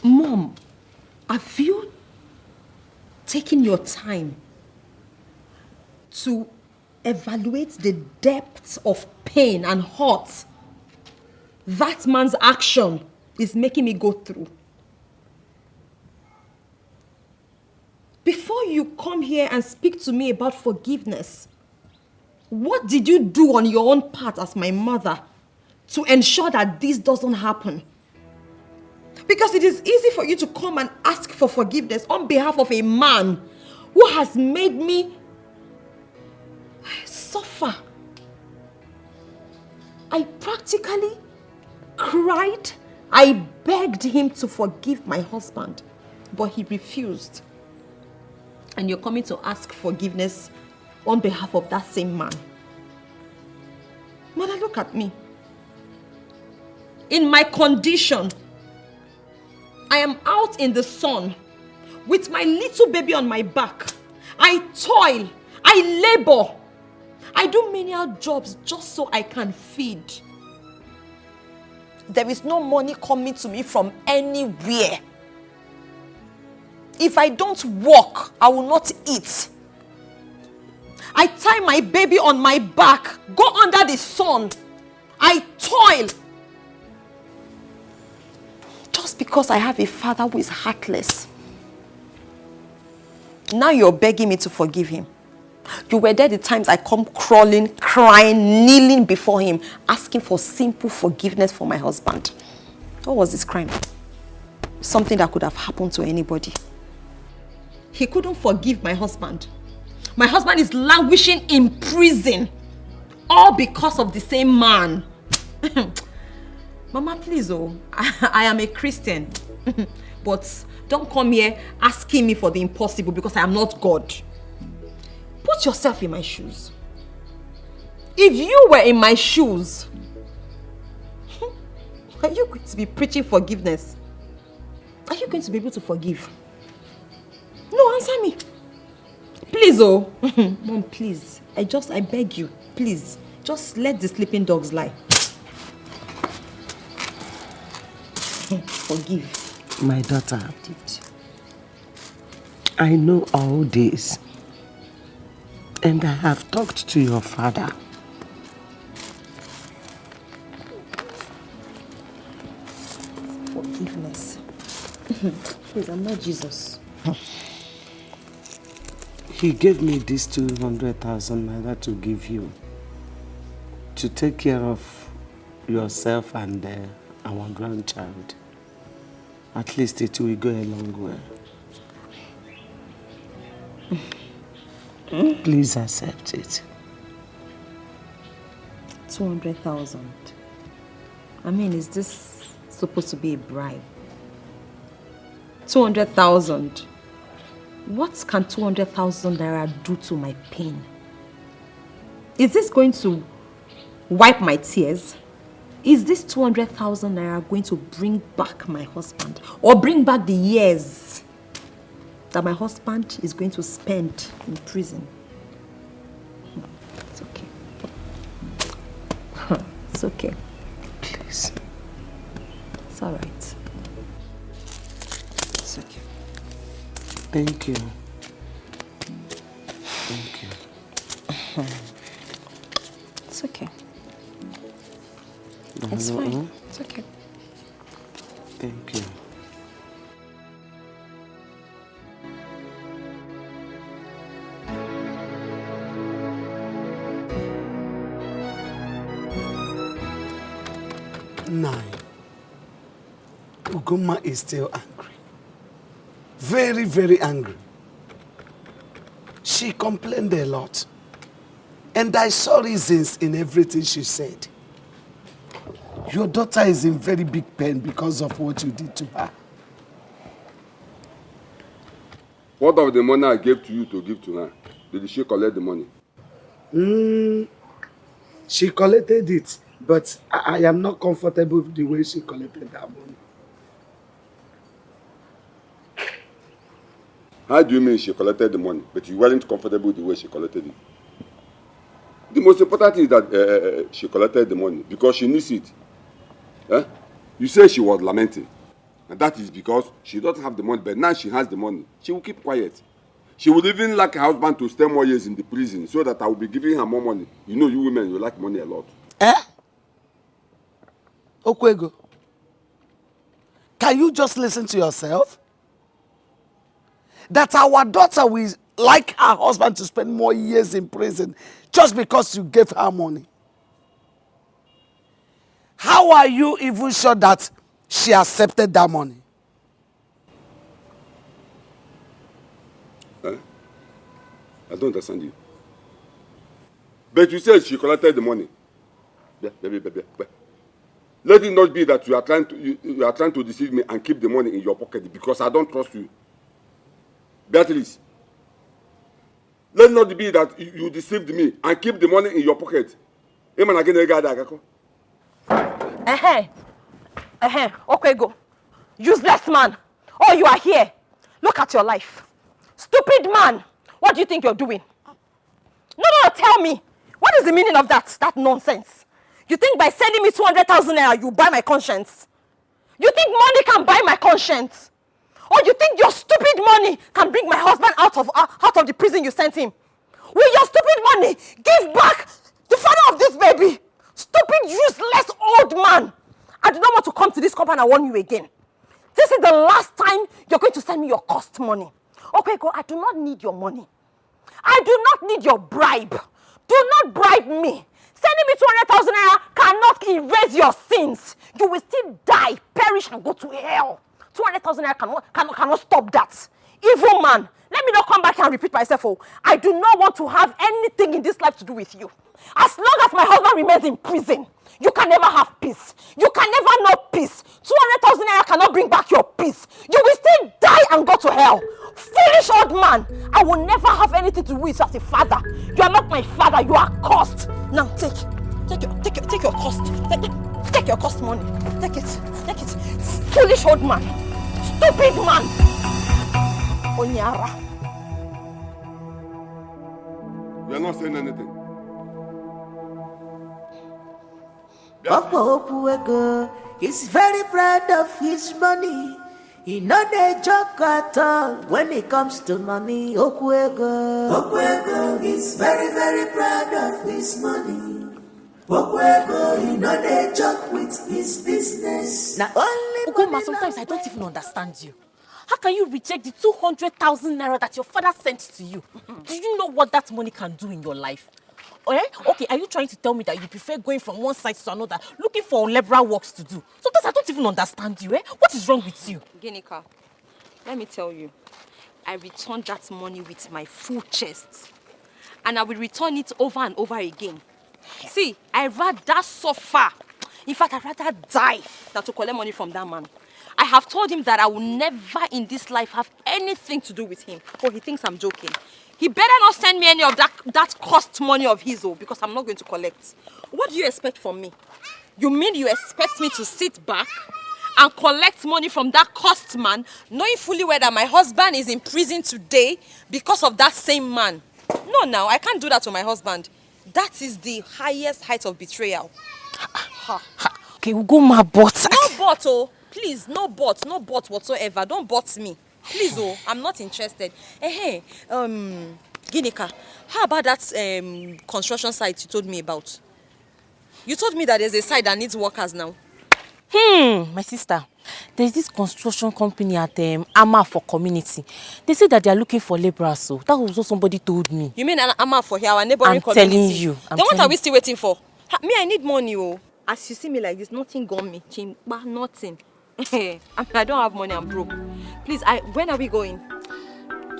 Mom, have you taken your time to evaluate the depth of pain and hurt that man's action is making me go through? Before you come here and speak to me about forgiveness, what did you do on your own part as my mother to ensure that this doesn't happen? Because it is easy for you to come and ask for forgiveness on behalf of a man who has made me suffer. I practically cried. I begged him to forgive my husband, but he refused. And you're coming to ask forgiveness on behalf of that same man. Mother, look at me. In my condition, I am out in the sun with my little baby on my back. I toil, I labor, I do menial jobs just so I can feed. There is no money coming to me from anywhere. If I don't work, I will not eat. I tie my baby on my back, go under the sun. I toil. Just because I have a father who is heartless. Now you're begging me to forgive him. You were there the times I come crawling, crying, kneeling before him, asking for simple forgiveness for my husband. What was this crime? Something that could have happened to anybody. He couldn't forgive my husband. My husband is languishing in prison. All because of the same man. Mama, please, I am a Christian. But don't come here asking me for the impossible because I am not God. Put yourself in my shoes. If you were in my shoes, are you going to be preaching forgiveness? Are you going to be able to forgive? No, answer me. Please, Mom, please. I beg you, please. Just let the sleeping dogs lie. Forgive. My daughter, I know all this. And I have talked to your father. Forgiveness. Please, I'm not Jesus. He gave me this 200,000 naira to give you. To take care of yourself and our grandchild. At least it will go a long way. Please accept it. 200,000. I mean, is this supposed to be a bribe? 200,000. What can 200,000 naira do to my pain? Is this going to wipe my tears? Is this 200,000 naira going to bring back my husband? Or bring back the years that my husband is going to spend in prison? It's okay. It's okay. Please. It's all right. It's okay. Thank you. Thank you. It's okay. It's fine. It's okay. Thank you. Nine. Ugoma is still angry. Very, very angry. She complained a lot. And I saw reasons in everything she said. Your daughter is in very big pain because of what you did to her. What of the money I gave to you to give to her? Did she collect the money? She collected it, but I am not comfortable with the way she collected that money. How do you mean she collected the money, but you weren't comfortable with the way she collected it? The most important thing is that she collected the money because she needs it. You say she was lamenting. And that is because she doesn't have the money, but now she has the money. She will keep quiet. She would even like her husband to stay more years in the prison so that I will be giving her more money. You know, you women, you like money a lot. Okwego, can you just listen to yourself? that our daughter will like her husband to spend more years in prison just because you gave her money? How are you even sure that she accepted that money? I don't understand you. But you said she collected the money. Baby. Let it not be that you are trying to deceive me and keep the money in your pocket because I don't trust you. Beatrice, let it not be that you deceived me and keep the money in your pocket. Okay, go. Useless man. Oh, you are here. Look at your life. Stupid man. What do you think you're doing? No, tell me. What is the meaning of that nonsense? You think by sending me 200,000 naira, you buy my conscience? You think money can buy my conscience? Or you think your stupid money can bring my husband out of the prison you sent him? Will your stupid money give back the father of this baby? Stupid, useless old man. I do not want to come to this compound and warn you again. This is the last time you're going to send me your cost money. Okay, go. I do not need your money. I do not need your bribe. Do not bribe me. Sending me 200,000 naira cannot erase your sins. You will still die, perish, and go to hell. 200,000 naira cannot stop that. Evil man. Let me not come back and repeat myself. Oh, I do not want to have anything in this life to do with you. As long as my husband remains in prison, you can never have peace. You can never know peace. 200,000 naira cannot bring back your peace. You will still die and go to hell. Foolish old man. I will never have anything to do with you as a father. You are not my father. You are cursed. Now take your cost. Take your cost money. Take it. Foolish old man. Stupid man. Onyara. You are not saying anything. Papa Okuwego is very proud of his money. He not a joke at all when it comes to money. Okuwego is very, very proud of his money. Okuwego, he not a joke with his business. Now only Ugoma, sometimes I don't even understand you. How can you reject the 200,000 naira that your father sent to you? Do you know what that money can do in your life? Okay, are you trying to tell me that you prefer going from one side to another, looking for liberal works to do? Sometimes I don't even understand you, What is wrong with you? Ginika, let me tell you, I returned that money with my full chest. And I will return it over and over again. See, I rather suffer. In fact, I rather die than to collect money from that man. I have told him that I will never in this life have anything to do with him. Oh, he thinks I'm joking. He better not send me any of that cost money of his, because I'm not going to collect. What do you expect from me? You mean you expect me to sit back and collect money from that cost man, knowing fully well that my husband is in prison today because of that same man? No, now, I can't do that to my husband. That is the highest height of betrayal. Okay, we'll go my butt. No but, oh. Please, no but whatsoever. Don't but me. Please, oh, I'm not interested. Hey, Ginika, how about that construction site you told me about? You told me that there's a site that needs workers now. My sister, there's this construction company at Ama for community. They say that they are looking for laborers, so that was what somebody told me. You mean Ama for here, our neighboring community? I'm telling you. Then what are we still waiting for? Me, I need money, oh. As you see me like this, nothing got me. Nothing. I don't have money, I'm broke. Please, when are we going?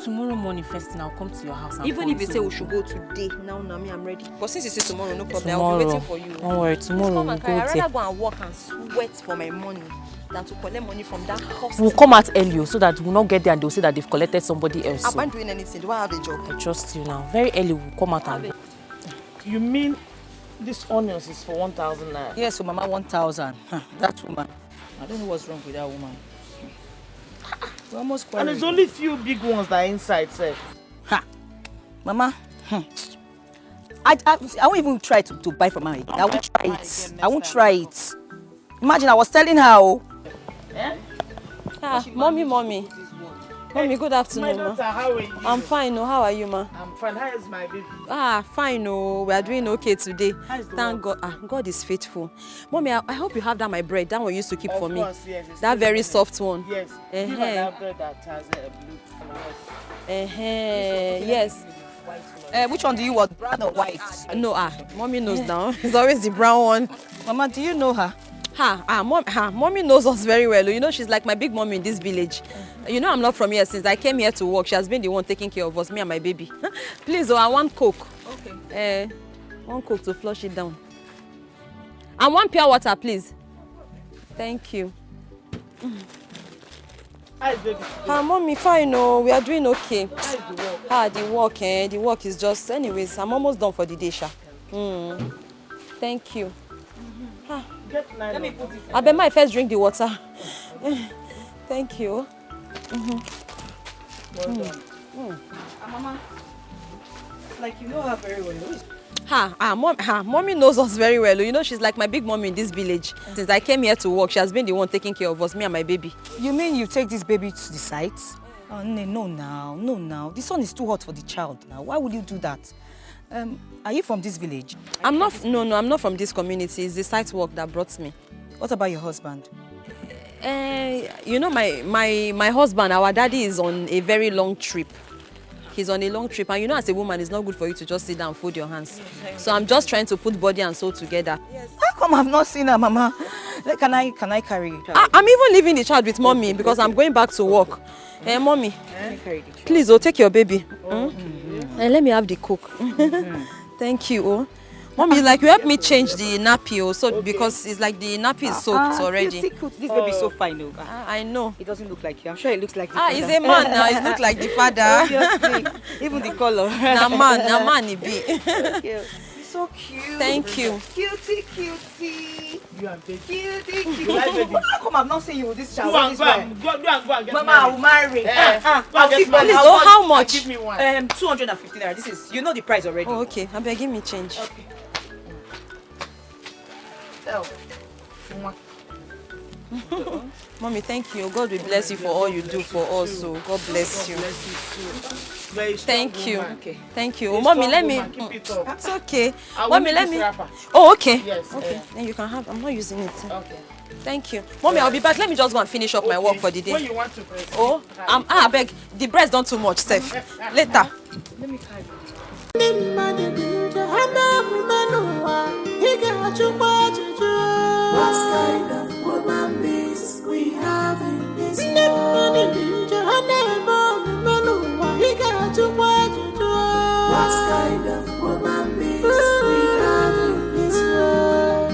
Tomorrow morning first thing, I'll come to your house. Even if you say we should go today, now, me, I'm ready. But since you say tomorrow, no problem. I'll be waiting for you. Don't worry, tomorrow we'll go there. I'd rather go and work and sweat for my money than to collect money from that house. We'll come out early so that we'll not get there and they'll say that they've collected somebody else. I'm not doing anything. Do I have a job? I trust you now. Very early we'll come out and... You mean this onions is for 1,000 naira? Yes, so Mama, 1,000. That woman. I don't know what's wrong with that woman. We're almost quarreling. And there's only few big ones that are inside, sir. Mama, I won't even try to buy from her again. I won't try it. I won't try it. Imagine, I was telling her, mommy. Mommy, good afternoon, My ma. daughter, how are you? I'm fine, oh. How are you, ma? I'm fine. How is my baby? Fine, oh. We are doing okay today. How is the Thank God. God is faithful. Mommy, I hope you have that my bread. That one you used to keep for me. Of course, yes. That very soft one. Yes. Give her that bread that has a blue flower. Yes. Which one do you want, brown or white? No, Mommy knows now. It's always the brown one. Mama, do you know her? Mommy knows us very well. You know, she's like my big mommy in this village. You know, I'm not from here. Since I came here to work, she has been the one taking care of us, me and my baby. Please, I want Coke. Okay. One Coke to flush it down. And one pure water, please. Thank you. How is baby? Mommy, fine, no. We are doing okay. How is the work? The work is just... Anyways, I'm almost done for the day, Sha. Thank you. Let me put it. I bet my first drink the water. Thank you. Well done. Mama, like you know her very well. Mommy knows us very well. You know, she's like my big mommy in this village. Since I came here to work, she has been the one taking care of us, me and my baby. You mean you take this baby to the site? Oh, no now. The sun is too hot for the child now. Why would you do that? Are you from this village? I'm not from this community. It's the site work that brought me. What about your husband? You know, my husband, our daddy is on a very long trip. He's on a long trip, and you know, as a woman, it's not good for you to just sit down and fold your hands. So I'm just trying to put body and soul together. How come I've not seen her, Mama? Can I carry you? I'm even leaving the child with mommy because I'm going back to work. Mommy, please, take your baby. Let me have the Coke. Thank you. Mommy, like you help me change the nappy, so because it's like the nappy is soaked already. This baby is so fine, though. I know. It doesn't look like you. I'm sure it looks like the father. He's a man now. He looks like the father. Obviously. Even the color. Na man he be. Thank you. So cute. Thank you. Cutie. You are baby. Cutie. You like baby? How come I've not seen you with this child? Go and go and get Mama, I will marry. How much? Give me one. 250 naira. This is, you know the price already. Oh, okay. I beg, give me change. Okay. Mommy, thank you. God will bless you for all you do for us. So God bless you. Thank you. Thank you. Mommy, let me. It's okay. Mommy, let me. Oh, okay. Yes. Okay. Then you can have. I'm not using it. Okay. Thank you. Mommy, I'll be back. Let me just go and finish up my work for the day. When you want to breast. Oh, I beg. The breast don't too much, Steph. Later. Let me carry. What kind of woman beast we have in this world? What kind of woman beast we have in this world? What kind of woman beast we have in this world?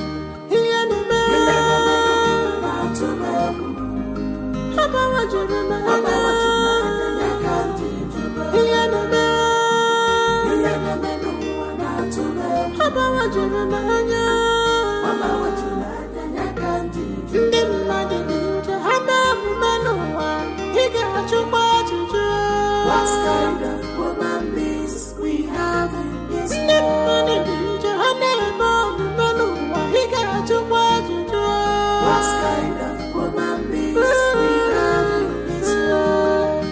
What kind of woman beast we have in this world?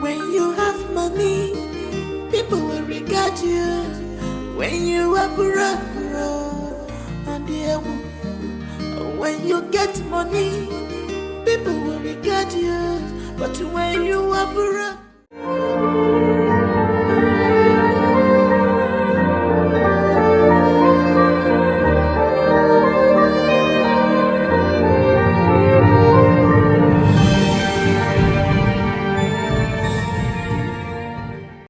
When you have money, people will regard you. When you are broke, and when you get money, people will regard you. But when you are broke,